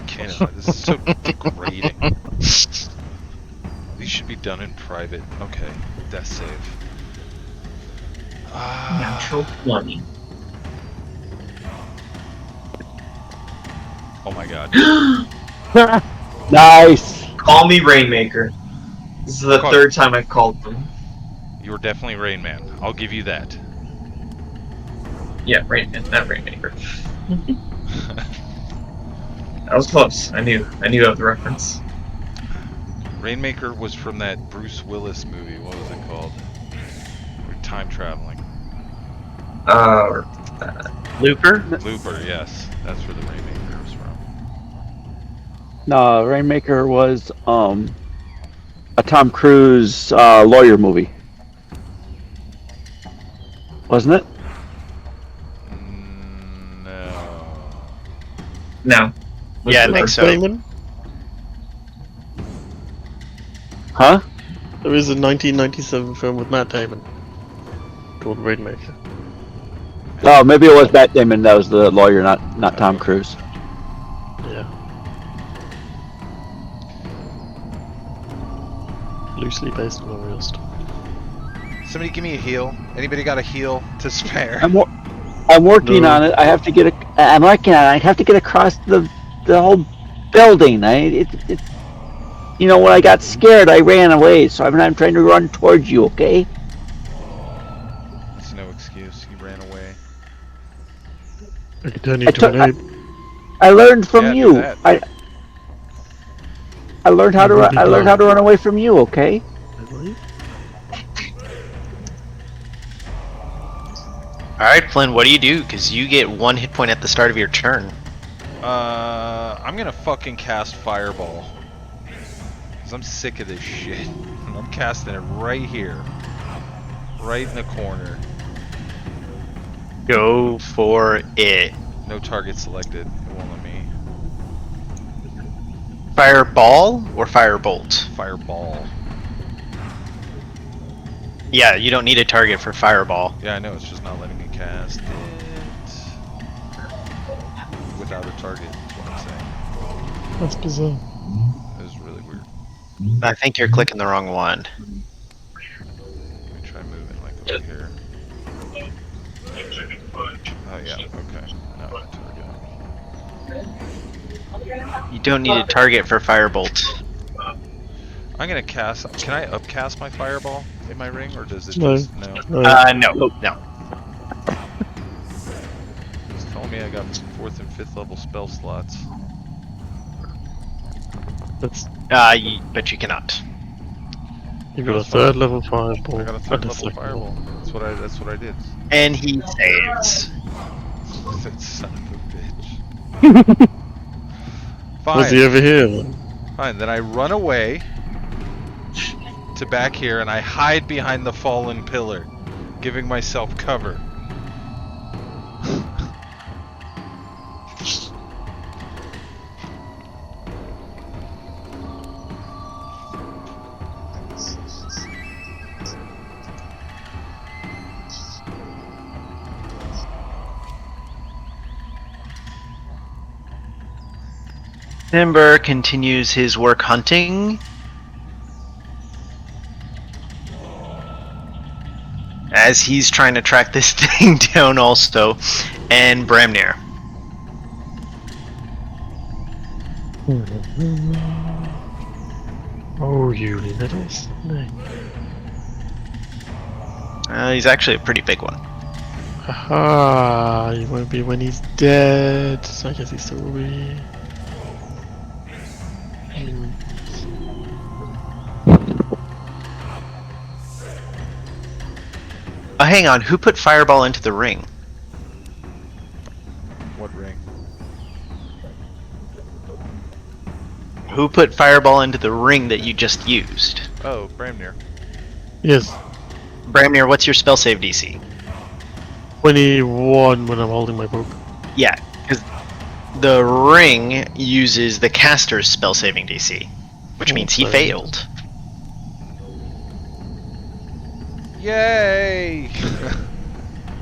Canada, this is so degrading. These should be done in private. Okay, death save. Natural 20. Oh my god. Nice! Call me Rainmaker. This is the Call- third time I've called them. You were definitely Rain Man. I'll give you that. Yeah, Rainman, not Rainmaker. That was close. I knew of the reference. Rainmaker was from that Bruce Willis movie. What was it called? Time traveling. Looper? Looper, yes. That's where the Rainmaker was from. No, Rainmaker was a Tom Cruise lawyer movie. Wasn't it? No. No. Yeah, I think so. Damon? Huh? There is a 1997 film with Matt Damon called Rainmaker. Oh, maybe it was Matt Damon that was the lawyer, not Tom Cruise. Yeah. Loosely based on a real story. Somebody give me a heal. Anybody got a heal to spare? I'm working No. on it. I'm working on it. I have to get across the whole building. You know, when I got scared, I ran away. So I'm trying to run towards you. Okay? That's no excuse. You ran away. I can turn you into an ape. I learned from Yeah, do you. that. I learned how to You really I learned how to don't. run away from you. Okay? Really? Alright, Flynn, what do you do? Because you get 1 hit point at the start of your turn. I'm gonna fucking cast Fireball. Cause I'm sick of this shit. And I'm casting it right here. Right in the corner. Go for it. No target selected. It won't let me. Fireball or firebolt? Fireball. Yeah, you don't need a target for fireball. Yeah, I know, it's just not letting me cast it. Without a target, is what I'm saying. That's bizarre. It was really weird. I think you're clicking the wrong one. Let me try moving like over here. Oh yeah, okay. Now a target. You don't need a target for firebolt. I'm gonna cast. Can I upcast my fireball in my ring, or does it No. just no? No. It's telling me I got 4th and 5th level spell slots. That's But you cannot. you've got a third level fireball. I got a 3rd and a level second fireball. That's what I did. And he saves. That son of a bitch. Was he Fine. over here then? Fine. Then I run away to back here, and I hide behind the fallen pillar, giving myself cover. Timber continues his work hunting. As he's trying to track this thing down also. And Bramnir. Oh, you little snake. He's actually a pretty big one. Haha, he won't be when he's dead. So I guess he still will be. Oh, hang on. Who put Fireball into the ring? What ring? Who put Fireball into the ring that you just used? Oh, Bramnir. Yes, Bramnir, what's your spell save DC? 21 when I'm holding my book. Yeah, because the ring uses the caster's spell saving DC, which means he sorry. failed. Yay!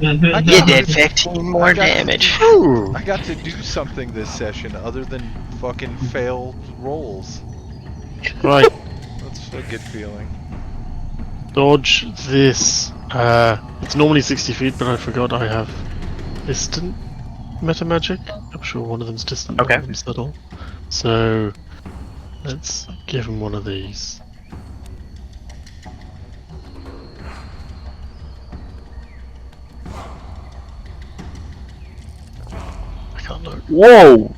Mhm. I You got did to- 15 more I got to- damage. I got to do something this session other than fucking fail rolls. Right, That's a good feeling. dodge this. It's normally 60 feet, but I forgot I have distant meta magic. I'm sure one of them's distant, Okay. one of them's subtle. So let's give him one of these. I can't look. Whoa!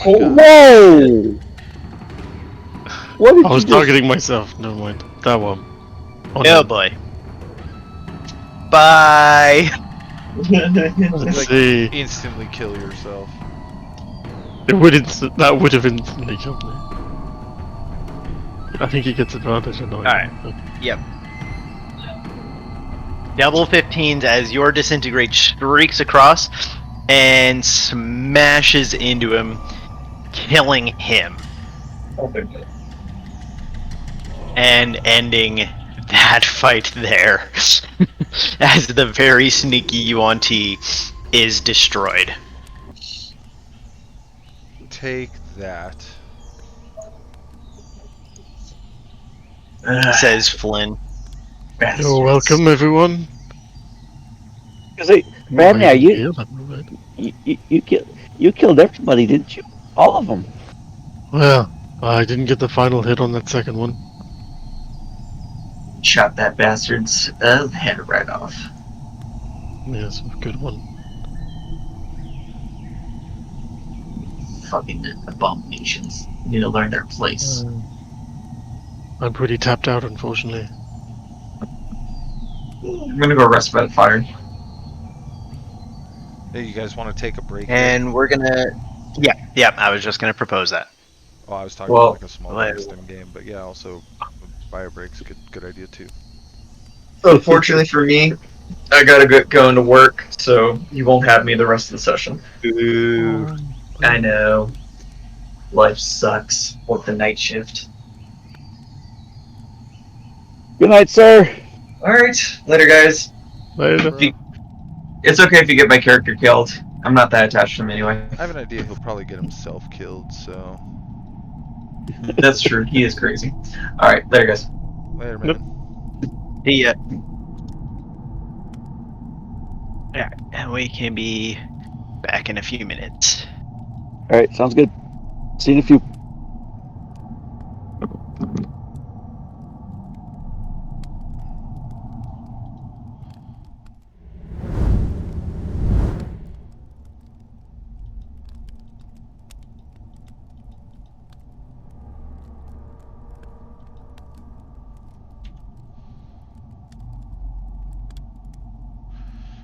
Oh my god. Whoa! What did I was you just... targeting myself. Never mind. That one. Oh, Oh no. boy. Bye! Let's Like, see. instantly kill yourself. It would that would have instantly killed me. I think he gets advantage on Alright. Yep. Double 15s as your disintegrate streaks across and smashes into him, killing him and ending that fight there. As the very sneaky Yuan-Ti is destroyed. Take that. Says Flynn. You're welcome, everyone. Say, Bradley, I you, feel that movement. you killed everybody, didn't you? All of them. Well, I didn't get the final hit on that second one. Chop that bastard's head right off. Yes, a good one. Fucking abominations. Need to learn their place. I'm pretty tapped out, unfortunately. I'm gonna go rest by the fire. Hey, you guys want to take a break? here? And we're gonna... Yeah, I was just gonna propose that. Oh, I was talking Well, about like a small well- sim game, but yeah, also bio breaks, good idea too. Unfortunately for me, I gotta get going to work, so you won't have me the rest of the session. Ooh. I know. Life sucks. Work the night shift. Good night, sir. Alright, later guys. Later. It's okay if you get my character killed. I'm not that attached to him anyway. I have an idea he'll probably get himself killed, so That's true, he is crazy. Alright, later guys. later, man. Yep. See ya. Yeah, and we can be back in a few minutes. All right, sounds good. See you in a few.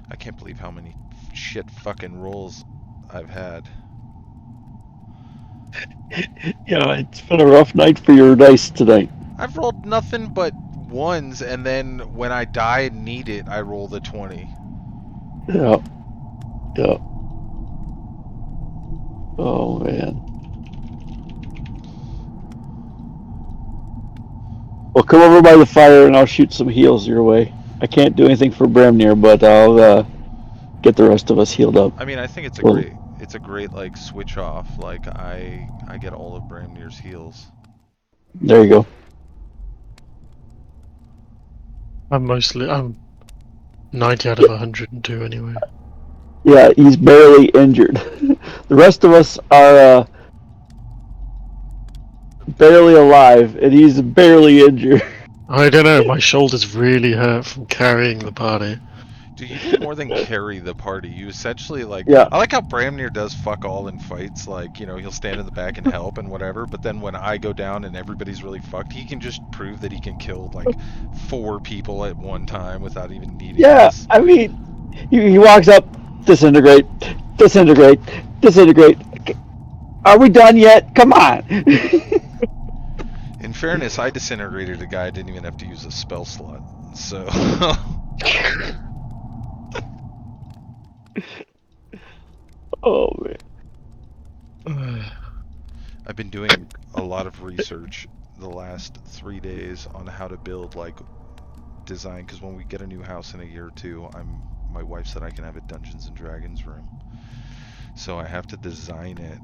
I can't believe how many shit fucking rolls I've had. Yeah, it's been a rough night for your dice tonight. I've rolled nothing but ones, and then when I die and need it, I roll the 20. Yeah. Yeah. Oh man. Well, come over by the fire and I'll shoot some heals your way. I can't do anything for Bramnir, but I'll get the rest of us healed up. I mean, I think it's a Well- great it's a great like switch off. Like I get all of Bramnir's heals. There you go. I'm 90 out of 102 anyway. Yeah, he's barely injured. The rest of us are barely alive, and he's barely injured. I don't know, my shoulders really hurt from carrying the party. Dude, you do more than carry the party. You essentially like. Yeah. I like how Bramnir does fuck all in fights. Like, you know, he'll stand in the back and help and whatever. But then when I go down and everybody's really fucked, he can just prove that he can kill like 4 people at one time without even needing Yeah, us. I mean, he walks up, disintegrate, disintegrate, disintegrate. Are we done yet? Come on. In fairness, I disintegrated a guy. I didn't even have to use a spell slot. So. Oh man. I've been doing a lot of research the last 3 days on how to build like design, because when we get a new house in a year or two, my wife said I can have a Dungeons and Dragons room. So I have to design it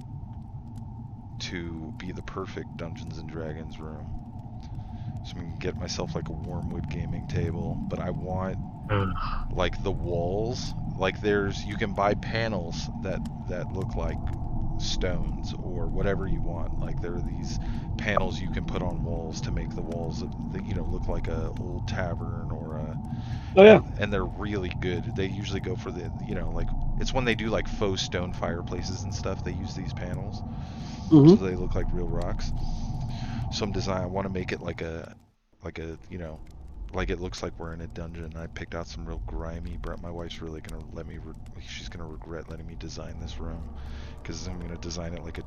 to be the perfect Dungeons and Dragons room. So I'm gonna get myself like a Wormwood gaming table, but I want like the walls, like you can buy panels that look like stones or whatever you want. Like there are these panels you can put on walls to make the walls look like a old tavern or a. Oh yeah. And they're really good. They usually go for the like it's when they do like faux stone fireplaces and stuff. They use these panels, so they look like real rocks. Some design. I want to make it like a like it looks like we're in a dungeon. I picked out some real grimy. My wife's really gonna let me. She's gonna regret letting me design this room, because I'm gonna design it like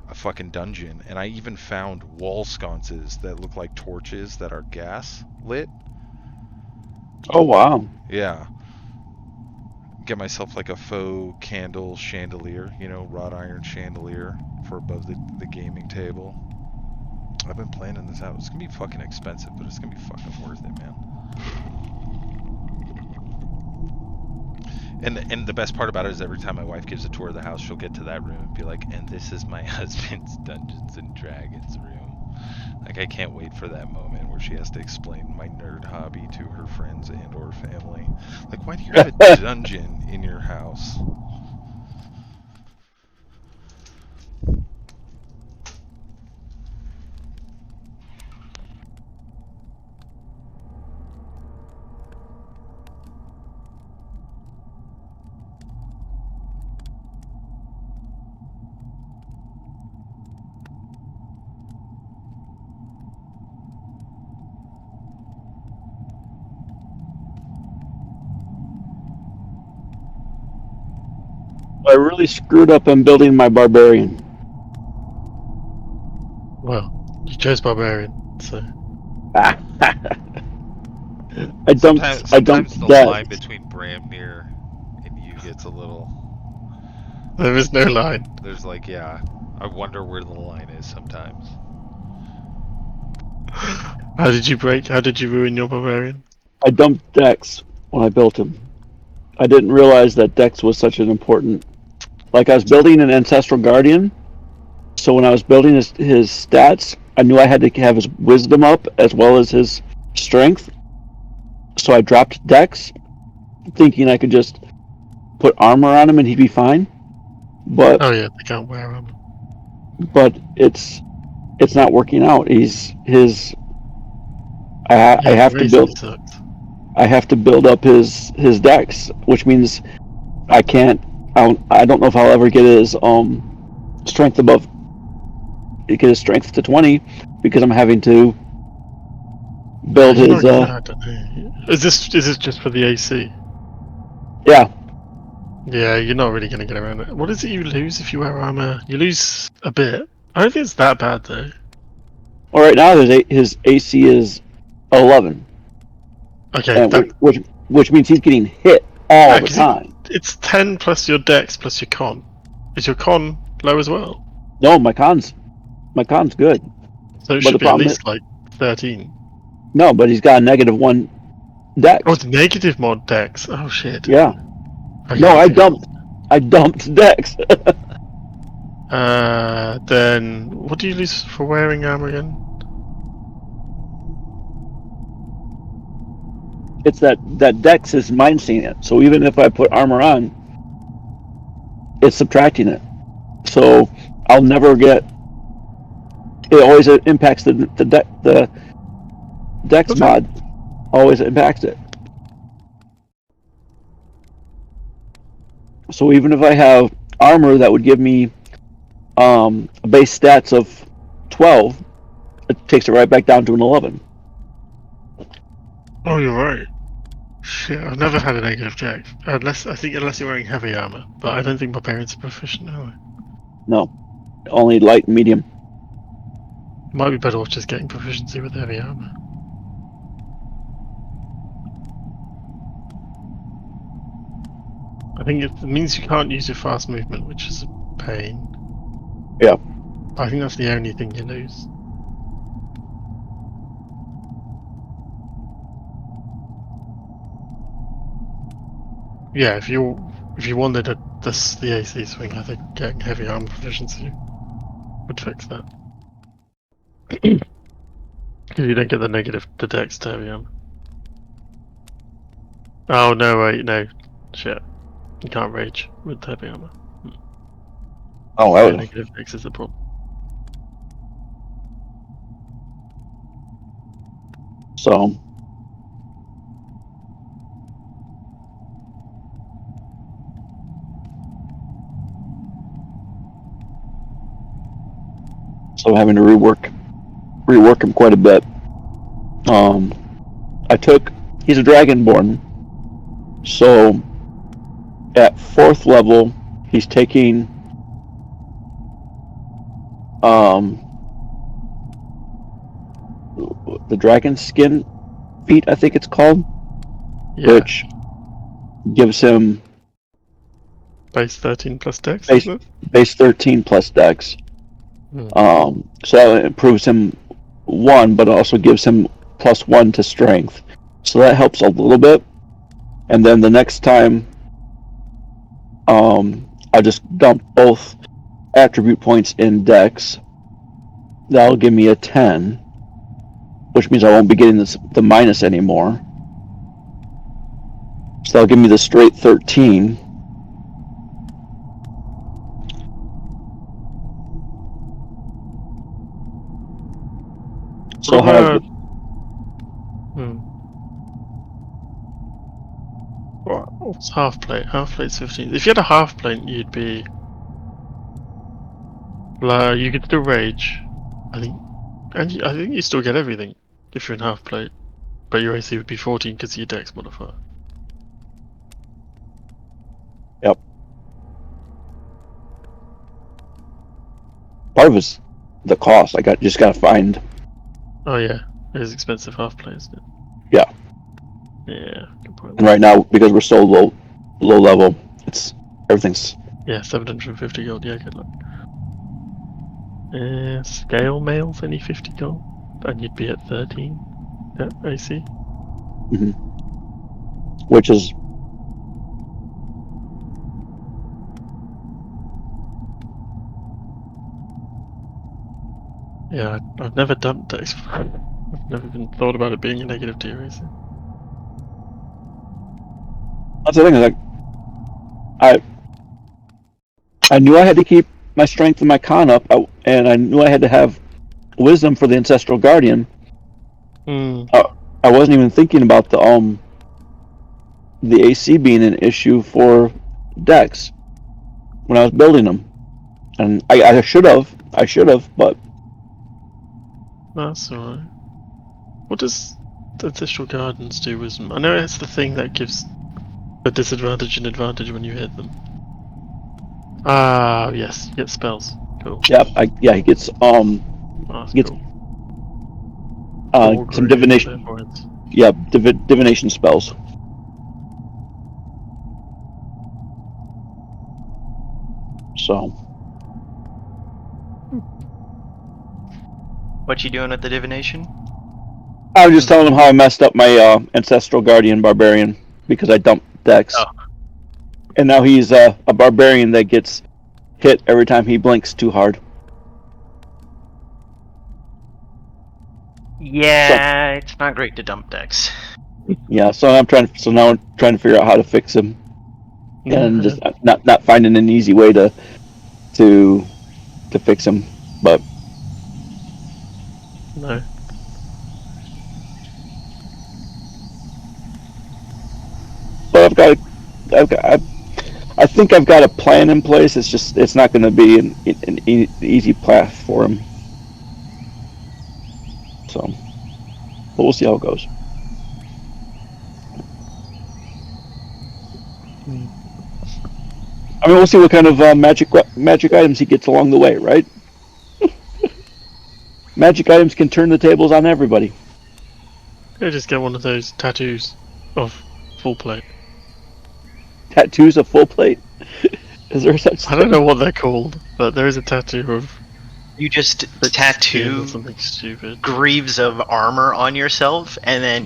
a fucking dungeon. And I even found wall sconces that look like torches that are gas lit. Oh wow. Yeah. Get myself like a faux candle chandelier, wrought iron chandelier for above the gaming table. I've been planning this out. It's gonna be fucking expensive, but it's gonna be fucking worth it, man. And the best part about it is every time my wife gives a tour of the house, she'll get to that room and be like, and this is my husband's Dungeons and Dragons room. Like, I can't wait for that moment where she has to explain my nerd hobby to her friends and or family. Like, why do you have a dungeon in your house? I really screwed up on building my barbarian. Well, you chose barbarian, so. I Sometimes dumped the that. line between Bramnir and you gets a little. There is no line. There's like, yeah, I wonder where the line is sometimes. How did you ruin your barbarian? I dumped Dex when I built him. I didn't realize that Dex was such an important. Like, I was building an Ancestral Guardian, so when I was building his stats, I knew I had to have his Wisdom up as well as his Strength. So I dropped Dex, thinking I could just put armor on him and he'd be fine. But Oh yeah, they can't wear armor. But it's not working out. I have to build. Sucks. I have to build up his Dex, which means I can't. I don't know if I'll ever get his strength above. Get his strength to 20 because I'm having to build his. I don't know. Is this just for the AC? Yeah. Yeah, you're not really gonna get around it. What is it you lose if you wear armor? You lose a bit. I don't think it's that bad though. Well, right now his AC is 11. Okay, and which means he's getting hit all the time. It's 10 plus your dex plus your con. Is your con low as well? No, my con's good. So it should be at least like 13. No, but he's got a -1 dex. Oh, it's negative mod dex. Oh shit. Yeah. Okay, No, okay. I dumped Dex. Then what do you lose for wearing armor again? It's that Dex is mind seeing it. So even if I put armor on, it's subtracting it. So I'll never get. It always impacts the Dex Okay. mod. Always impacts it. So even if I have armor that would give me base stats of 12, it takes it right back down to an 11. Oh, you're right. Shit, I've never had a negative deck. Unless you're wearing heavy armor, but I don't think barbarians are proficient anyway. No, only light and medium. Might be better off just getting proficiency with heavy armor. I think it means you can't use your fast movement, which is a pain. Yeah. I think that's the only thing you lose. Yeah, if you wanted the AC swing, I think getting heavy armor proficiency would fix that. Because you don't get the dex to heavy armor. Oh no, wait, no. Shit. You can't rage with heavy armor. Oh, Yeah, negative dex is the problem. so I'm having to rework him quite a bit. He's a dragonborn, so at 4th level he's taking the dragon skin feat, I think it's called, Yeah. which gives him Base 13 plus dex, base, isn't it? base 13 plus dex. Hmm. So that improves him 1, but also gives him +1 to strength. So that helps a little bit. And then the next time, I just dump both attribute points in dex. That'll give me a 10, which means I won't be getting the minus anymore. So that'll give me the straight 13. So I'll have. What's half plate? Half plate's 15. If you had a half plate, you'd be. You could still rage, I think, and I think you still get everything if you're in half plate, but your AC would be 14 because of your dex modifier. Yep. Part of it's the cost. Just gotta find. Oh yeah, it is expensive half plate, isn't it? Yeah. Yeah, good point. And right now, because we're so low level, everything's. Yeah, 750 gold. Yeah, good luck. Scale mail's only 50 gold, and you'd be at 13 at AC. Mm-hmm. Which is. Yeah, I've never dumped dex. I've never even thought about it being a negative to your AC. That's the thing. Is I knew I had to keep my strength and my con up, and I knew I had to have wisdom for the ancestral guardian. I wasn't even thinking about the AC being an issue for decks when I was building them, and I should have, but That's alright. What does the ancestral gardens do, wisdom? I know it's the thing that gives a disadvantage and advantage when you hit them. Ah, yes, you get spells. Cool. yeah, he gets Oh, that's gets cool. some divination. Yeah, divination spells. So. What you doing with the divination? I was just telling him how I messed up my ancestral guardian barbarian because I dumped Dex. Oh. And now he's a barbarian that gets hit every time he blinks too hard. Yeah, it's not great to dump decks. Yeah, so now I'm trying to figure out how to fix him, and just not finding an easy way to fix him. But No. I think I've got a plan in place. It's not going to be an easy path for him. So, but we'll see how it goes. I mean, we'll see what kind of magic items he gets along the way, right? Magic items can turn the tables on everybody. Yeah, just get one of those tattoos of full plate. Tattoos of full plate. Is there such I don't know what they're called, but there is a tattoo of You just skin tattoo or something stupid. greaves of armor on yourself, and then,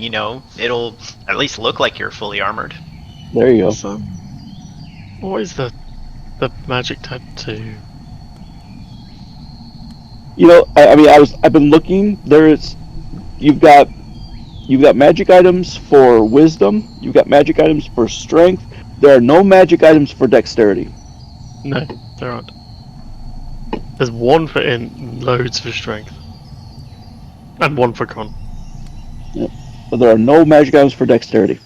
it'll at least look like you're fully armored. There you go. So, what is the magic tattoo? I mean, I've been looking. You've got magic items for wisdom. You've got magic items for strength. There are no magic items for dexterity. No, there aren't. There's one for int, loads for strength, and one for con. But there are no magic items for dexterity.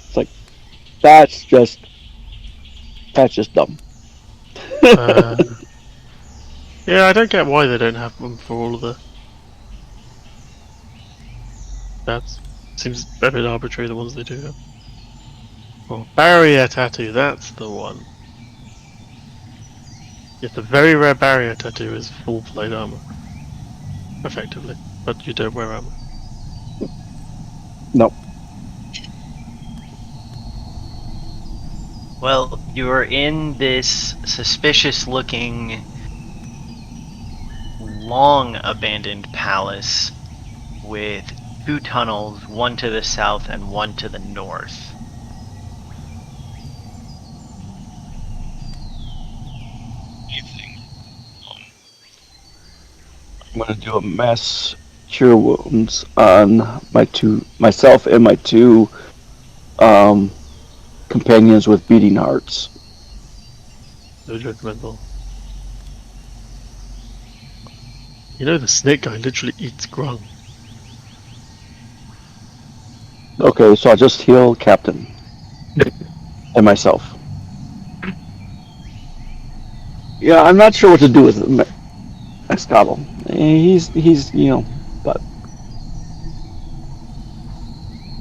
It's like that's just dumb. Yeah, I don't get why they don't have them for all of the. That seems a bit arbitrary. The ones they do have. Oh, barrier tattoo. That's the one. Yes, the very rare barrier tattoo is full plate armor, effectively, but you don't wear armor. No. Well, you are in this suspicious-looking, long abandoned palace with 2 tunnels, one to the south and one to the north. I'm going to do a mass cure wounds on myself and my 2 companions with beating hearts. No judgmental. The snake guy literally eats grung. Okay, so I'll just heal Captain and myself. Yeah, I'm not sure what to do with Escadal. He's but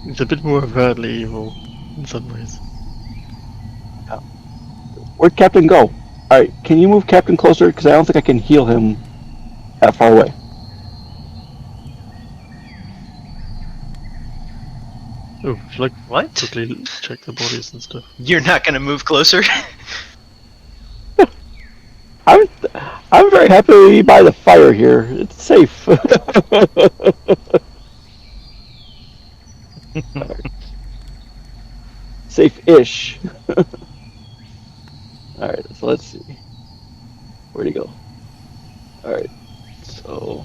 It's a bit more overtly evil in some ways. where'd Captain go? All right, can you move Captain closer? Because I don't think I can heal him that far away. Oh, like What? quickly check the bodies and stuff. You're not gonna move closer? I'm very happy to be by the fire here. It's safe. Safe-ish. Alright, so let's see. Where'd he go? Alright, so...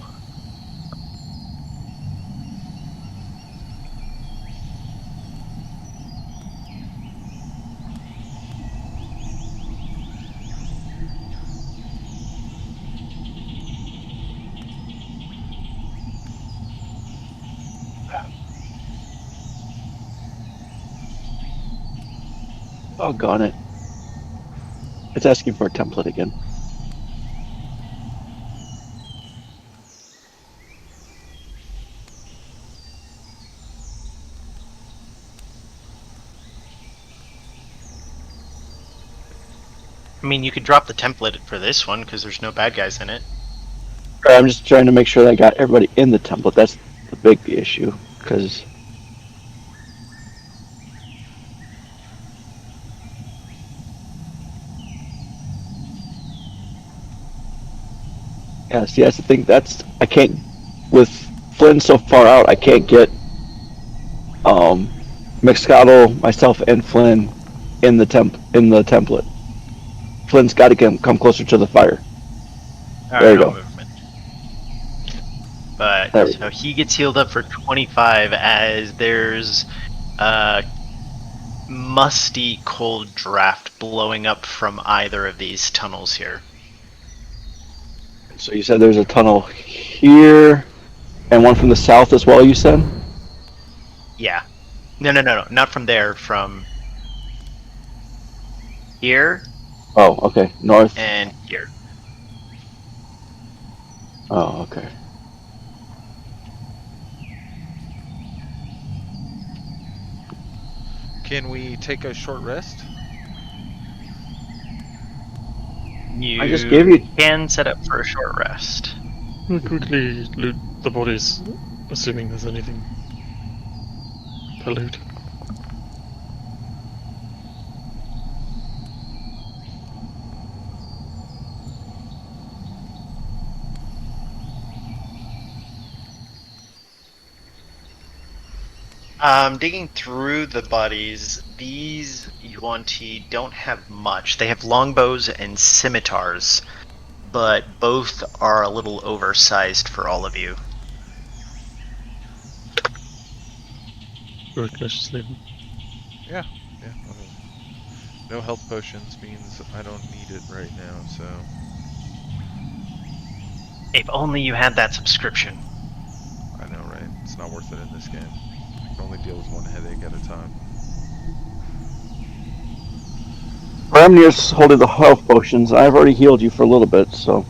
Doggone it. It's asking for a template again. I mean, you could drop the template for this one because there's no bad guys in it. I'm just trying to make sure that I got everybody in the template. That's the big issue, because... Yeah, see, that's the thing. I can't, with Flynn so far out, I can't get Mixcottle, myself, and Flynn in the template. Flint's got to come closer to the fire. All There right, you no go. movement. But There we so go. he gets healed up for 25 as there's a musty, cold draft blowing up from either of these tunnels here. So you said there's a tunnel here and one from the south as well. You said. Yeah. No, not from there. From here Oh, okay. North. and here. Oh, okay. Can we take a short rest? I just gave You you. can set up for a short rest. We'll quickly loot the bodies, assuming there's anything to loot. Digging through the bodies, these Yuan-Ti don't have much. They have longbows and scimitars, but both are a little oversized for all of you. Right, let's just leave them. Yeah. No health potions means I don't need it right now, so... If only you had that subscription. I know, right? It's not worth it in this game. I can only deal with one headache at a time. Bramnir's holding the health potions. I've already healed you for a little bit, so.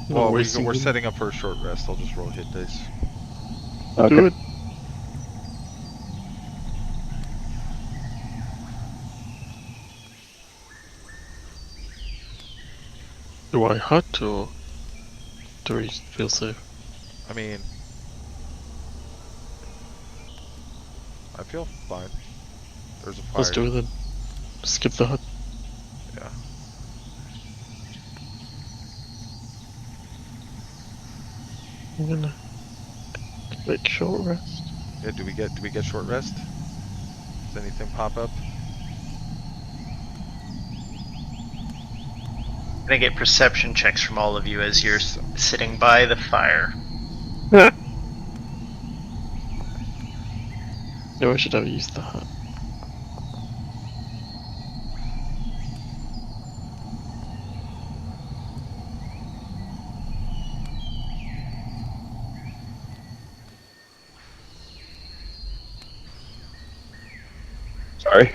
Not Well, wasting we're them. setting up for a short rest. I'll just roll hit dice. Okay. Do it. Do I hut or do we feel safe? I mean... I feel fine. There's a fire. Let's do it then. Skip the hut. Yeah. I'm gonna make short rest. Yeah, do we get short rest? Does anything pop up? Gonna get perception checks from all of you as you're sitting by the fire. No, I should have used the hut. Sorry.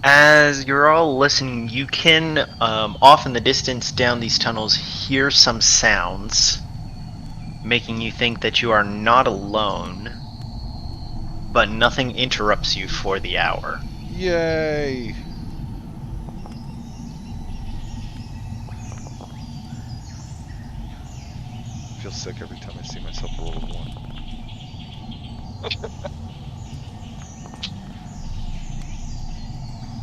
As you're all listening, you can, off in the distance down these tunnels, hear some sounds, making you think that you are not alone, but nothing interrupts you for the hour. Yay! I feel sick every time I see myself roll a 1.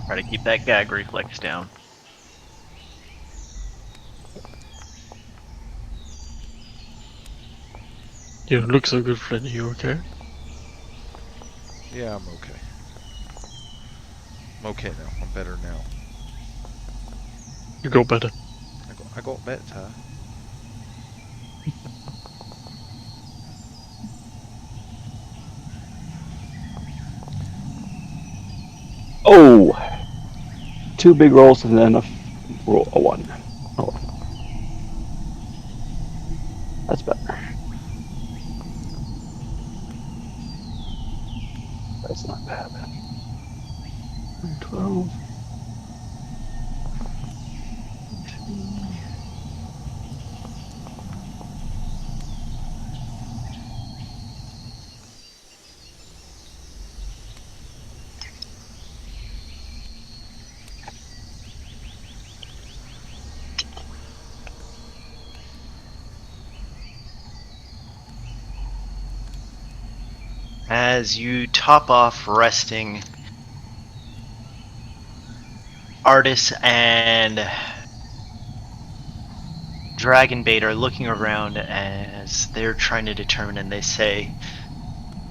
Try to keep that gag reflex down. You don't look so good, Flint. Are you okay? Yeah, I'm okay. I'm okay now. I'm better now. You got better. I got better. Oh! 2 big rolls and then a 1. Oh. That's better. That's not bad. 12. As you top off resting, Artis and Dragonbait are looking around as they're trying to determine, and they say,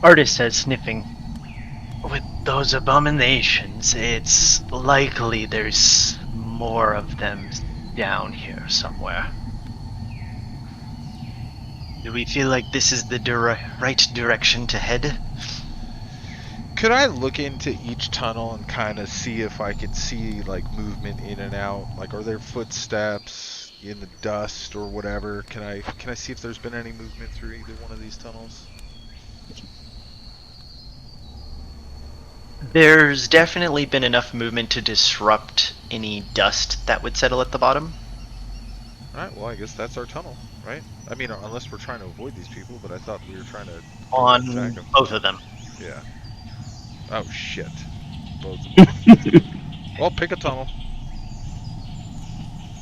Artis says, sniffing, with those abominations, it's likely there's more of them down here somewhere. Do we feel like this is the right direction to head? Could I look into each tunnel and kind of see if I could see like movement in and out? Like, are there footsteps in the dust or whatever? Can I see if there's been any movement through either one of these tunnels? There's definitely been enough movement to disrupt any dust that would settle at the bottom. Alright, well, I guess that's our tunnel, right? I mean, unless we're trying to avoid these people, but I thought we were trying to go and attack On them. both of them. Yeah. Oh, shit. Both of them. Well, pick a tunnel.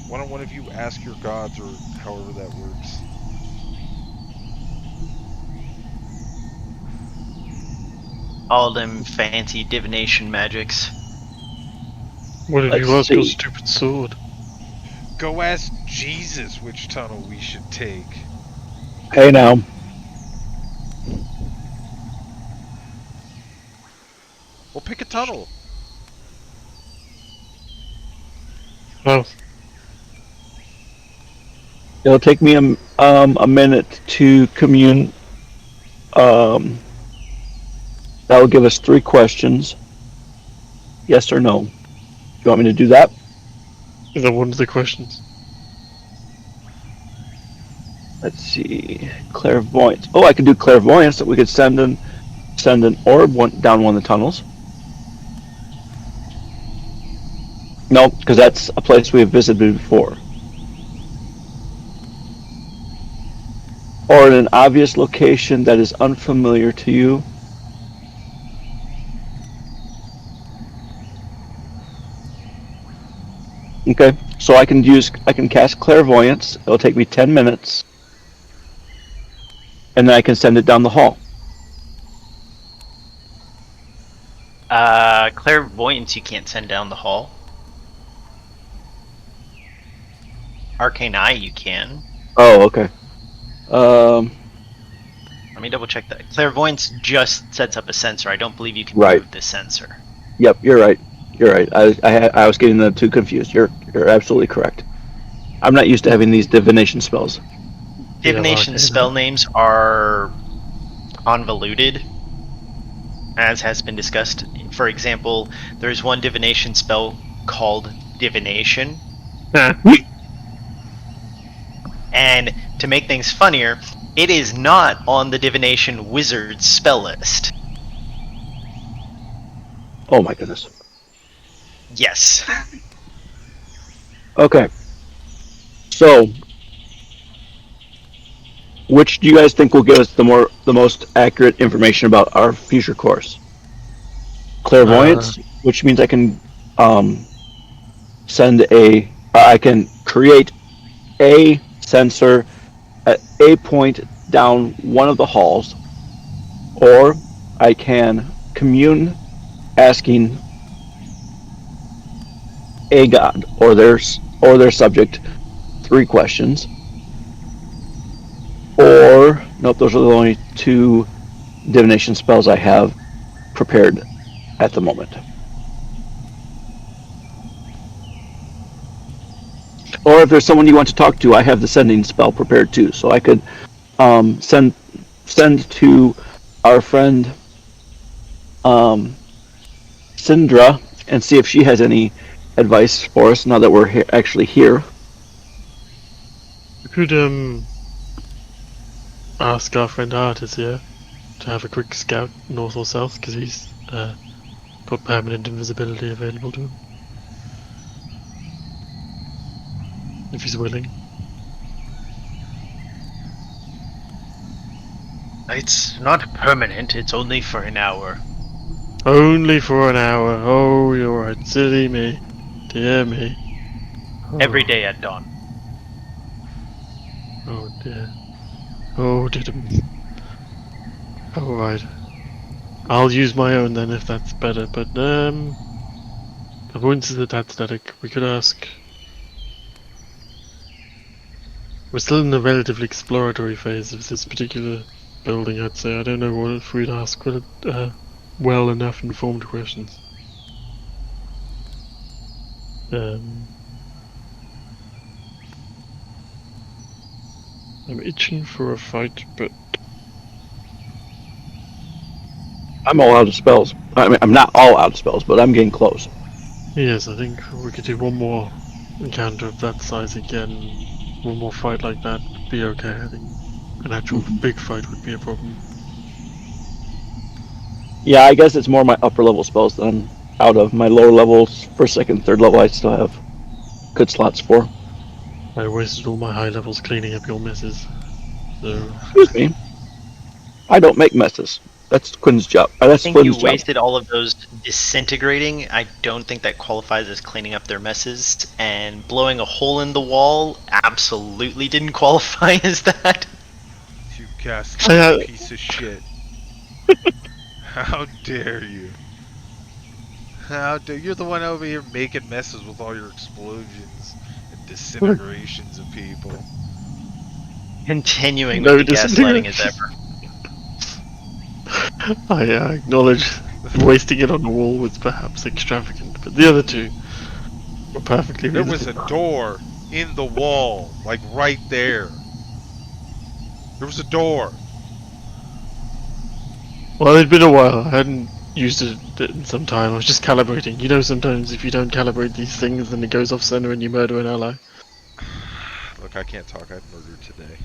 Why don't one of you ask your gods, or however that works? All them fancy divination magics. What if Let's you ask your see. stupid sword? Go ask Jesus which tunnel we should take. Hey now. Well, pick a tunnel. Well, It'll take me a minute to commune. That will give us 3 questions. Yes or no. You want me to do that? is that one of the questions? Let's see. Clairvoyance. Oh, I could do clairvoyance. We could send an orb down one of the tunnels. No, because that's a place we have visited before. Or in an obvious location that is unfamiliar to you. Okay, so I can cast clairvoyance. It'll take me 10 minutes. And then I can send it down the hall. Clairvoyance you can't send down the hall. Arcane Eye you can. Oh, okay. Let me double check that. Clairvoyance just sets up a sensor. I don't believe you can Right. move the sensor. Yep, you're right. You're right. I was getting the two confused. You're absolutely correct. I'm not used to having these divination spells. Divination Arcane spell Eye. names are convoluted, as has been discussed. For example, there's one divination spell called Divination. And to make things funnier, it is not on the Divination Wizard's spell list. Oh my goodness. Yes. Okay. So, which do you guys think will give us the most accurate information about our future course? Clairvoyance, which means I can I can create a sensor at a point down one of the halls, or I can commune asking a god or their subject 3 questions, or nope, those are the only 2 divination spells I have prepared at the moment. Or if there's someone you want to talk to, I have the sending spell prepared too, so I could send to our friend Syndra and see if she has any advice for us now that we're actually here. We could ask our friend Artis here to have a quick scout north or south, because he's got permanent invisibility available to him. If he's willing. It's not permanent, it's only for an hour. Only for an hour. Oh, you're right. Silly me. Dear me. Oh. Every day at dawn. Oh dear. Oh, did him. Alright. I'll use my own then if that's better. But avoidance is that static. We could ask. We're still in the relatively exploratory phase of this particular building, I'd say. I don't know what if we'd ask well enough informed questions. I'm itching for a fight, but I'm all out of spells. I mean, I'm not all out of spells, but I'm getting close. yes, I think we could do one more encounter of that size again. One more fight like that would be okay. I think an actual big fight would be a problem. Yeah, I guess it's more my upper level spells that I'm out of. My lower levels, first, second, third level, I still have good slots for. I wasted all my high levels cleaning up your messes. So Excuse me. I don't make messes. That's Quinn's job. I That's think you Flynn's job. wasted all of those disintegrating. I don't think that qualifies as cleaning up their messes. And blowing a hole in the wall absolutely didn't qualify as that. You gaslighting piece of shit. How dare you? How dare you're the one over here making messes with all your explosions and disintegrations of people. Continuing No with the gaslighting as ever. I acknowledge wasting it on the wall was perhaps extravagant, but the other two were perfectly There reasonable. was a door in the wall, like right there. There was a door. Well, it'd been a while. I hadn't used it in some time. I was just calibrating. You know, sometimes if you don't calibrate these things, then it goes off center and you murder an ally. Look, I can't talk. I murdered today.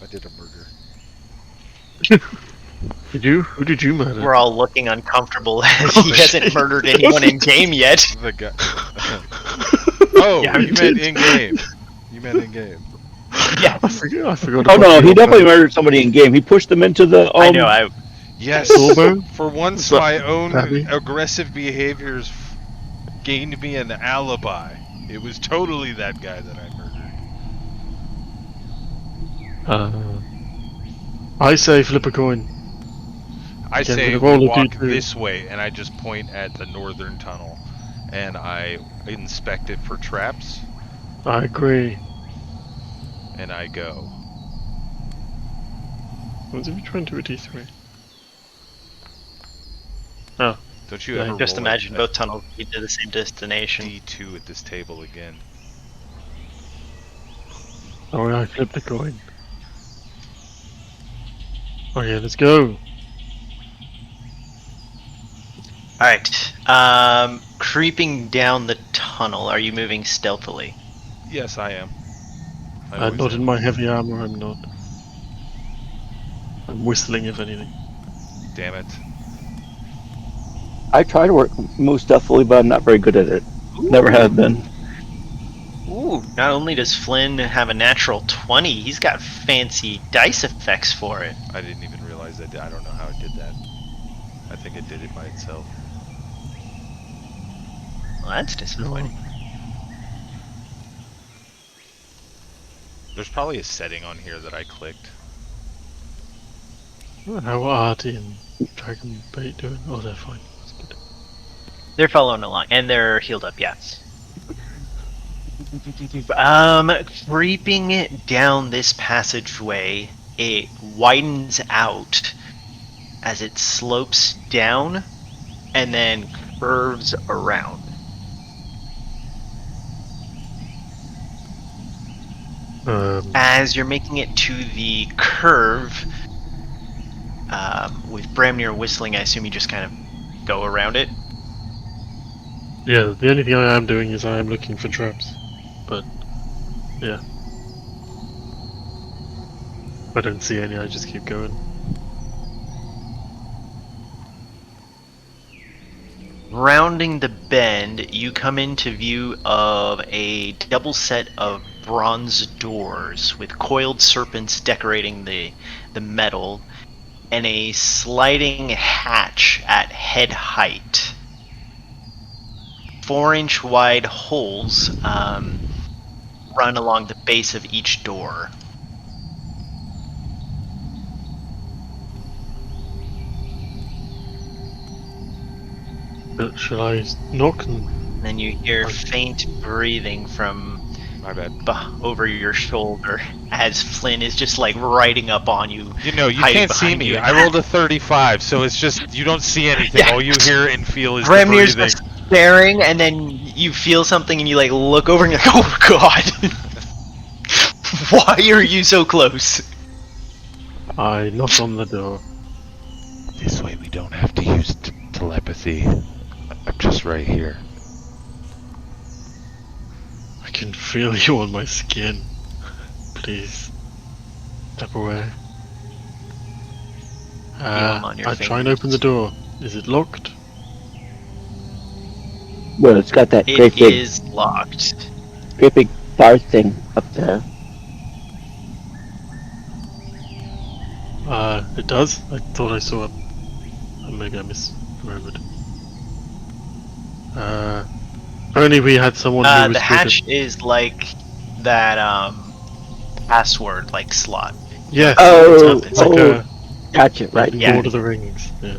I did a murder. Did you? Who did you murder? We're all looking uncomfortable as he hasn't murdered anyone in game yet. The guy. Oh, Yeah, you you meant did. in game. You meant in game. Yeah, I forgot. Oh about no, your he definitely murder. murdered somebody in game. He pushed them into the. I know. Yes. Sorbo? For once, Is that my own Babby? aggressive behaviors gained me an alibi. It was totally that guy that I murdered. I say flip a coin. I Again, say with a we roll of walk D2. this way, and I just point at the northern tunnel, and I inspect it for traps, I agree. and I go. What if you try and do a D3? Oh, Don't you Yeah, ever just roll imagine a both tunnels lead to the same destination. D2 at this table again? oh yeah, I flipped the coin. Okay, let's go. Alright. Creeping down the tunnel, are you moving stealthily? Yes, I am. I always Not am. in my heavy armor, I'm not. I'm whistling, if anything. Damn it. I try to move stealthily, but I'm not very good at it. Never have been. Ooh, not only does Flynn have a natural 20, he's got fancy dice effects for it. I didn't even realize I did. I don't know how it did that. I think it did it by itself. Well, that's disappointing. There's probably a setting on here that I clicked. How are Artie and Dragon Bait doing? Oh, they're fine. That's good. They're following along, and they're healed up, yes. Creeping down this passageway, it widens out as it slopes down and then curves around. As you're making it to the curve, with Bramnir whistling, I assume you just kind of go around it. Yeah, the only thing I am doing is I am looking for traps. But, yeah. If I don't see any, I just keep going. Rounding the bend, you come into view of a double set of bronze doors with coiled serpents decorating the metal, and a sliding hatch at head height. 4-inch wide holes run along the base of each door. Shall I knock? And Then you hear Fine. faint breathing from My bad. over your shoulder as Flynn is just like riding up on you. You know, you hiding can't see behind me. you. I rolled a 35, so it's just you don't see anything. Yeah. All you hear and feel is the Bramnir's breathing. just staring, and then you feel something, and you like look over, and you're like, "Oh God, why are you so close?" I knock on the door. This way we don't have to use telepathy. I'm just right here. I can feel you on my skin. Please, step away. Feel 'em on your I try and open the door. Is it locked? Well, it's got that It is locked. great big bar thing up there. It does? I thought I saw maybe I misremembered. Apparently we had someone who was The good hatch is like that password like slot. Yes, Oh, it's like a gotcha, right. in Yeah. Lord of the Rings, yeah.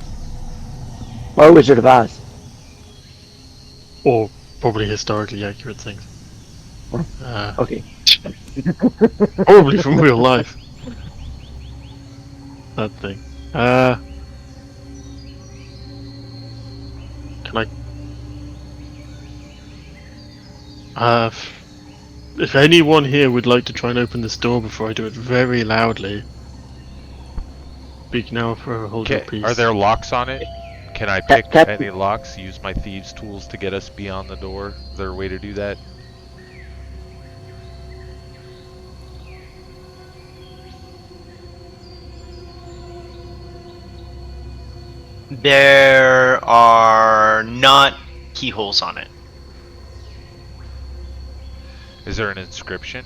Or Wizard of Oz. Or probably historically accurate things. Okay. Probably from real life. That thing. Can I? If anyone here would like to try and open this door before I do it very loudly, speak now or hold your peace. Are there locks on it? Can I pick any locks? Use my thieves' tools to get us beyond the door? Is there a way to do that? There are not keyholes on it. Is there an inscription?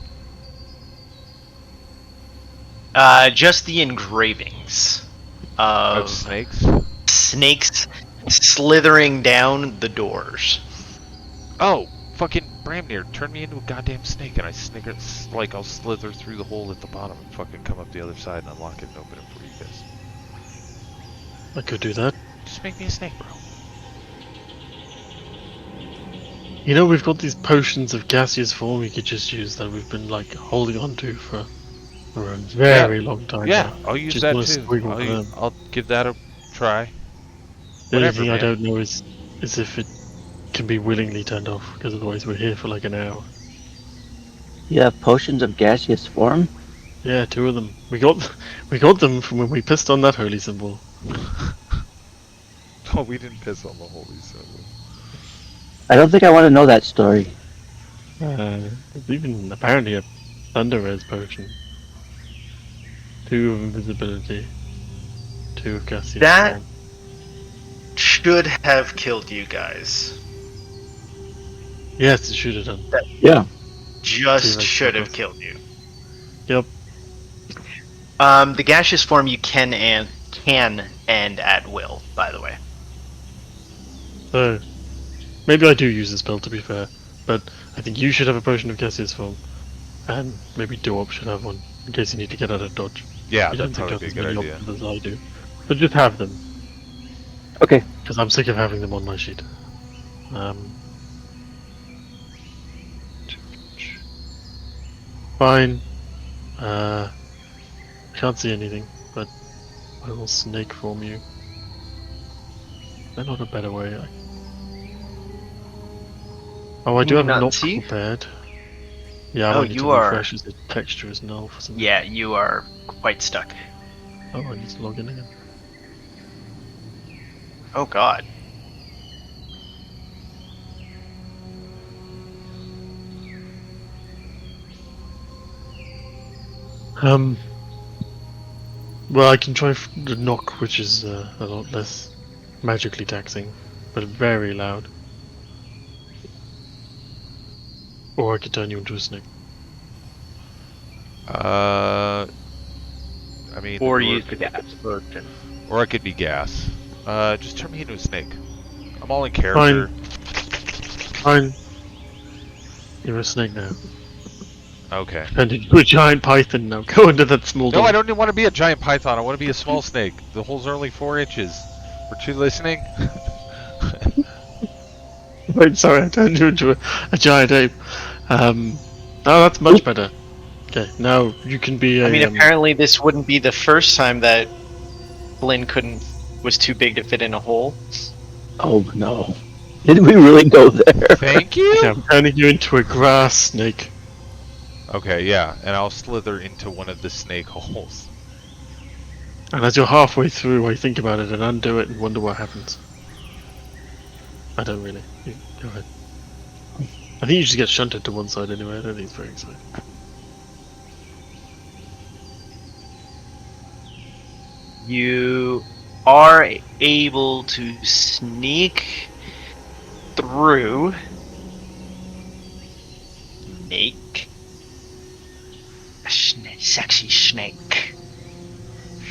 Just the engravings Of snakes? snakes slithering down the doors. Oh, fucking Bramnir, turn me into a goddamn snake and I'll slither through the hole at the bottom and fucking come up the other side and unlock it and open it for you guys. I could do that. Just make me a snake, bro. You know, we've got these potions of gaseous form we could just use that we've been like holding on to for a very long time Yeah, now. I'll use Just that wanna too. squiggle for them. I'll give that a try. The only Whatever, thing I man. don't know is if it can be willingly turned off, because otherwise we're here for like an hour. You have potions of gaseous form? Yeah, 2 of them. We got them from when we pissed on that holy symbol. Oh, we didn't piss on the holy symbol. I don't think I want to know that story. There's even apparently a thunder res potion. 2 of invisibility. 2 of gaseous That form. should have killed you guys. Yes, it should have done. Yeah. Just T-Rex should have knockoff. killed you. Yep. The gaseous form you can end at will, by the way. So, maybe I do use this spell to be fair, but I think you should have a potion of gaseous form, and maybe Doop should have one, in case you need to get out of dodge. Yeah, I don't that'd think I probably have be a as good many idea. options as I do. But just have them, Okay. because I'm sick of having them on my sheet. Fine. Can't see anything, but I will snake form you. Is there not a better way? Oh, I do have Not not see? prepared. Yeah, I Oh, might need you to are- refresh as the texture is null for some. Yeah, you are quite stuck. Oh, I need to log in again. Oh God. Well, I can try the knock, which is a lot less magically taxing, but very loud. Or I could turn you into a snake. I mean, Or the door- use the gas version. or I could be gas. Just turn me into a snake. I'm all in character. Fine. You're a snake now. Okay. Turned into a giant python now. Go into that small No, door. I don't want to be a giant python. I want to be a small snake. The holes are only 4 inches. Were you listening? Wait, sorry, I turned you into a giant ape. Oh, that's much better. Okay, now you can be a. I mean, apparently this wouldn't be the first time that Flynn was too big to fit in a hole. Oh no! Did we really go there? Thank Okay, you. I'm turning you into a grass snake. Okay, yeah, and I'll slither into one of the snake holes. And as you're halfway through, I think about it and undo it and wonder what happens. I don't really. Go ahead. I think you just get shunted to one side anyway. I don't think it's very exciting. You are able to sneak through, make a sexy snake.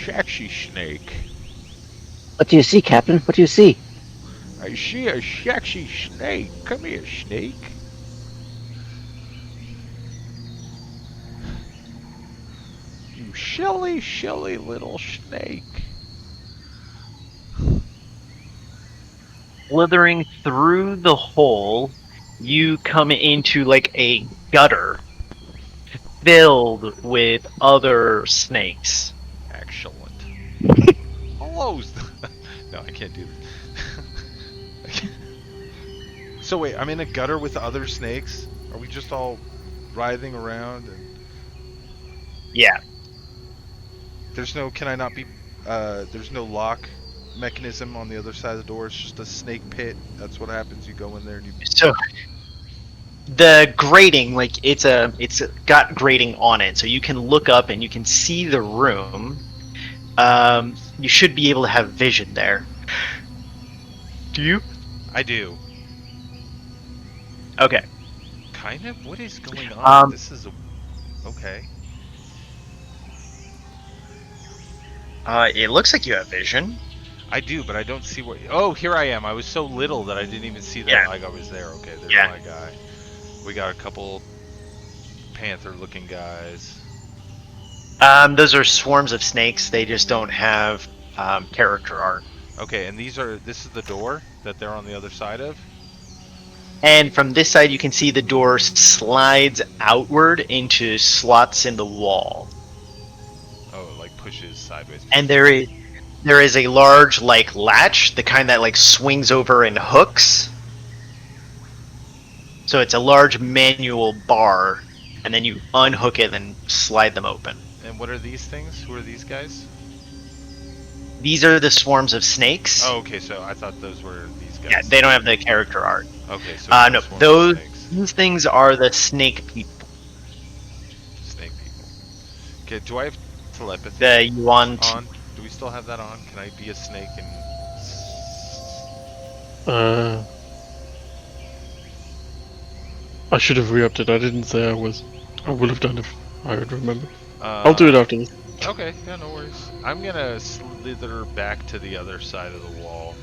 Sexy snake. What do you see, Captain? What do you see? I see a sexy snake. Come here, snake. You silly little snake. Slithering through the hole, you come into like a gutter filled with other snakes. Excellent. Hello. No, I can't do this. So wait, I'm in a gutter with other snakes? Are we just all writhing around? And Yeah. there's no, can I not be, there's no lock mechanism on the other side of the door. It's just a snake pit. That's what happens. You go in there and you. So the grating, like it's got grating on it, so you can look up and you can see the room. You should be able to have vision there. Do you? I do. Okay. Kind of. What is going on? This is a. Okay. It looks like you have vision. I do, but I don't see what. Oh, here I am. I was so little that I didn't even see that. Yeah. Like I was there. Okay, there's Yeah. my guy. We got a couple panther-looking guys. Those are swarms of snakes. They just don't have character art. Okay, and this is the door that they're on the other side of? And from this side, you can see the door slides outward into slots in the wall. Oh, it like pushes sideways. And there is a large like latch, the kind that like swings over and hooks. So it's a large manual bar, and then you unhook it and slide them open. And what are these things? Who are these guys? These are the swarms of snakes. Oh, okay, so I thought those were these guys. Yeah, they don't have the character art. Okay, so No, swarms of those snakes. these things are the snake people. Snake people. Okay, do I have telepathy The yuan. on? Do we still have that on? Can I be a snake and... I should have re-upped it. I didn't say I was. I would have done if I would remember. I'll do it after this. Okay, yeah, no worries. I'm gonna slither back to the other side of the wall.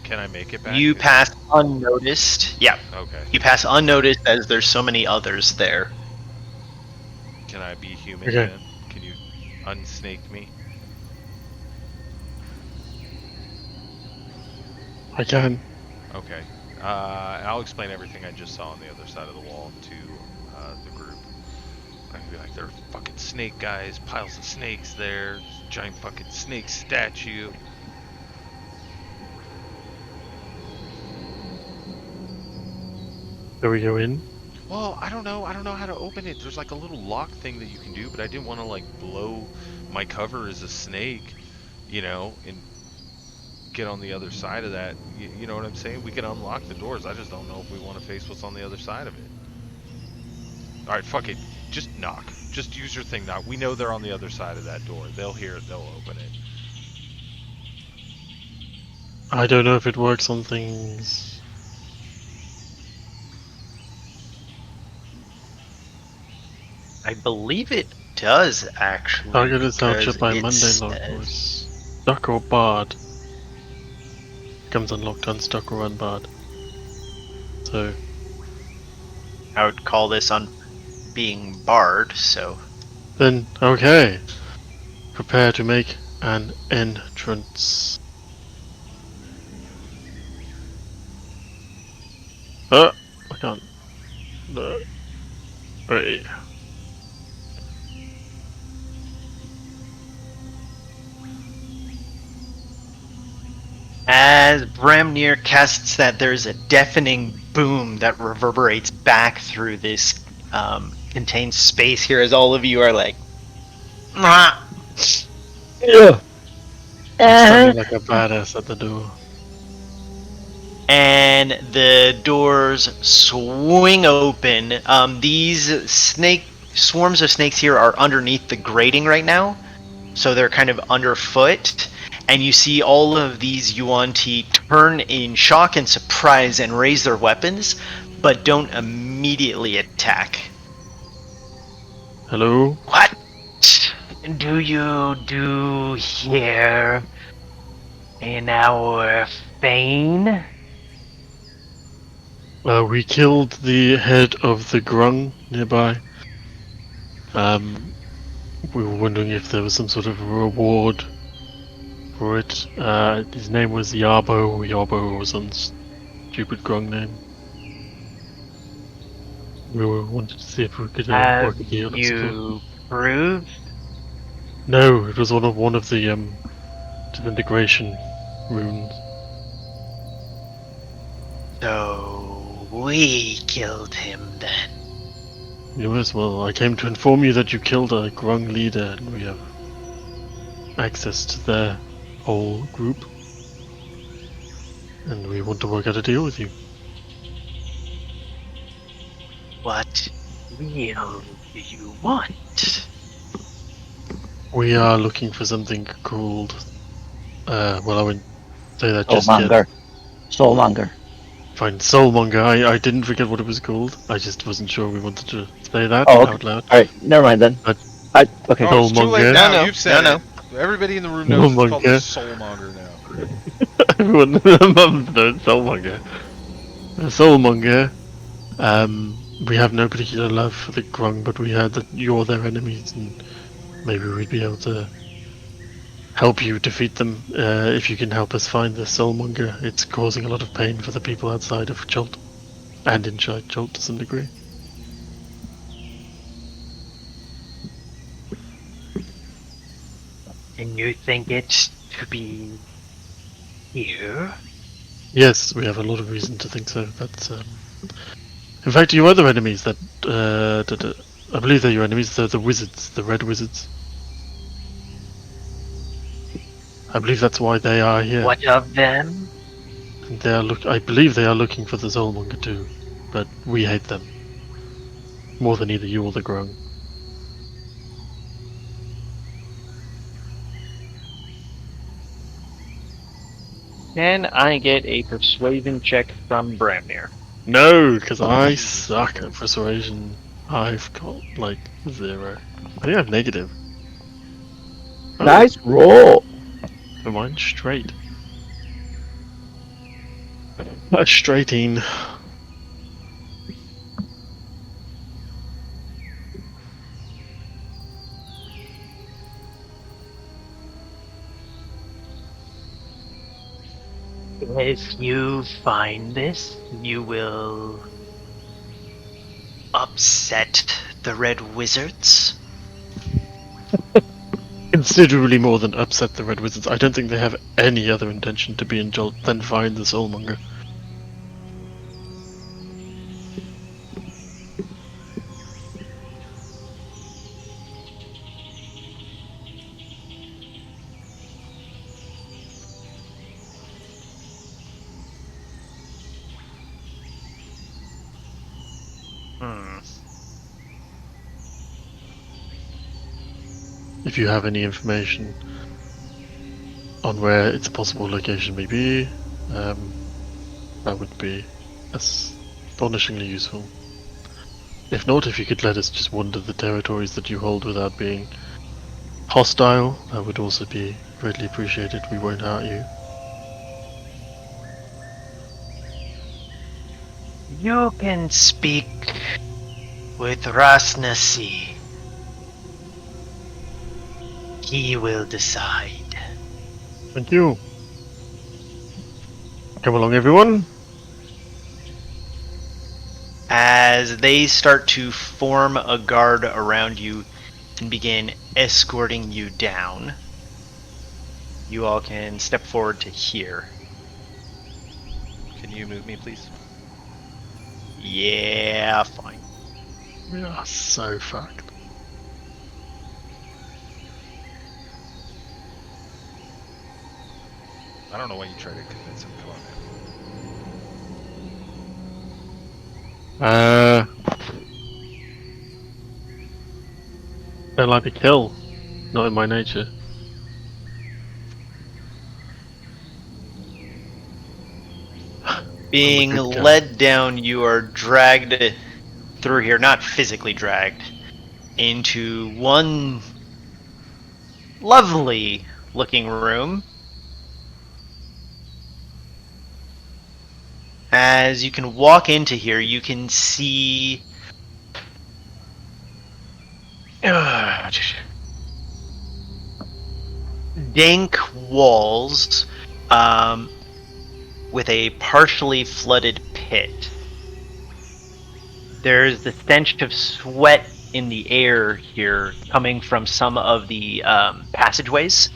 Can I make it back? You pass unnoticed. Yeah, Okay. you pass unnoticed as there's so many others there. Can I be human Okay. then? Can you unsnake me? I can. Okay. And I'll explain everything I just saw on the other side of the wall to the group. I can be like, there are fucking snake guys, piles of snakes there, giant fucking snake statue. Do we go in? Well, I don't know how to open it. There's like a little lock thing that you can do, but I didn't want to like blow my cover as a snake, you know, and get on the other side of that. You know what I'm saying? We can unlock the doors. I just don't know if we want to face what's on the other side of it. Alright, fuck it. Just knock. Just use your thing, knock. We know they're on the other side of that door. They'll hear it, they'll open it. I don't know if it works on things. I believe it does actually. Target is because captured by it mundane lock says- voice. Stuck or barred. Becomes unlocked, unstuck, or unbarred. So, I would call this on being barred. So then, okay. Prepare to make an entrance. I can't. Wait. As Bramnir casts that, there's a deafening boom that reverberates back through this contained space here as all of you are like, "Mwah." Yeah. I'm standing like a badass at the door. And the doors swing open. These swarms of snakes here are underneath the grating right now, so they're kind of underfoot. And you see all of these Yuan-Ti turn in shock and surprise and raise their weapons, but don't immediately attack. Hello? What do you do here in our fane? We killed the head of the Grung nearby. We were wondering if there was some sort of reward for it. His name was Yabo. Yabo was some stupid Grung name. We wanted to see if we could Have work a deal. you proved? No, it was one of the disintegration runes. So we killed him then. Yes, well, I came to inform you that you killed a Grung leader, and we have access to their whole group, and we want to work out a deal with you. What deal do you want? We are looking for something called. Well, I wouldn't say that just yet. Soulmonger. Soulmonger. Fine, Soulmonger. I didn't forget what it was called. I just wasn't sure we wanted to say that Oh, okay. out loud. All right, never mind then. But- Okay. Oh, it's too late Soulmonger. now. No, You've said no, it. Everybody in the room knows it's called the Soulmonger now. Everyone knows Soulmonger. Soulmonger. We have no particular love for the Grung, but we heard that you're their enemies, and maybe we'd be able to help you defeat them if you can help us find the Soulmonger. It's causing a lot of pain for the people outside of Chult, and inside Chult to some degree. And you think it to be here? Yes, we have a lot of reason to think so. That's in fact, your other enemies that I believe they're your enemies. They're the wizards, the red wizards. I believe that's why they are here. What of them? And they are I believe they are looking for the Soulmonger too, but we hate them more than either you or the Grung. Can I get a persuasion check from Bramnir? No, because I suck at persuasion. I've got like 0. I think I have negative. Oh, Nice roll. but mine's straight. A straighting. If you find this, you will upset the Red Wizards. Considerably more than upset the Red Wizards. I don't think they have any other intention to be in Jolt than find the Soulmonger. If you have any information on where its possible location may be, that would be astonishingly useful. If not, if you could let us just wander the territories that you hold without being hostile, that would also be greatly appreciated. We won't hurt you. You can speak with Rasnasi. He will decide. Thank you. Come along, everyone. as they start to form a guard around you and begin escorting you down. You all can step forward to here. Can you move me, please? Yeah, fine. We are so fucked. I don't know why you try to convince him. Come on, man. Don't like to kill. Not in my nature. Being good guy. led down, you are dragged through here, not physically dragged, into one lovely looking room. As you can walk into here, you can see dank walls with a partially flooded pit. There's the stench of sweat in the air here coming from some of the passageways,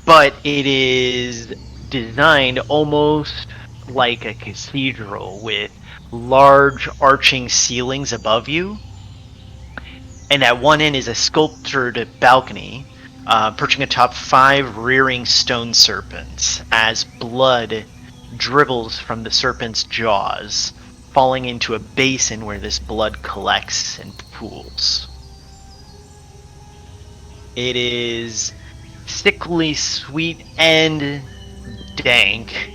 but it is designed almost like a cathedral with large arching ceilings above you. And at one end is a sculptured balcony, perching atop 5 rearing stone serpents, as blood dribbles from the serpent's jaws, falling into a basin where this blood collects and pools. It is sickly sweet and dank,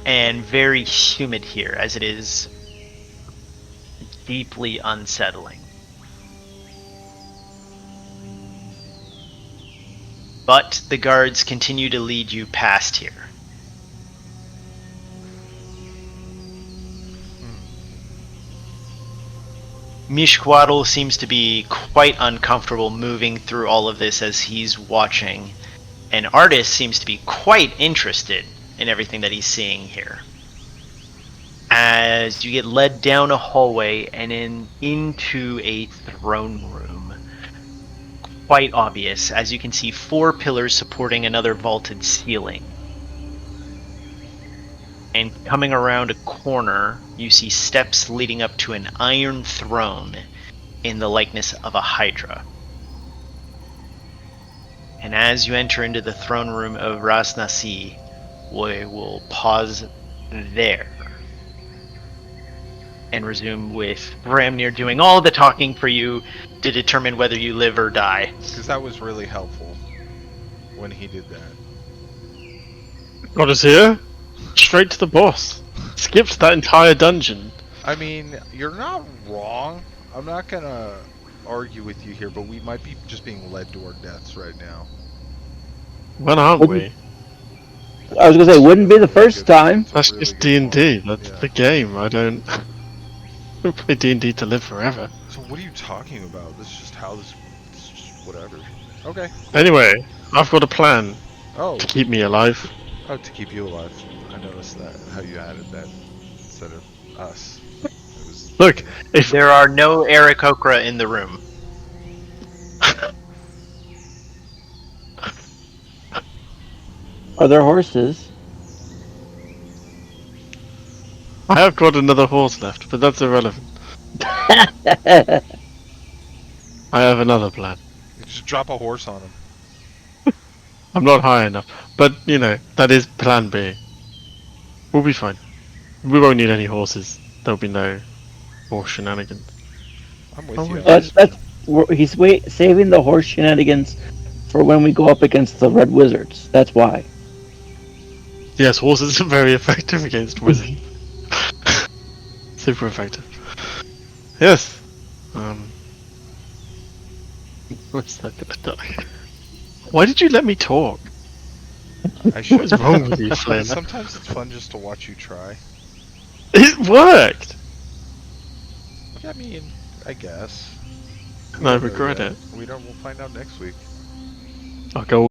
and very humid here, as it is deeply unsettling. But the guards continue to lead you past here. Mishquatl seems to be quite uncomfortable moving through all of this as he's watching, and Artist seems to be quite interested in everything that he's seeing here. As you get led down a hallway and into a throne room. Quite obvious, as you can see 4 pillars supporting another vaulted ceiling. And coming around a corner, you see steps leading up to an iron throne in the likeness of a hydra. And as you enter into the throne room of Ras Nasi, we will pause there and resume with Bramnir doing all the talking for you to determine whether you live or die. Because that was really helpful when he did that. Got us here? Straight to the boss. Skipped that entire dungeon. I mean, you're not wrong. I'm not gonna argue with you here, but we might be just being led to our deaths right now. When aren't we? I was gonna say, wouldn't be the first time. That's Really just good D&D. point. That's Yeah. the game. I don't play D&D to live forever. So what are you talking about? This is just how this is just whatever. Okay. Anyway, I've got a plan Oh. to keep me alive. Oh, to keep you alive. I noticed that. How you added that instead of us. It was. Look, if There are no Aarakocra in the room. Are there horses? I have got another horse left, but that's irrelevant. Are I have another plan. You just drop a horse on him. I'm not high enough, but you know that is Plan B. We'll be fine. We won't need any horses. There'll be no horse shenanigans. I'm with Oh, you. wait. he's saving the horse shenanigans for when we go up against the Red Wizards. That's why. Yes, horses are very effective against wizards. Super effective. Yes. What's that gonna do? Why did you let me talk? I should. What's wrong with you, Flynn? Sometimes it's fun just to watch you try. It worked! I mean, I guess. And I don't know regret yet. it. We'll find out next week. I'll go